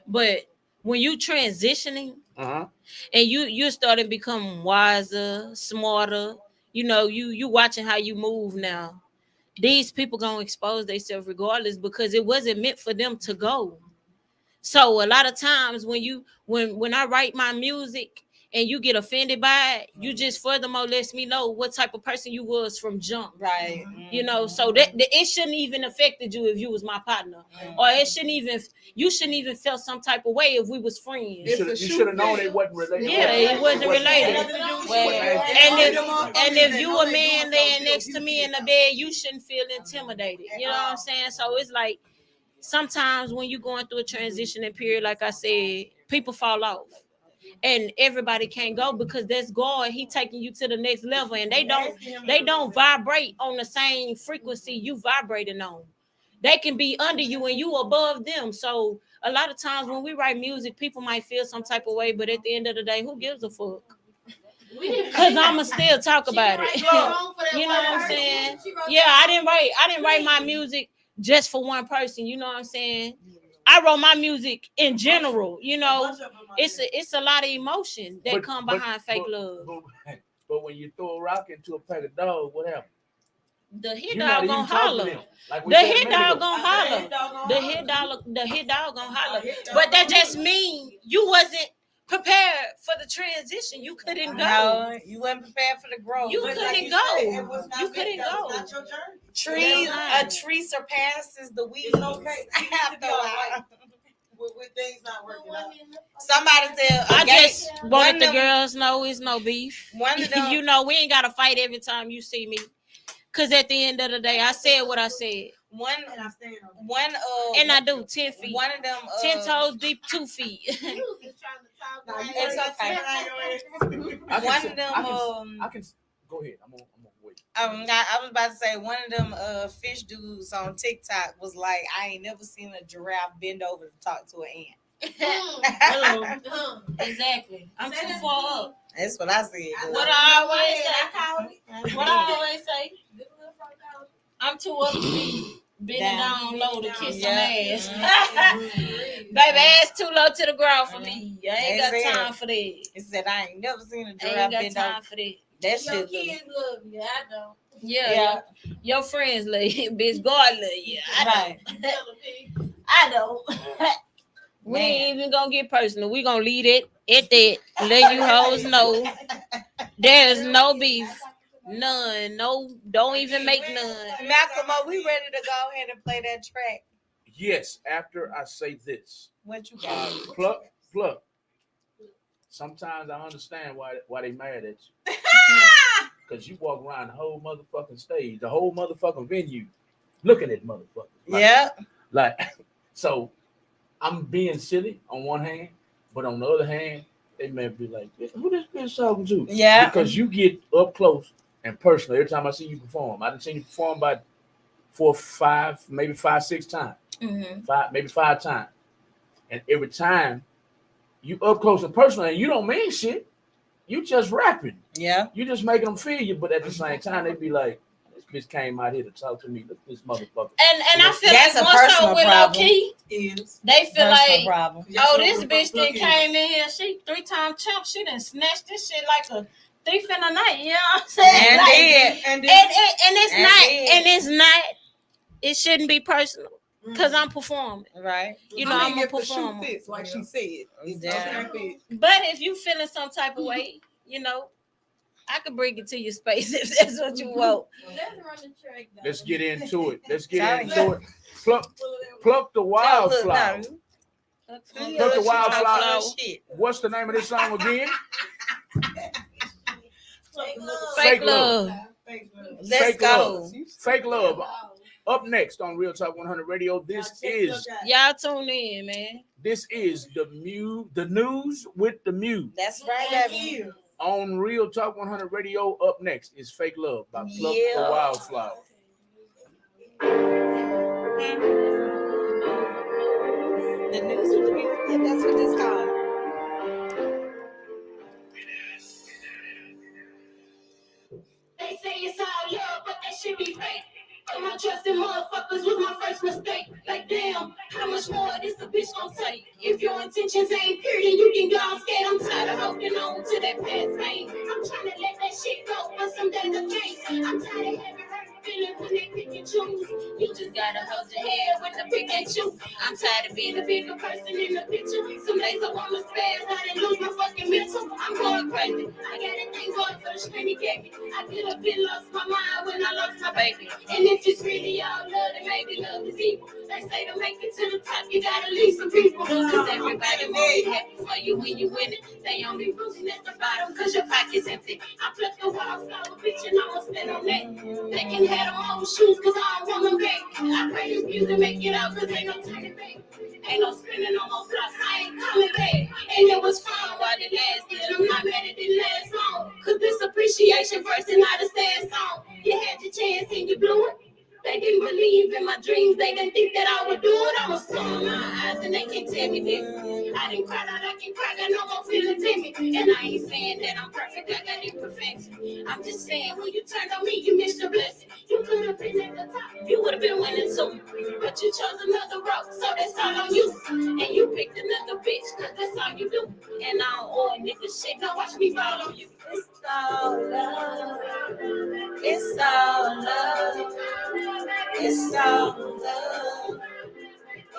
[SPEAKER 9] But when you transitioning and you starting to become wiser, smarter, you know, you watching how you move now. These people gonna expose themselves regardless because it wasn't meant for them to go. So a lot of times when I write my music and you get offended by it, you just furthermore lets me know what type of person you was from jump.
[SPEAKER 2] Right.
[SPEAKER 9] You know, so that it shouldn't even affected you if you was my partner. Or you shouldn't even felt some type of way if we was friends.
[SPEAKER 3] You should have known it wasn't related.
[SPEAKER 9] Yeah, it wasn't related. And if you a man laying next to me in the bed, you shouldn't feel intimidated. You know what I'm saying? So it's like sometimes when you're going through a transitioning period, like I said, people fall off. And everybody can't go because that's God. He taking you to the next level, and they don't vibrate on the same frequency you vibrating on. They can be under you and you above them. So a lot of times when we write music, people might feel some type of way, but at the end of the day, who gives a fuck? Because I'ma still talk about it. You know what I'm saying? Yeah, I didn't write my music just for one person. You know what I'm saying? I wrote my music in general. You know, it's a lot of emotion that come behind fake love.
[SPEAKER 3] But when you throw a rock into a pack of dogs, what happens?
[SPEAKER 9] The hit dog gonna holler. The hit dog gonna holler. The hit dog gonna holler. But that just means you wasn't prepared for the transition. You couldn't go.
[SPEAKER 2] No, you wasn't prepared for the growth.
[SPEAKER 9] You couldn't go. You couldn't go.
[SPEAKER 2] A tree surpasses the weeds. After a while.
[SPEAKER 1] With things not working out.
[SPEAKER 2] Somebody said,
[SPEAKER 9] I just wanted the girls know it's no beef.
[SPEAKER 2] One of them,
[SPEAKER 9] you know, we ain't gotta fight every time you see me. Cause at the end of the day, I said what I said. And I do 10 feet.
[SPEAKER 2] One of them
[SPEAKER 9] 10 toes deep, 2 feet.
[SPEAKER 2] It's okay. One of them
[SPEAKER 3] I can go ahead. I'm gonna wait.
[SPEAKER 2] I was about to say one of them fish dudes on TikTok was like, I ain't never seen a giraffe bend over to talk to an ant.
[SPEAKER 6] Exactly. I'm too far up.
[SPEAKER 2] That's what I said.
[SPEAKER 6] What I always say. I'm too up to be bending down low to kiss some ass. Baby, ass too low to the ground for me. I ain't got time for that.
[SPEAKER 2] He said I ain't never seen a giraffe bend over.
[SPEAKER 6] I ain't got time for that.
[SPEAKER 2] That shit.
[SPEAKER 8] Your kids love you. I don't.
[SPEAKER 9] Yeah. Your friends love you. Bitch, God love you. I don't. We ain't even gonna get personal. We gonna leave it at that. Let you hoes know there's no beef. None. No, don't even make none.
[SPEAKER 2] Malcolm, are we ready to go ahead and play that track?
[SPEAKER 3] Yes, after I say this.
[SPEAKER 2] What you got?
[SPEAKER 3] Plug. Sometimes I understand why they mad at you. Because you walk around the whole motherfucking stage, the whole motherfucking venue, looking at motherfuckers. Like, so I'm being silly on one hand, but on the other hand, they may be like, who this bitch talking to?
[SPEAKER 2] Yeah.
[SPEAKER 3] Because you get up close and personal every time I see you perform. I done seen you perform about 4, 5, maybe 5, 6 times. Maybe 5 times. And every time you up close and personal and you don't mean shit. You just rapping.
[SPEAKER 2] Yeah.
[SPEAKER 3] You just making them feel you, but at the same time, they be like, this bitch came out here to talk to me. Look at this motherfucker.
[SPEAKER 9] And I feel
[SPEAKER 2] that's
[SPEAKER 9] like
[SPEAKER 2] a
[SPEAKER 9] more so
[SPEAKER 2] personal
[SPEAKER 9] with
[SPEAKER 2] problem.
[SPEAKER 9] low key. They feel
[SPEAKER 2] That's
[SPEAKER 9] like,
[SPEAKER 2] no problem.
[SPEAKER 9] oh, this bitch then came in here. She 3-time champ. She done snatched this shit like a thief in the night. You know what I'm saying?
[SPEAKER 2] And
[SPEAKER 9] Like,
[SPEAKER 2] did.
[SPEAKER 9] and it's
[SPEAKER 2] And
[SPEAKER 9] not.
[SPEAKER 2] did.
[SPEAKER 9] And it's not. It shouldn't be personal because I'm performing.
[SPEAKER 2] Right.
[SPEAKER 9] You know, I'm a performer.
[SPEAKER 4] Fits, like she said.
[SPEAKER 2] Yeah.
[SPEAKER 9] But if you feeling some type of way, you know, I could bring it to your space if that's what you want.
[SPEAKER 6] Let's run the track.
[SPEAKER 3] Let's get into it. Let's get
[SPEAKER 2] Sorry.
[SPEAKER 3] into it. Pluck the wildflower. Pluck the wildflower.
[SPEAKER 2] Shit.
[SPEAKER 3] What's the name of this song again?
[SPEAKER 9] Fake love.
[SPEAKER 2] Let's
[SPEAKER 3] Fake
[SPEAKER 2] go.
[SPEAKER 3] Love. Fake love. Up next on Real Talk 100 Radio, this is
[SPEAKER 9] Y'all tune in, man.
[SPEAKER 3] the news with the Muse.
[SPEAKER 2] That's right, baby.
[SPEAKER 3] On Real Talk 100 Radio, up next is Fake Love by Pluck the
[SPEAKER 2] Yeah.
[SPEAKER 3] Wildflower.
[SPEAKER 2] The news with the music. That's what it's called.
[SPEAKER 7] They say it's all love, but that shit be fake. Put my trust in motherfuckers was my first mistake. Like, damn, how much more this a bitch gon' take? If your intentions ain't pure, then you can go scared. I'm tired of holding on to that past pain. I'm trying to let that shit go, but some days I can't. I'm tired of having hurt feelings when they pick and choose. You just gotta hold your head when they pick and choose. I'm tired of being the bigger person in the picture. Some days I wanna spaz, I didn't lose my fucking mental. I'm going crazy. I gotta thank God for the strength he gave me. I could have been lost my mind when I lost my baby. And if it's really all love, then maybe love is evil. They say to make it to the top, you gotta leave some people. Cause everybody will be happy for you when you win it. They only rooting at the bottom cause your pocket's empty. I pluck the wildflower, bitch, and I'ma spin on that. They can have them old shoes cause I don't want them back. I pray this music make it out cause ain't no turning back. Ain't no spinning on my blocks, I ain't coming back. And it was fun while it lasted. I'm not mad it didn't last long. Cause this appreciation verse is not a sad song. You had your chance and you blew it. They didn't believe in my dreams. They didn't think that I would do it. I was storming my eyes and they can't tell me this. I didn't cry out, I can cry, got no more feelings in me. And I ain't saying that I'm perfect, I got imperfection. I'm just saying when you turned on me, you missed your blessing. You could have been at the top, you would have been winning too. But you chose another road, so that's all on you. And you picked another bitch, cause that's all you do. And I don't owe a nigga shit, now watch me fall on you.
[SPEAKER 2] It's all love. It's all love. It's all love.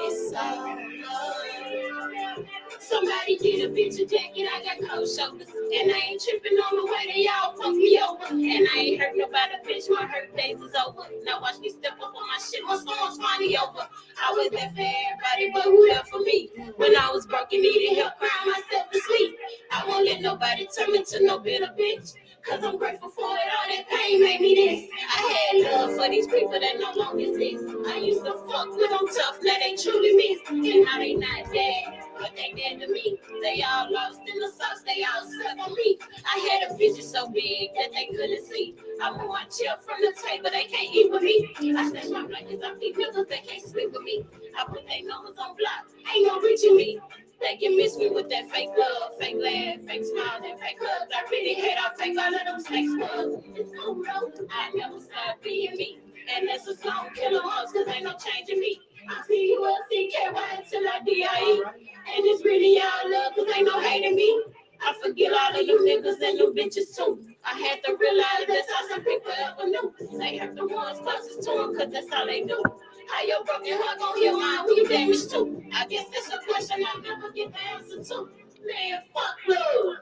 [SPEAKER 2] It's all love.
[SPEAKER 7] Somebody get a bitch a jacket, I got cold shoulders. And I ain't tripping on the way they all fuck me over. And I ain't hurt nobody, bitch, my hurt days is over. Now watch me step up on my shit when storm's finally over. I was there for everybody, but who there for me? When I was broken, needed help crying myself to sleep. I won't let nobody turn me to no bitter bitch. Cause I'm grateful for it, all that pain made me this. I had love for these people that no longer exist. I used to fuck with them tough, now they truly miss. And now they not dead, but they dead to me. They all lost in the sauce, they all stuck on me. I had a vision so big that they couldn't see. I move my chair from the table, they can't eat with me. I snatch my blankets off these niggas, they can't sleep with me. I put their numbers on block, ain't no reaching me. They can miss me with that fake love, fake laugh, fake smiles, and fake hugs. I really hate all fake, all of them fake smiles. It's cool though, I never stop being me. And that's a song, kill them ups, cause ain't no changing me. I P-U-L-C-K-Y until I D-I-E. And it's really all love, cause ain't no hating me. I forget all of you niggas and you bitches too. I had to realize that's all some people ever knew. They hurt the ones closest to them, cause that's all they do. How your broken heart gon' heal mine when you damaged too? I guess that's a question I'll never get the answer to. Man, fuck love.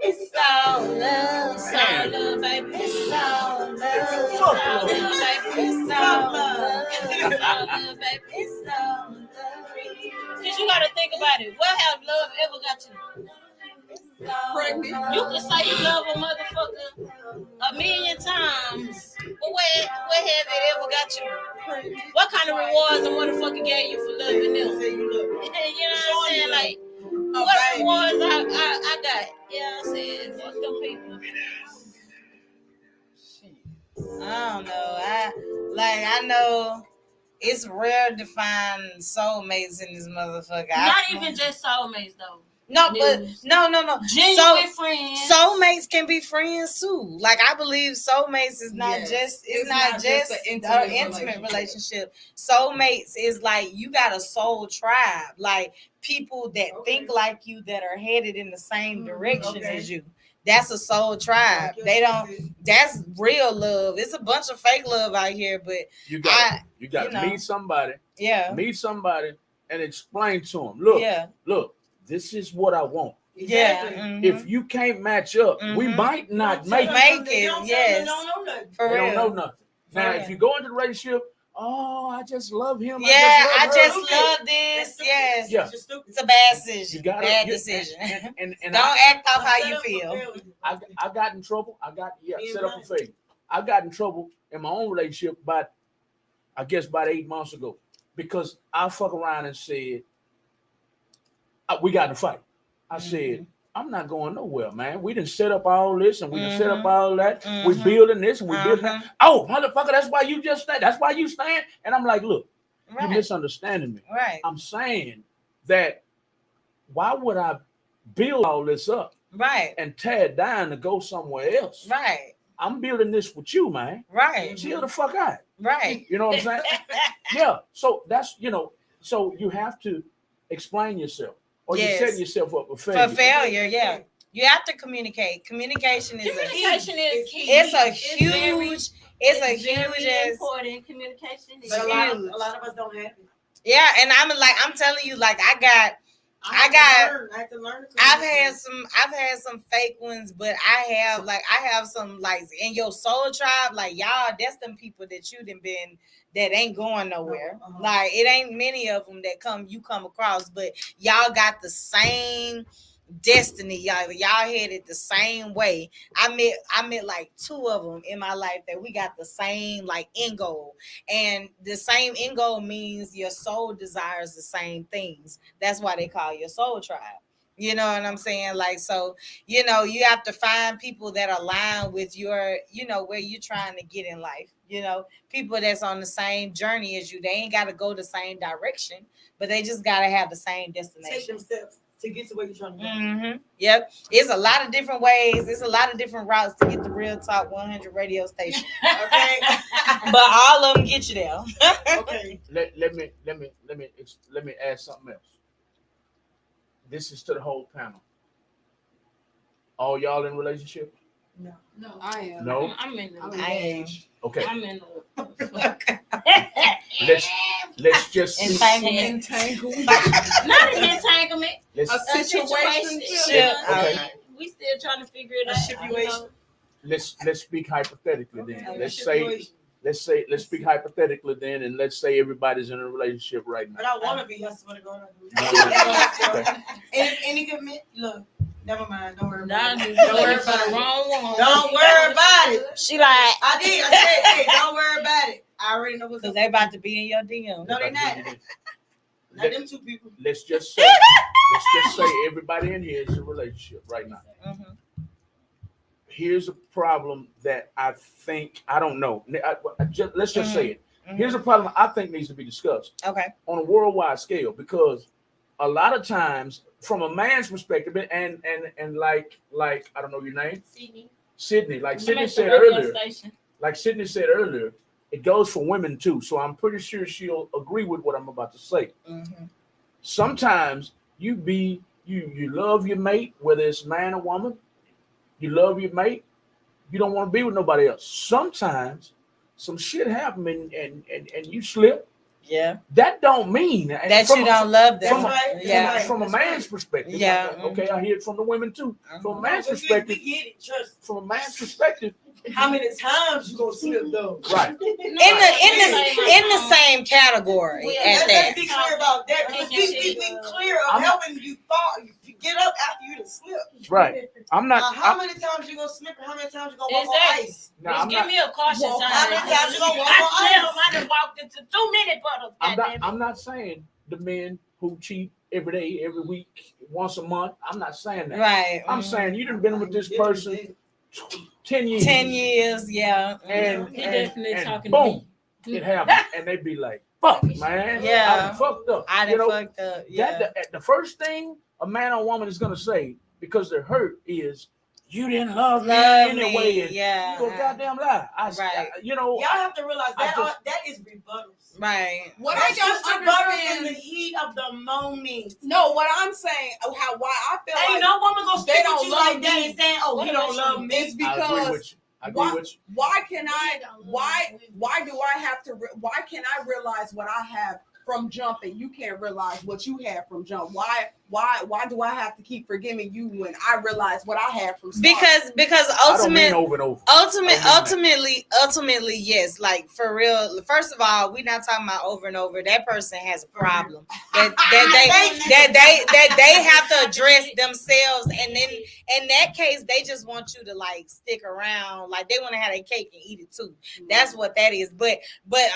[SPEAKER 2] It's all love.
[SPEAKER 9] It's all love, baby.
[SPEAKER 2] It's all love. It's all love, baby. It's all love.
[SPEAKER 9] It's all love, baby.
[SPEAKER 2] It's all love.
[SPEAKER 9] Cause you gotta think about it. What have love ever got you? You can say you love a motherfucker a million times, but where have it ever got you? What kind of rewards a motherfucker gave you for loving them? You know what I'm saying? Like, what rewards I got? You know what I'm saying? Fuck them people.
[SPEAKER 2] I don't know. I know it's rare to find soulmates in this motherfucker.
[SPEAKER 9] Not even just soulmates though.
[SPEAKER 2] No, but no.
[SPEAKER 6] Genuine friends.
[SPEAKER 2] Soulmates can be friends too. Like I believe soulmates is not just it's not just an intimate relationship. Soulmates is like you got a soul tribe, like people that think like you, that are headed in the same direction as you. That's a soul tribe. They don't. That's real love. It's a bunch of fake love out here, but
[SPEAKER 3] you got to meet somebody.
[SPEAKER 2] Yeah,
[SPEAKER 3] meet somebody and explain to them. Look, this is what I want.
[SPEAKER 2] Yeah.
[SPEAKER 3] Mm-hmm. If you can't match up, we might not make it.
[SPEAKER 2] Yes.
[SPEAKER 1] They don't know nothing.
[SPEAKER 2] For real.
[SPEAKER 3] They don't know nothing. Now, if you go into the relationship, I just love him.
[SPEAKER 2] Yeah, I just love this. Yes.
[SPEAKER 3] Yeah.
[SPEAKER 2] It's a bad decision. Bad decision.
[SPEAKER 3] And
[SPEAKER 2] don't act off how you feel.
[SPEAKER 3] I got in trouble. Set up for failure. I got in trouble in my own relationship about 8 months ago because I fuck around and said, we got in a fight. I said, I'm not going nowhere, man. We done set up all this and we done set up all that. We building this and we building that. Oh, motherfucker, that's why you just stand. That's why you stand. And I'm like, look, you're misunderstanding me.
[SPEAKER 2] Right.
[SPEAKER 3] I'm saying that why would I build all this up and tear it down to go somewhere else?
[SPEAKER 2] Right.
[SPEAKER 3] I'm building this with you, man.
[SPEAKER 2] Right.
[SPEAKER 3] Chill the fuck out.
[SPEAKER 2] Right.
[SPEAKER 3] You know what I'm saying? Yeah. So that's, so you have to explain yourself. Or you're setting yourself up for failure.
[SPEAKER 2] For failure, yeah. You have to communicate. Communication is
[SPEAKER 6] key.
[SPEAKER 2] It's a huge
[SPEAKER 6] important. Communication is
[SPEAKER 1] a lot of us don't have it.
[SPEAKER 2] Yeah, and I'm telling you, like I've had some fake ones, but I have some like in your soul tribe, like y'all, that's them people that you done been that ain't going nowhere. Like it ain't many of them that you come across, but y'all got the same destiny. Y'all headed the same way. I met like 2 of them in my life that we got the same like end goal, and the same end goal means your soul desires the same things. That's why they call your soul tribe. You know what I'm saying? Like, so, you have to find people that align with your, where you're trying to get in life. People that's on the same journey as you. They ain't got to go the same direction, but they just got to have the same destination.
[SPEAKER 1] Take them steps to get to where you're trying to go.
[SPEAKER 2] Mm-hmm. Yep. It's a lot of different ways. It's a lot of different routes to get the Real Talk 100 radio station. Okay. But all of them get you there.
[SPEAKER 3] Okay. Let me add something else. This is to the whole panel. All y'all in relationship?
[SPEAKER 4] No, I am.
[SPEAKER 3] No,
[SPEAKER 6] I'm in the
[SPEAKER 2] age.
[SPEAKER 3] Okay.
[SPEAKER 6] I'm in
[SPEAKER 3] the. Let's just
[SPEAKER 6] entanglement. Not an entanglement.
[SPEAKER 4] A situation.
[SPEAKER 3] Okay.
[SPEAKER 6] We still trying to figure it out.
[SPEAKER 3] Let's speak hypothetically then. Let's speak hypothetically then, and let's say everybody's in a relationship right now.
[SPEAKER 1] But I want to be. That's what I'm going to do. Any commit? Look. Never mind. Don't worry about it.
[SPEAKER 6] Don't worry about the wrong one.
[SPEAKER 1] Don't worry about it.
[SPEAKER 9] She like,
[SPEAKER 1] I did. I said, hey, don't worry about it. I already know what's
[SPEAKER 2] because they about to be in your DM.
[SPEAKER 1] No, they not. Not them 2 people.
[SPEAKER 3] Let's just say everybody in here is in a relationship right now.
[SPEAKER 2] Mm-hmm.
[SPEAKER 3] Here's a problem that I think, I don't know. Let's just say it. Mm-hmm. Here's a problem I think needs to be discussed.
[SPEAKER 2] Okay.
[SPEAKER 3] On a worldwide scale, because a lot of times, from a man's perspective, and like I don't know your name, Sydney. Like Sydney said earlier, it goes for women too. So I'm pretty sure she'll agree with what I'm about to say.
[SPEAKER 2] Mm-hmm.
[SPEAKER 3] Sometimes you love your mate, whether it's man or woman. You love your mate. You don't want to be with nobody else. Sometimes some shit happen and you slip.
[SPEAKER 2] Yeah.
[SPEAKER 3] That don't mean
[SPEAKER 2] that you don't love them.
[SPEAKER 3] From a man's perspective.
[SPEAKER 2] Yeah.
[SPEAKER 3] Okay, I hear it from the women too. From a man's perspective. From a man's perspective.
[SPEAKER 1] How many times you gonna slip though?
[SPEAKER 3] Right.
[SPEAKER 2] In the same category.
[SPEAKER 1] Let's be clear about that. Let's be clear of helping you get up after you done slipped.
[SPEAKER 3] Right. I'm not.
[SPEAKER 1] How many times you gonna slip and how many times you gonna walk on ice?
[SPEAKER 6] Just give me a caution sign.
[SPEAKER 1] How many times you gonna walk on ice?
[SPEAKER 6] I done walked into too many puddles.
[SPEAKER 3] I'm not saying the men who cheat every day, every week, once a month. I'm not saying that.
[SPEAKER 2] Right.
[SPEAKER 3] I'm saying you done been with this person 10 years.
[SPEAKER 2] 10 years, yeah.
[SPEAKER 3] And
[SPEAKER 6] he definitely talking
[SPEAKER 3] boom,
[SPEAKER 6] to me.
[SPEAKER 3] It happened. And they be like, fuck, man.
[SPEAKER 2] Yeah.
[SPEAKER 3] I done fucked up.
[SPEAKER 2] I done fucked up. Yeah.
[SPEAKER 3] The first thing a man or woman is gonna say because they're hurt is, "You didn't love me anyway." And
[SPEAKER 2] yeah.
[SPEAKER 3] you a goddamn lie.
[SPEAKER 1] Y'all have to realize that is rebuttals.
[SPEAKER 2] Right.
[SPEAKER 4] What
[SPEAKER 1] That's
[SPEAKER 4] I don't
[SPEAKER 1] just rebuttals
[SPEAKER 4] understand
[SPEAKER 1] in the heat of the moment.
[SPEAKER 4] No, what I'm saying, why I feel
[SPEAKER 1] Ain't
[SPEAKER 4] like
[SPEAKER 1] no woman gonna
[SPEAKER 4] they
[SPEAKER 1] stick
[SPEAKER 4] don't
[SPEAKER 1] with you
[SPEAKER 4] love
[SPEAKER 1] like that
[SPEAKER 4] me.
[SPEAKER 1] and saying, "Oh, he don't love me."
[SPEAKER 4] It's
[SPEAKER 3] I agree
[SPEAKER 4] because
[SPEAKER 3] with you. I agree with you.
[SPEAKER 4] why can I? Why do I have to? Why can I realize what I have from jump and you can't realize what you have from jump? Why do I have to keep forgiving you when I realize what I have from start?
[SPEAKER 2] Because
[SPEAKER 3] I don't mean over and over.
[SPEAKER 2] Ultimately, yes. Like for real. First of all, we're not talking about over and over. That person has a problem that they have to address themselves, and then in that case, they just want you to like stick around. Like they want to have their cake and eat it too. That's what that is. But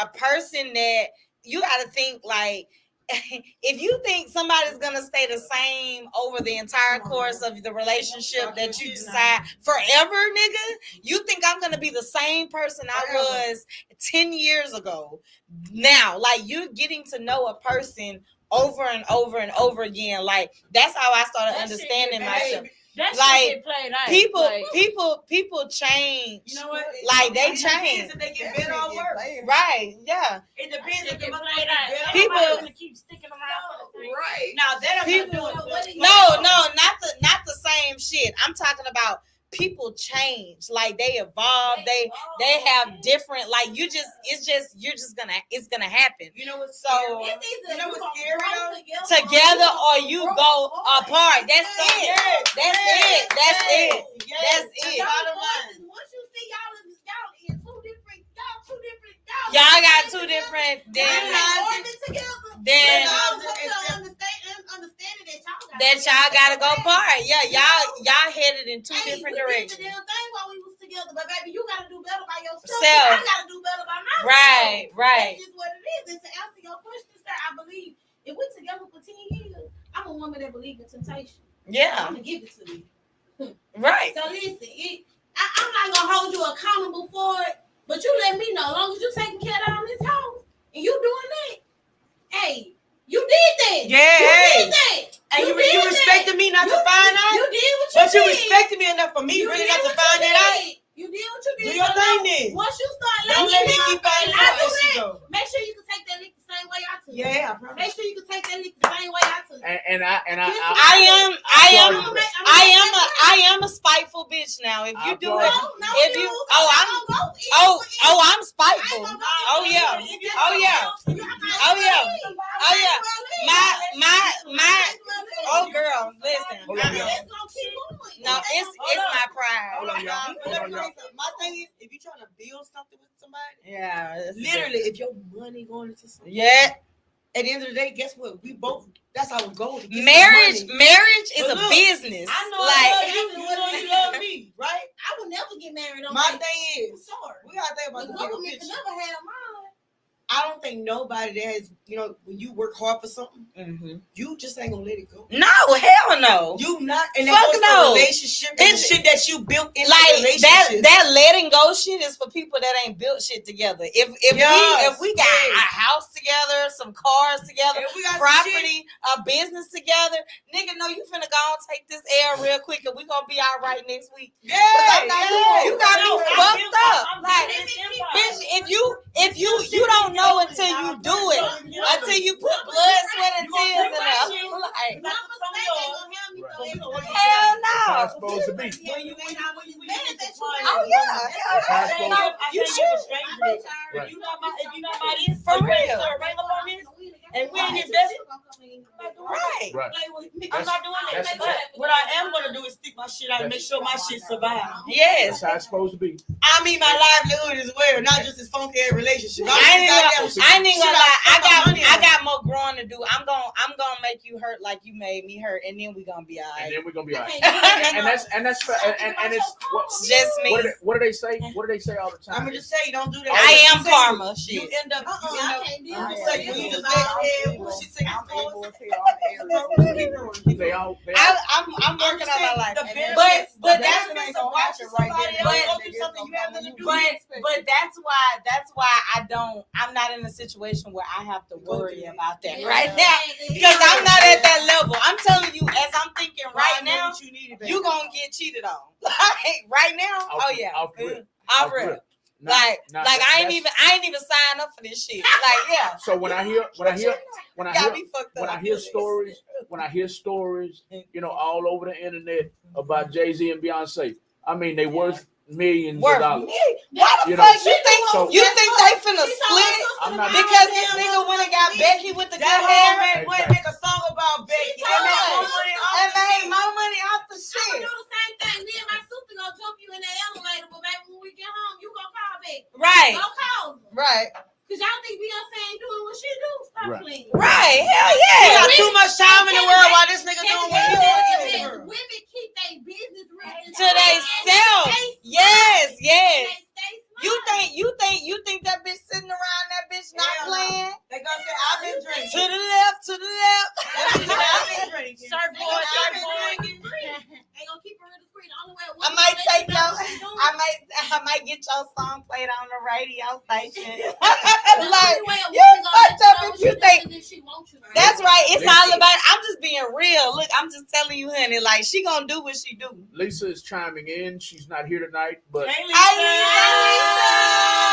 [SPEAKER 2] a person that you got to think like, if you think somebody's gonna stay the same over the entire course of the relationship that you decide forever, nigga, you think I'm gonna be the same person I was 10 years ago now? Like, you're getting to know a person over and over and over again. Like, that's how I started understanding myself.
[SPEAKER 9] That
[SPEAKER 2] like
[SPEAKER 9] played out.
[SPEAKER 2] People change.
[SPEAKER 1] You know what?
[SPEAKER 2] Like they change.
[SPEAKER 1] If they get better or worse.
[SPEAKER 2] Right? Yeah.
[SPEAKER 1] It depends if
[SPEAKER 9] Get
[SPEAKER 1] the
[SPEAKER 9] played out.
[SPEAKER 2] People
[SPEAKER 9] Gonna keep sticking around.
[SPEAKER 4] Right.
[SPEAKER 1] now that
[SPEAKER 2] people.
[SPEAKER 1] No,
[SPEAKER 2] Not the same shit. I'm talking about people change. Like they evolve. They have different. Like it's gonna happen.
[SPEAKER 1] You know what's
[SPEAKER 2] so?
[SPEAKER 1] You know what's scary though?
[SPEAKER 2] Together or you go apart. That's it. That's it.
[SPEAKER 1] Bottom line.
[SPEAKER 8] Once you see y'all in two different,
[SPEAKER 2] y'all got two different. Then that y'all gotta go apart. Yeah, y'all headed in two different directions.
[SPEAKER 8] We did the damn thing while we was together, but baby, you gotta do better by yourself.
[SPEAKER 2] Self.
[SPEAKER 8] I gotta do better by myself.
[SPEAKER 2] Right.
[SPEAKER 8] That's just what it is. And to answer your question, sir, I believe if we're together for 10 years, I'm a woman that believes in temptation.
[SPEAKER 2] Yeah.
[SPEAKER 8] I'm gonna give it to you.
[SPEAKER 2] Right.
[SPEAKER 8] So listen, I'm not gonna hold you accountable for it, but you let me know. As long as you taking care of this house and you doing that, hey, you did that.
[SPEAKER 1] Yeah,
[SPEAKER 8] you
[SPEAKER 1] hey.
[SPEAKER 8] did that.
[SPEAKER 1] And you respected me not to find out.
[SPEAKER 8] You did what you
[SPEAKER 1] But you
[SPEAKER 8] did.
[SPEAKER 1] respected me enough for me really not to find that out.
[SPEAKER 8] You did what you did.
[SPEAKER 1] Do your thing then.
[SPEAKER 8] Once you start
[SPEAKER 1] Don't let me keep finding
[SPEAKER 8] I
[SPEAKER 1] out
[SPEAKER 8] do
[SPEAKER 1] where she
[SPEAKER 8] that.
[SPEAKER 1] go.
[SPEAKER 8] Make sure you can take that lick the same way I took.
[SPEAKER 1] Yeah, I promise.
[SPEAKER 8] Make sure you can take that lick the same way I took.
[SPEAKER 2] I am a spiteful bitch now. If you do it, I'm spiteful. Oh yeah. My girl, listen. No, it's my pride.
[SPEAKER 1] My thing is, if you're trying to build something with somebody,
[SPEAKER 2] Yeah,
[SPEAKER 1] literally, if your money going into something,
[SPEAKER 2] yeah.
[SPEAKER 1] at the end of the day, guess what? We both. That's our goal.
[SPEAKER 2] Marriage is a business.
[SPEAKER 1] I know
[SPEAKER 2] Like,
[SPEAKER 1] you love me, right?
[SPEAKER 8] I would never get married on
[SPEAKER 1] My thing is,
[SPEAKER 8] sorry.
[SPEAKER 1] we gotta think about
[SPEAKER 8] The
[SPEAKER 1] the bigger
[SPEAKER 8] government
[SPEAKER 1] picture.
[SPEAKER 8] can never have mine.
[SPEAKER 1] I don't think nobody that has, when you work hard for something,
[SPEAKER 2] mm-hmm.
[SPEAKER 1] you just ain't gonna let it go.
[SPEAKER 2] No, hell no.
[SPEAKER 1] You not, and
[SPEAKER 2] Fuck
[SPEAKER 1] that goes
[SPEAKER 2] no.
[SPEAKER 1] for relationship and the shit that you built in
[SPEAKER 2] Like
[SPEAKER 1] relationship.
[SPEAKER 2] that letting go shit is for people that ain't built shit together. If we got a house together, some cars together,
[SPEAKER 1] If we got some
[SPEAKER 2] property, a business together, nigga, no, you finna go and take this L real quick and we gonna be all right next week. You got me fucked up. Like, bitch, if you don't know until you do it, until you put blood, sweat, and tears in there. Like, hell no.
[SPEAKER 3] That's supposed to be.
[SPEAKER 2] Oh yeah. You should.
[SPEAKER 3] Right.
[SPEAKER 1] If you not my
[SPEAKER 2] For real.
[SPEAKER 1] and we in this best.
[SPEAKER 2] Right.
[SPEAKER 3] Right.
[SPEAKER 1] I'm not doing that.
[SPEAKER 3] That's-
[SPEAKER 1] But what I am gonna do is stick my shit out and make sure my shit survives.
[SPEAKER 2] Yes.
[SPEAKER 3] That's how it's supposed to be.
[SPEAKER 1] I mean my livelihood as well, not just this funky ass relationship.
[SPEAKER 2] I ain't even gonna lie. I
[SPEAKER 1] got
[SPEAKER 2] got more growing to do. I'm gonna make you hurt like you made me hurt, and then we gonna be all
[SPEAKER 3] And
[SPEAKER 2] right.
[SPEAKER 3] then we're gonna be all right. And it's
[SPEAKER 2] Just me.
[SPEAKER 3] what do they say? What do they say all the time?
[SPEAKER 1] I'm gonna just say don't do that.
[SPEAKER 2] I am karma.
[SPEAKER 1] You
[SPEAKER 2] Shit.
[SPEAKER 1] end up.
[SPEAKER 8] I can't deal with
[SPEAKER 1] Say when you just let her push it to the floor.
[SPEAKER 3] They all.
[SPEAKER 2] I'm working on my life. But that's why I'm not in a situation where I have to worry about that right now because I'm not at that level. I'm telling you, as I'm thinking right now, you gonna get cheated on. Like right now, oh yeah, off rip. Like I ain't even signed up for this shit. Like yeah.
[SPEAKER 3] So when I hear stories, you know, all over the internet about Jay-Z and Beyonce, I mean they worth millions of dollars.
[SPEAKER 2] Why the fuck you think they finna split? Because this nigga went and got Becky with the good hair.
[SPEAKER 1] Make a song about Becky.
[SPEAKER 2] And made more money off the shit.
[SPEAKER 8] I'm gonna do the same thing. Me and my sister gonna jump you in the elevator, but baby, when we get home, you gonna call Becky.
[SPEAKER 2] Right.
[SPEAKER 8] Go call them.
[SPEAKER 2] Right.
[SPEAKER 8] Cause y'all think Beyonce ain't doing what she do? Stop playing.
[SPEAKER 2] Right. Hell yeah.
[SPEAKER 1] You got too much time in the world while this nigga doing what he doing.
[SPEAKER 8] Women keep their business
[SPEAKER 2] to themselves. Yes. You think that bitch sitting around that bitch not playing?
[SPEAKER 1] They gonna say I've been drinking.
[SPEAKER 2] To the left.
[SPEAKER 1] I've been drinking.
[SPEAKER 9] Surfboard.
[SPEAKER 8] Ain't gonna keep her in the screen. The only way
[SPEAKER 2] I might take I might get your song played on the radio station. Like you fucked up if you think. That's right. It's all about. I'm just being real. Look, I'm just telling you, honey. Like she gonna do what she do.
[SPEAKER 3] Lisa is chiming in. She's not here tonight, but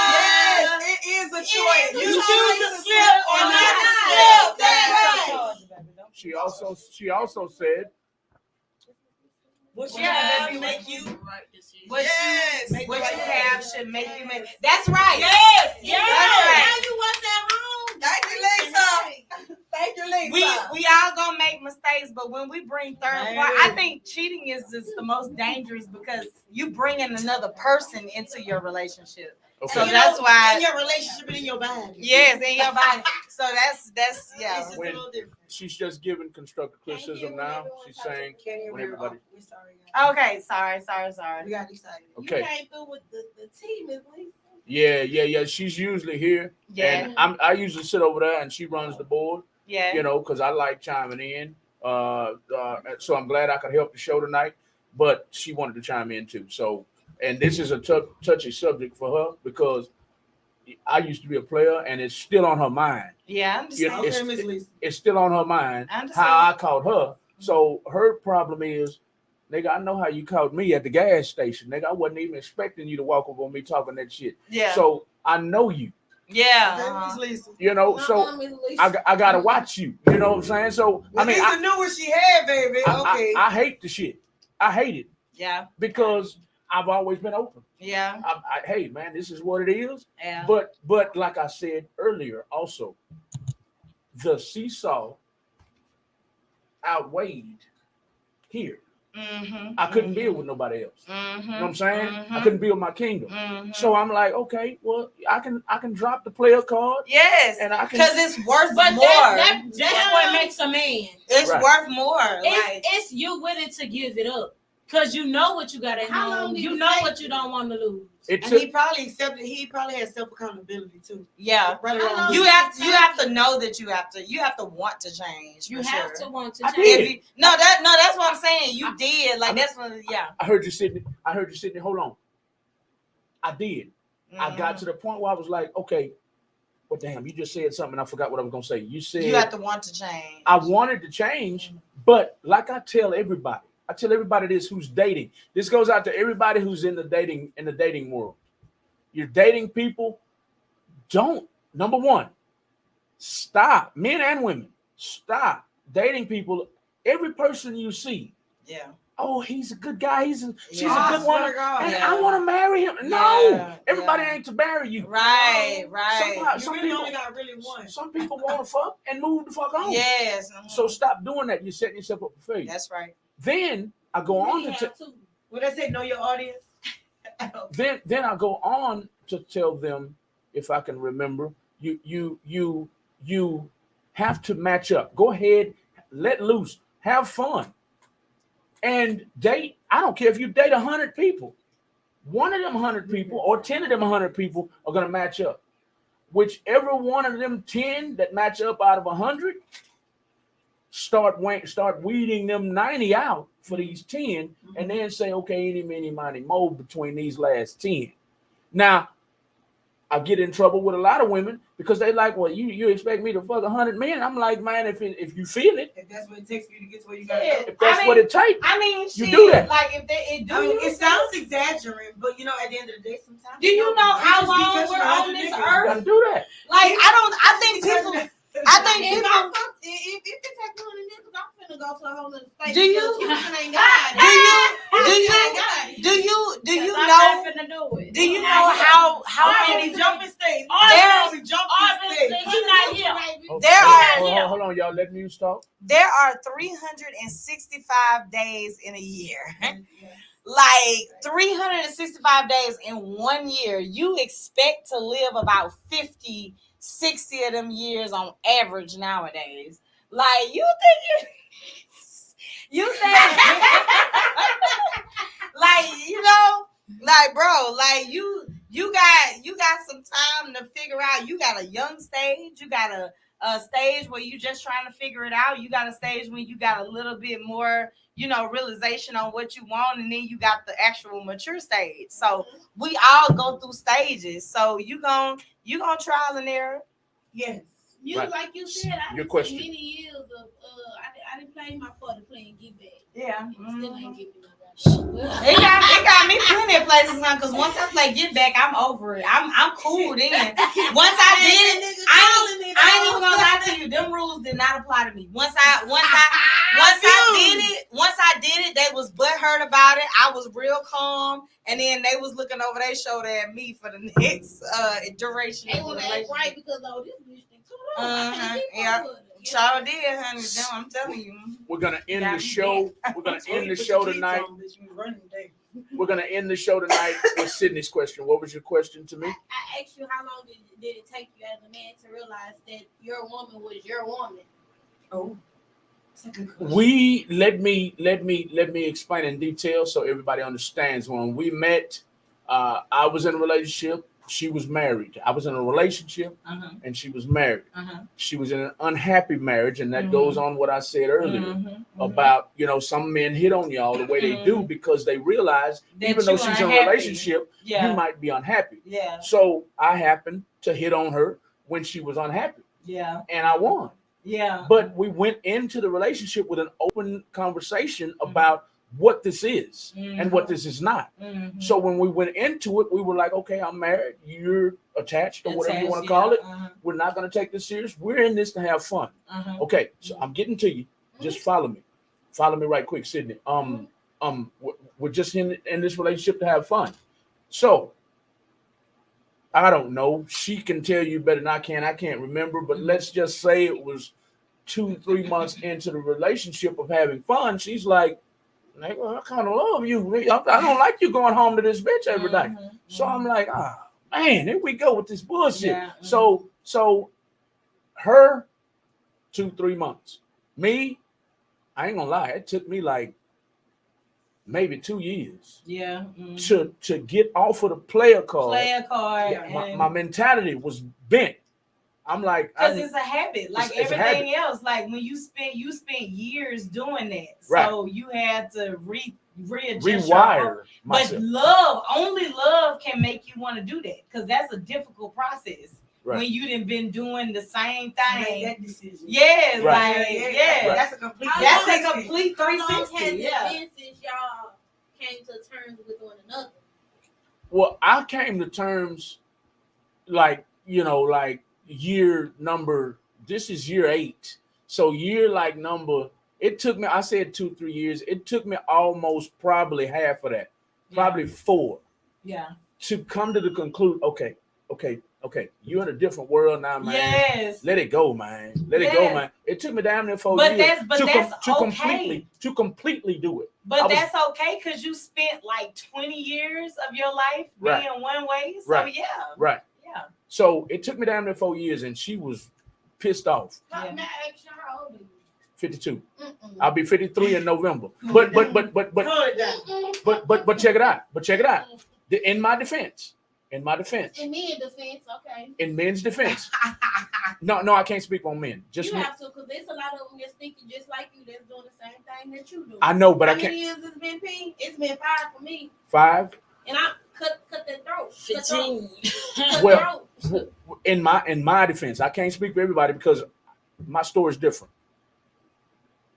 [SPEAKER 1] Yes, it is a choice. You choose to slip or not to slip. That's right.
[SPEAKER 3] she also said
[SPEAKER 2] What you have make you what you have should make you make. That's right.
[SPEAKER 8] Yes.
[SPEAKER 2] That's right.
[SPEAKER 8] Now you was at home.
[SPEAKER 1] Thank you, Lisa. Thank you, Lisa.
[SPEAKER 2] We all gonna make mistakes, but when we bring third party, I think cheating is just the most dangerous because you bringing another person into your relationship.
[SPEAKER 3] okay.
[SPEAKER 2] So that's why
[SPEAKER 1] in your relationship and in your body.
[SPEAKER 2] yes, in your body. So that's yeah.
[SPEAKER 1] It's just a little different.
[SPEAKER 3] She's just giving constructive criticism now. She's saying when everybody.
[SPEAKER 1] We're sorry, guys.
[SPEAKER 2] Okay, sorry.
[SPEAKER 1] We got excited.
[SPEAKER 3] Okay.
[SPEAKER 8] You came through with the team, Miss Lisa.
[SPEAKER 3] Yeah. She's usually here,
[SPEAKER 2] Yeah.
[SPEAKER 3] and I usually sit over there, and she runs the board.
[SPEAKER 2] Yeah.
[SPEAKER 3] You know, because I like chiming in. So I'm glad I could help the show tonight. But she wanted to chime in too. So, and this is a touchy subject for her because I used to be a player, and it's still on her mind.
[SPEAKER 2] Yeah, I understand.
[SPEAKER 3] You know, it's still on her mind
[SPEAKER 2] I understand.
[SPEAKER 3] how I caught her. So her problem is, nigga, I know how you caught me at the gas station. Nigga, I wasn't even expecting you to walk up on me talking that shit.
[SPEAKER 2] Yeah.
[SPEAKER 3] So I know you.
[SPEAKER 2] Yeah.
[SPEAKER 3] You know, so I gotta watch you. You know what I'm saying? So
[SPEAKER 1] Well,
[SPEAKER 3] I mean,
[SPEAKER 1] Lisa knew what she had, baby. Okay.
[SPEAKER 3] I hate the shit. I hate it
[SPEAKER 2] Yeah.
[SPEAKER 3] because I've always been open.
[SPEAKER 2] Yeah.
[SPEAKER 3] Hey man, this is what it is.
[SPEAKER 2] Yeah.
[SPEAKER 3] But like I said earlier, also the seesaw outweighed here.
[SPEAKER 2] Mm-hmm.
[SPEAKER 3] I couldn't build with nobody else.
[SPEAKER 2] Mm-hmm.
[SPEAKER 3] You know what I'm saying?
[SPEAKER 2] Mm-hmm.
[SPEAKER 3] I couldn't build my kingdom.
[SPEAKER 2] Mm-hmm.
[SPEAKER 3] So I'm like, okay, well, I can drop the player card.
[SPEAKER 2] Yes,
[SPEAKER 3] and I can
[SPEAKER 2] because it's worth
[SPEAKER 9] But
[SPEAKER 2] more.
[SPEAKER 9] that's what makes a man.
[SPEAKER 2] It's
[SPEAKER 3] Right.
[SPEAKER 2] worth more. Like,
[SPEAKER 9] It's you willing to give it up because you know what you got at
[SPEAKER 8] How long
[SPEAKER 9] home.
[SPEAKER 8] did
[SPEAKER 9] You
[SPEAKER 8] it
[SPEAKER 9] know
[SPEAKER 8] take
[SPEAKER 9] what you don't want to lose.
[SPEAKER 3] It
[SPEAKER 1] And
[SPEAKER 3] took,
[SPEAKER 1] he probably accepted. He probably had self accountability too.
[SPEAKER 2] yeah,
[SPEAKER 1] Right
[SPEAKER 8] How
[SPEAKER 1] around
[SPEAKER 8] long
[SPEAKER 2] you
[SPEAKER 1] here.
[SPEAKER 2] have to know that you have to want to change.
[SPEAKER 9] You
[SPEAKER 2] for
[SPEAKER 9] have
[SPEAKER 2] sure.
[SPEAKER 9] to want to
[SPEAKER 3] I
[SPEAKER 9] change.
[SPEAKER 3] did.
[SPEAKER 2] If you, that's what I'm saying. You did like that's what. Yeah.
[SPEAKER 3] I heard you sitting. Hold on. I did. I got
[SPEAKER 2] Mhm.
[SPEAKER 3] to the point where I was like, okay, well, damn, you just said something. I forgot what I was gonna say. You said
[SPEAKER 2] You have to want to change.
[SPEAKER 3] I wanted to change, but like I tell everybody this who's dating. This goes out to everybody who's in the dating world. You're dating people. Don't, number one, stop. Men and women, stop dating people. Every person you see,
[SPEAKER 2] Yeah.
[SPEAKER 3] oh, he's a good guy. She's a
[SPEAKER 2] Yeah.
[SPEAKER 3] good woman. And
[SPEAKER 2] Yeah.
[SPEAKER 3] I want to marry him. No,
[SPEAKER 2] Yeah.
[SPEAKER 3] everybody
[SPEAKER 2] Yeah.
[SPEAKER 3] ain't to marry you.
[SPEAKER 2] Right.
[SPEAKER 1] You really only got really one.
[SPEAKER 3] Some people want to fuck and move the fuck on.
[SPEAKER 2] Yes.
[SPEAKER 3] So stop doing that. You're setting yourself up for failure.
[SPEAKER 2] That's right.
[SPEAKER 3] Then I go on to
[SPEAKER 1] What they say, know your audience.
[SPEAKER 3] then I go on to tell them, if I can remember, you have to match up. Go ahead, let loose, have fun, and date. I don't care if you date 100 people. One of them 100 people or 10 of them 100 people are gonna match up. Whichever one of them 10 that match up out of 100, start weeding them 90 out for these 10, and then say, okay, any, many, money, mo between these last 10. Now, I get in trouble with a lot of women because they like, well, you expect me to fuck 100 men? I'm like, man, if you feel it,
[SPEAKER 1] if that's what it takes for you to get to where you got to go.
[SPEAKER 3] if that's what it takes,
[SPEAKER 2] I mean,
[SPEAKER 3] you do that.
[SPEAKER 2] Like if
[SPEAKER 1] it sounds exaggerating, but you know, at the end of the day, sometimes.
[SPEAKER 2] Do you know how long we're on this
[SPEAKER 3] you
[SPEAKER 2] earth?
[SPEAKER 3] gotta do that.
[SPEAKER 2] Like I think people.
[SPEAKER 8] If it take 100 niggas, I'm finna go to a whole other state.
[SPEAKER 2] Do you?
[SPEAKER 8] Ain't got it.
[SPEAKER 2] Do you know? Do you know how many
[SPEAKER 1] jumping states?
[SPEAKER 3] Hold on, y'all. Let me stop.
[SPEAKER 2] There are 365 days in a year. Like 365 days in 1 year. You expect to live about 50, 60 of them years on average nowadays. Like you think like, you know, like, bro, like you got some time to figure out. You got a young stage, you got a stage where you just trying to figure it out. You got a stage when you got a little bit more, you know, realization on what you want, and then you got the actual mature stage. So we all go through stages. So you gonna trial and error.
[SPEAKER 8] Yes. You
[SPEAKER 3] Right.
[SPEAKER 8] like you said, I
[SPEAKER 3] Your
[SPEAKER 8] did
[SPEAKER 3] question.
[SPEAKER 8] many years of I didn't play my part of playing get back.
[SPEAKER 2] Yeah.
[SPEAKER 8] Still ain't giving no
[SPEAKER 2] It got me plenty of places now, because once I play get back, I'm over it. I'm cool then. Once I did it, I ain't even gonna lie to you. Them rules did not apply to me. Once I did it, they was butthurt about it. I was real calm, and then they was looking over their shoulder at me for the next duration
[SPEAKER 8] They
[SPEAKER 2] of the
[SPEAKER 8] want to act
[SPEAKER 2] relationship.
[SPEAKER 8] right because this bitch think too long.
[SPEAKER 2] Yeah. Sure did, honey. I'm telling you.
[SPEAKER 3] We're gonna end
[SPEAKER 2] Got
[SPEAKER 3] the
[SPEAKER 2] me
[SPEAKER 3] show. We're gonna end the show tonight. We're gonna end the show tonight with Sydney's question. What was your question to me?
[SPEAKER 8] I asked you how long did it take you as a man to realize that your woman was your woman?
[SPEAKER 1] Oh,
[SPEAKER 3] Let me explain in detail so everybody understands. When we met, I was in a relationship. She was married. I was in a relationship, and she was married. She was in an unhappy marriage, and that goes on what I said earlier about, you know, some men hit on y'all the way they do because they realize
[SPEAKER 2] That
[SPEAKER 3] even though
[SPEAKER 2] you
[SPEAKER 3] she's in a
[SPEAKER 2] unhappy.
[SPEAKER 3] relationship, you might be unhappy.
[SPEAKER 2] Yeah.
[SPEAKER 3] So I happened to hit on her when she was unhappy,
[SPEAKER 2] Yeah.
[SPEAKER 3] and I won.
[SPEAKER 2] Yeah.
[SPEAKER 3] But we went into the relationship with an open conversation about what this is and what this is not. So when we went into it, we were like, okay, I'm married, you're attached, or whatever you want to call it. We're not going to take this serious. We're in this to have fun. Okay, so I'm getting to you. Just follow me. Follow me right quick, Sydney. We're just in this relationship to have fun. So I don't know. She can tell you better than I can. I can't remember, but let's just say it was 2-3 months into the relationship of having fun. She's like, I kind of love you. I don't like you going home to this bitch every day. So I'm like, man, here we go with this bullshit.
[SPEAKER 2] Yeah.
[SPEAKER 3] So her 2-3 months. Me, I ain't gonna lie, it took me like maybe 2 years.
[SPEAKER 2] Yeah.
[SPEAKER 3] To get off of the player card.
[SPEAKER 2] Yeah,
[SPEAKER 3] My mentality was bent. I'm like,
[SPEAKER 2] because it's a habit, like
[SPEAKER 3] it's
[SPEAKER 2] everything else. Like when you spent years doing that, so you had to readjust
[SPEAKER 3] rewire myself.
[SPEAKER 2] But love can make you want to do that, because that's a difficult process.
[SPEAKER 3] Right.
[SPEAKER 2] When you done been doing the same thing.
[SPEAKER 1] That decision.
[SPEAKER 2] Yes,
[SPEAKER 3] Right.
[SPEAKER 2] like
[SPEAKER 1] That's a complete.
[SPEAKER 2] That's a complete
[SPEAKER 8] How long
[SPEAKER 2] 360.
[SPEAKER 8] has it
[SPEAKER 2] Yeah.
[SPEAKER 8] been since y'all came to terms with one another?
[SPEAKER 3] Well, I came to terms like year number, this is year 8. So year number, it took me, I said 2-3 years. It took me almost probably half of that, probably 4.
[SPEAKER 2] Yeah.
[SPEAKER 3] To come to the conclusion, okay. You're in a different world now, man.
[SPEAKER 2] Yes.
[SPEAKER 3] Let it go, man. Let it go, man. It took me damn near 4 years to completely do it.
[SPEAKER 2] But that's okay, because you spent like 20 years of your life being one way. So yeah.
[SPEAKER 3] Right.
[SPEAKER 2] Yeah.
[SPEAKER 3] So it took me down there 4 years, and she was pissed off.
[SPEAKER 8] How old are you?
[SPEAKER 3] 52. I'll be 53 in November. But check it out. In my defense, In my defense.
[SPEAKER 8] In men's defense, okay.
[SPEAKER 3] In men's defense. No, I can't speak on men. Just
[SPEAKER 8] you have to, because there's a lot of them that's thinking just like you, that's doing the same thing that you do.
[SPEAKER 3] I know, but
[SPEAKER 8] How
[SPEAKER 3] I can't.
[SPEAKER 8] many years it's been, P? It's been 5 for me.
[SPEAKER 3] 5?
[SPEAKER 8] And I cut their throat.
[SPEAKER 9] 15.
[SPEAKER 3] Well, in my defense, I can't speak for everybody because my story is different.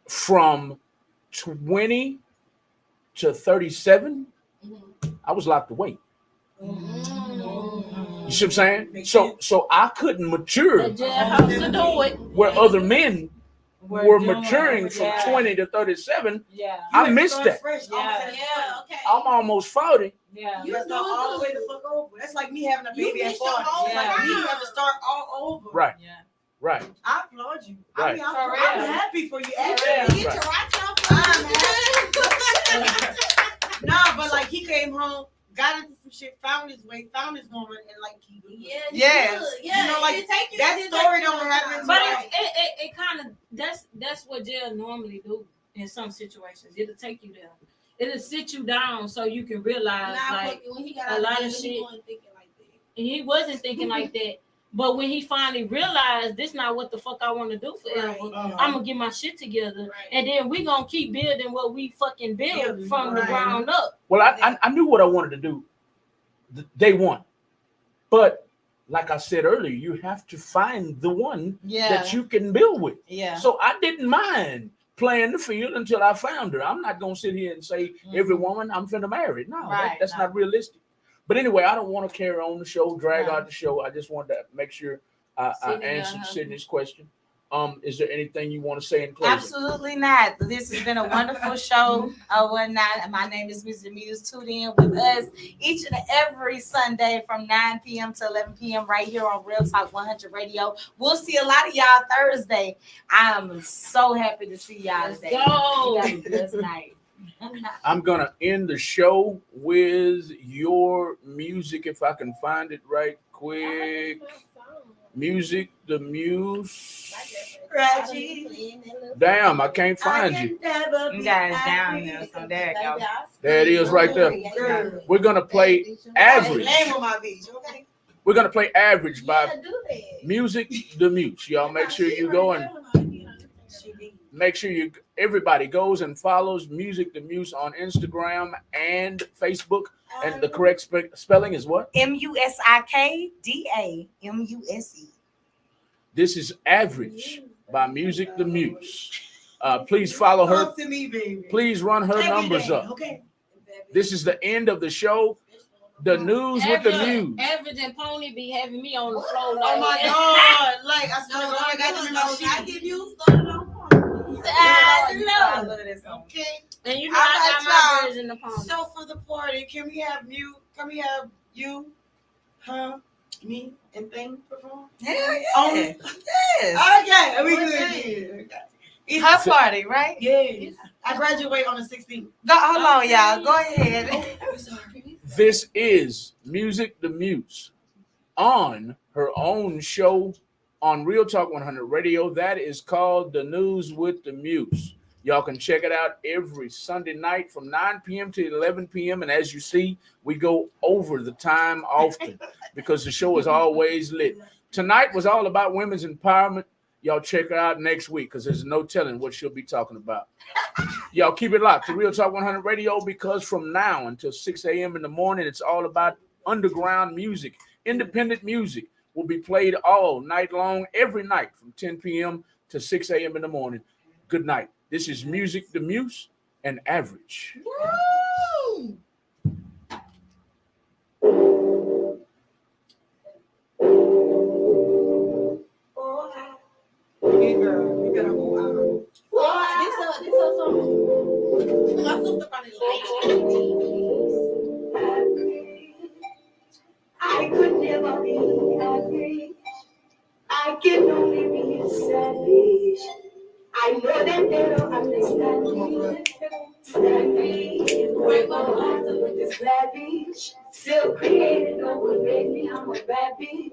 [SPEAKER 3] From 20 to 37, I was locked away. You see what I'm saying? So I couldn't mature where other men were maturing from 20 to 37.
[SPEAKER 9] Yeah.
[SPEAKER 3] I missed that.
[SPEAKER 1] Fresh,
[SPEAKER 8] Yeah, okay.
[SPEAKER 3] I'm almost 40.
[SPEAKER 9] Yeah.
[SPEAKER 1] You start all the way the fuck over. That's like me having a baby at 40. It's like me having to start all over.
[SPEAKER 3] Right.
[SPEAKER 9] Yeah.
[SPEAKER 3] Right.
[SPEAKER 1] I applaud you.
[SPEAKER 3] Right.
[SPEAKER 1] I mean, I'm
[SPEAKER 9] real.
[SPEAKER 1] happy for you.
[SPEAKER 8] Get your right
[SPEAKER 1] Nah, but like he came home, got into some shit, found his way, found his woman, and like he
[SPEAKER 8] Yes.
[SPEAKER 1] you know, like that story don't happen.
[SPEAKER 9] But it kind of that's what jail normally do in some situations. It'll take you there. It'll sit you down so you can realize like
[SPEAKER 8] when he got
[SPEAKER 9] a lot of shit. He wasn't thinking like that. But when he finally realized this not what the fuck I want to do forever, I'm gonna get my shit together, and then we gonna keep building what we fucking build from the ground up.
[SPEAKER 3] Well, I knew what I wanted to do day one, but like I said earlier, you have to find the one that you can build with.
[SPEAKER 2] Yeah.
[SPEAKER 3] So I didn't mind playing the field until I found her. I'm not gonna sit here and say every woman I'm finna marry. No, that's not realistic. But anyway, I don't want to carry on the show, drag out the show. I just wanted to make sure I answered Sydney's question. Is there anything you want to say in closing?
[SPEAKER 2] Absolutely not. This has been a wonderful show. My name is Mr. Muse. Tune in with us each and every Sunday from 9 p.m. to 11 p.m. right here on Real Talk 100 Radio. We'll see a lot of y'all Thursday. I'm so happy to see y'all today.
[SPEAKER 9] Go.
[SPEAKER 2] You got a blessed night.
[SPEAKER 3] I'm going to end the show with your music, if I can find it right quick. Music, the Muse.
[SPEAKER 1] Reggie.
[SPEAKER 3] Damn, I can't find you.
[SPEAKER 2] You got it down there. So there it goes.
[SPEAKER 3] There it is right there. We're going to play Average.
[SPEAKER 1] Name on my beach, okay?
[SPEAKER 3] We're going to play Average by Music, the Muse. Y'all make sure you go and make sure everybody goes and follows Music the Muse on Instagram and Facebook. And the correct spelling is what?
[SPEAKER 2] MUSIKDAMUSE.
[SPEAKER 3] This is Average by Music the Muse. Please follow her.
[SPEAKER 1] Talk to me, baby.
[SPEAKER 3] Please run her numbers up.
[SPEAKER 1] Okay.
[SPEAKER 3] This is the end of the show. The news with the Muse.
[SPEAKER 9] Average and Pony be having me on the floor.
[SPEAKER 1] Like, oh my God. Like, I swear to God, I got them in my sheet.
[SPEAKER 8] I give you started on
[SPEAKER 1] Okay.
[SPEAKER 9] And you know I got my version of Pony.
[SPEAKER 1] So for the party, can we have you, her, me, and Thing perform?
[SPEAKER 2] Hell yeah.
[SPEAKER 1] Yes. Okay. We good.
[SPEAKER 2] It's her party, right?
[SPEAKER 1] Yes. I graduate on the 16th.
[SPEAKER 2] Hold on, y'all. Go ahead.
[SPEAKER 3] This is Music the Muse on her own show on Real Talk 100 Radio. That is called The News with the Muse. Y'all can check it out every Sunday night from 9 p.m. to 11 p.m. And as you see, we go over the time often because the show is always lit. Tonight was all about women's empowerment. Y'all check her out next week because there's no telling what she'll be talking about. Y'all keep it locked to Real Talk 100 Radio because from now until 6 a.m. in the morning, it's all about underground music. Independent music will be played all night long, every night from 10 p.m. to 6 a.m. in the morning. Good night. This is Music the Muse and Average.
[SPEAKER 1] Woo! Hey girl, you gotta go out.
[SPEAKER 8] This a song. My sister probably
[SPEAKER 7] I could never be average. I can only be a savage. I know that they don't understand me. Stand me. Break my heart to look this lavish. Still created, no one made me. I'm a bad bitch.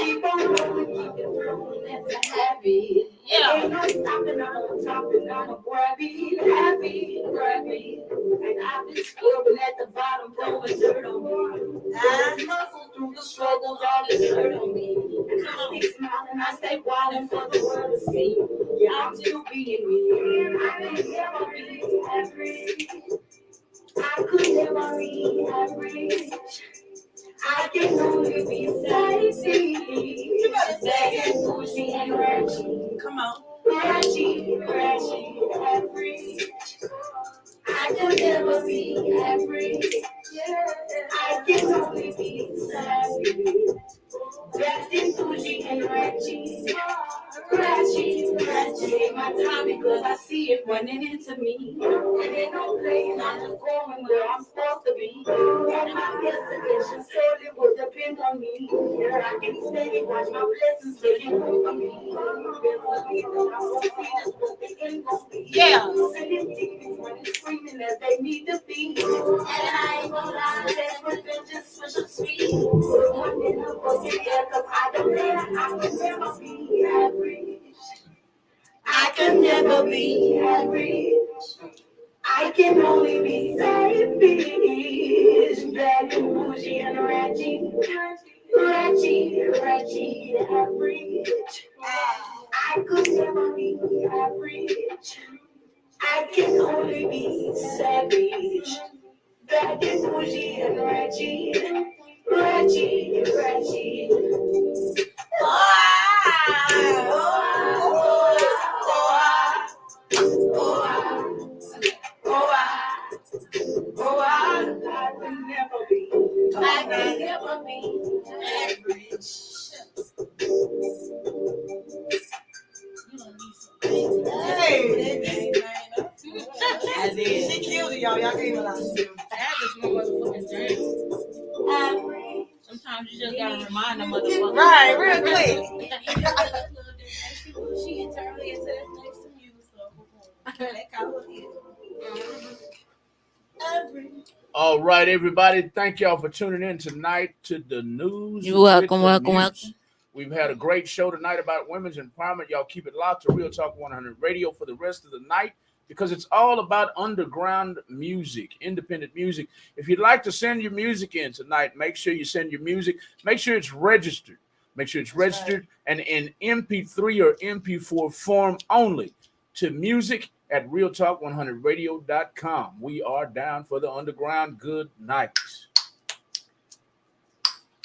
[SPEAKER 7] Keep on rolling, keep it flowing. That's a habit. Ain't no stopping on top. popping, I'm a grabby, happy, grabby. And I've been squirming at the bottom, throwing dirt on me. I muscle through the struggles, all this hurt on me. And I stay smiling, I stay wildin' for the world to see. Yeah, I'm still being me. I could never be average. I could never be average. I can only be sexy. You better say it. Bougie and ratchet. Come on. Ratchet, average. I could never be average. I can only be savage. Ratchet, bougie and ratchet. Ratchet. My time because I see it running into me. And ain't no playing, I'm just going where I'm supposed to be. And my destination surely will depend on me. Here I can stay, watch my blessings really move for me.
[SPEAKER 2] Yeah.
[SPEAKER 7] Sitting demons running, screaming as they need to be. And I ain't gonna lie, that's revenge just switch up speed. One minute I'm fucking there, cause I don't care, I can never be average. I can never be average. I can only be selfish, bad and bougie and ratchet, average. I could never be average. I can only be savage, bad and bougie and ratchet. I can never be average.
[SPEAKER 1] Hey,
[SPEAKER 2] I did.
[SPEAKER 1] she killed it, y'all. Y'all can't even lie.
[SPEAKER 6] That is my motherfucking dream.
[SPEAKER 7] Average.
[SPEAKER 6] Sometimes you just gotta remind them motherfuckers.
[SPEAKER 2] Right, real quick.
[SPEAKER 8] She internally into that next to Muse, so that kind of it.
[SPEAKER 3] All right, everybody. Thank y'all for tuning in tonight to the news.
[SPEAKER 9] You're welcome,
[SPEAKER 3] with the
[SPEAKER 9] welcome,
[SPEAKER 3] Muse.
[SPEAKER 9] welcome.
[SPEAKER 3] We've had a great show tonight about women's empowerment. Y'all keep it locked to Real Talk 100 Radio for the rest of the night because it's all about underground music, independent music. If you'd like to send your music in tonight, make sure you send your music. Make sure it's registered. Make sure it's registered and in MP3 or MP4 form only to music@realtalk100radio.com. We are down for the underground. Good night.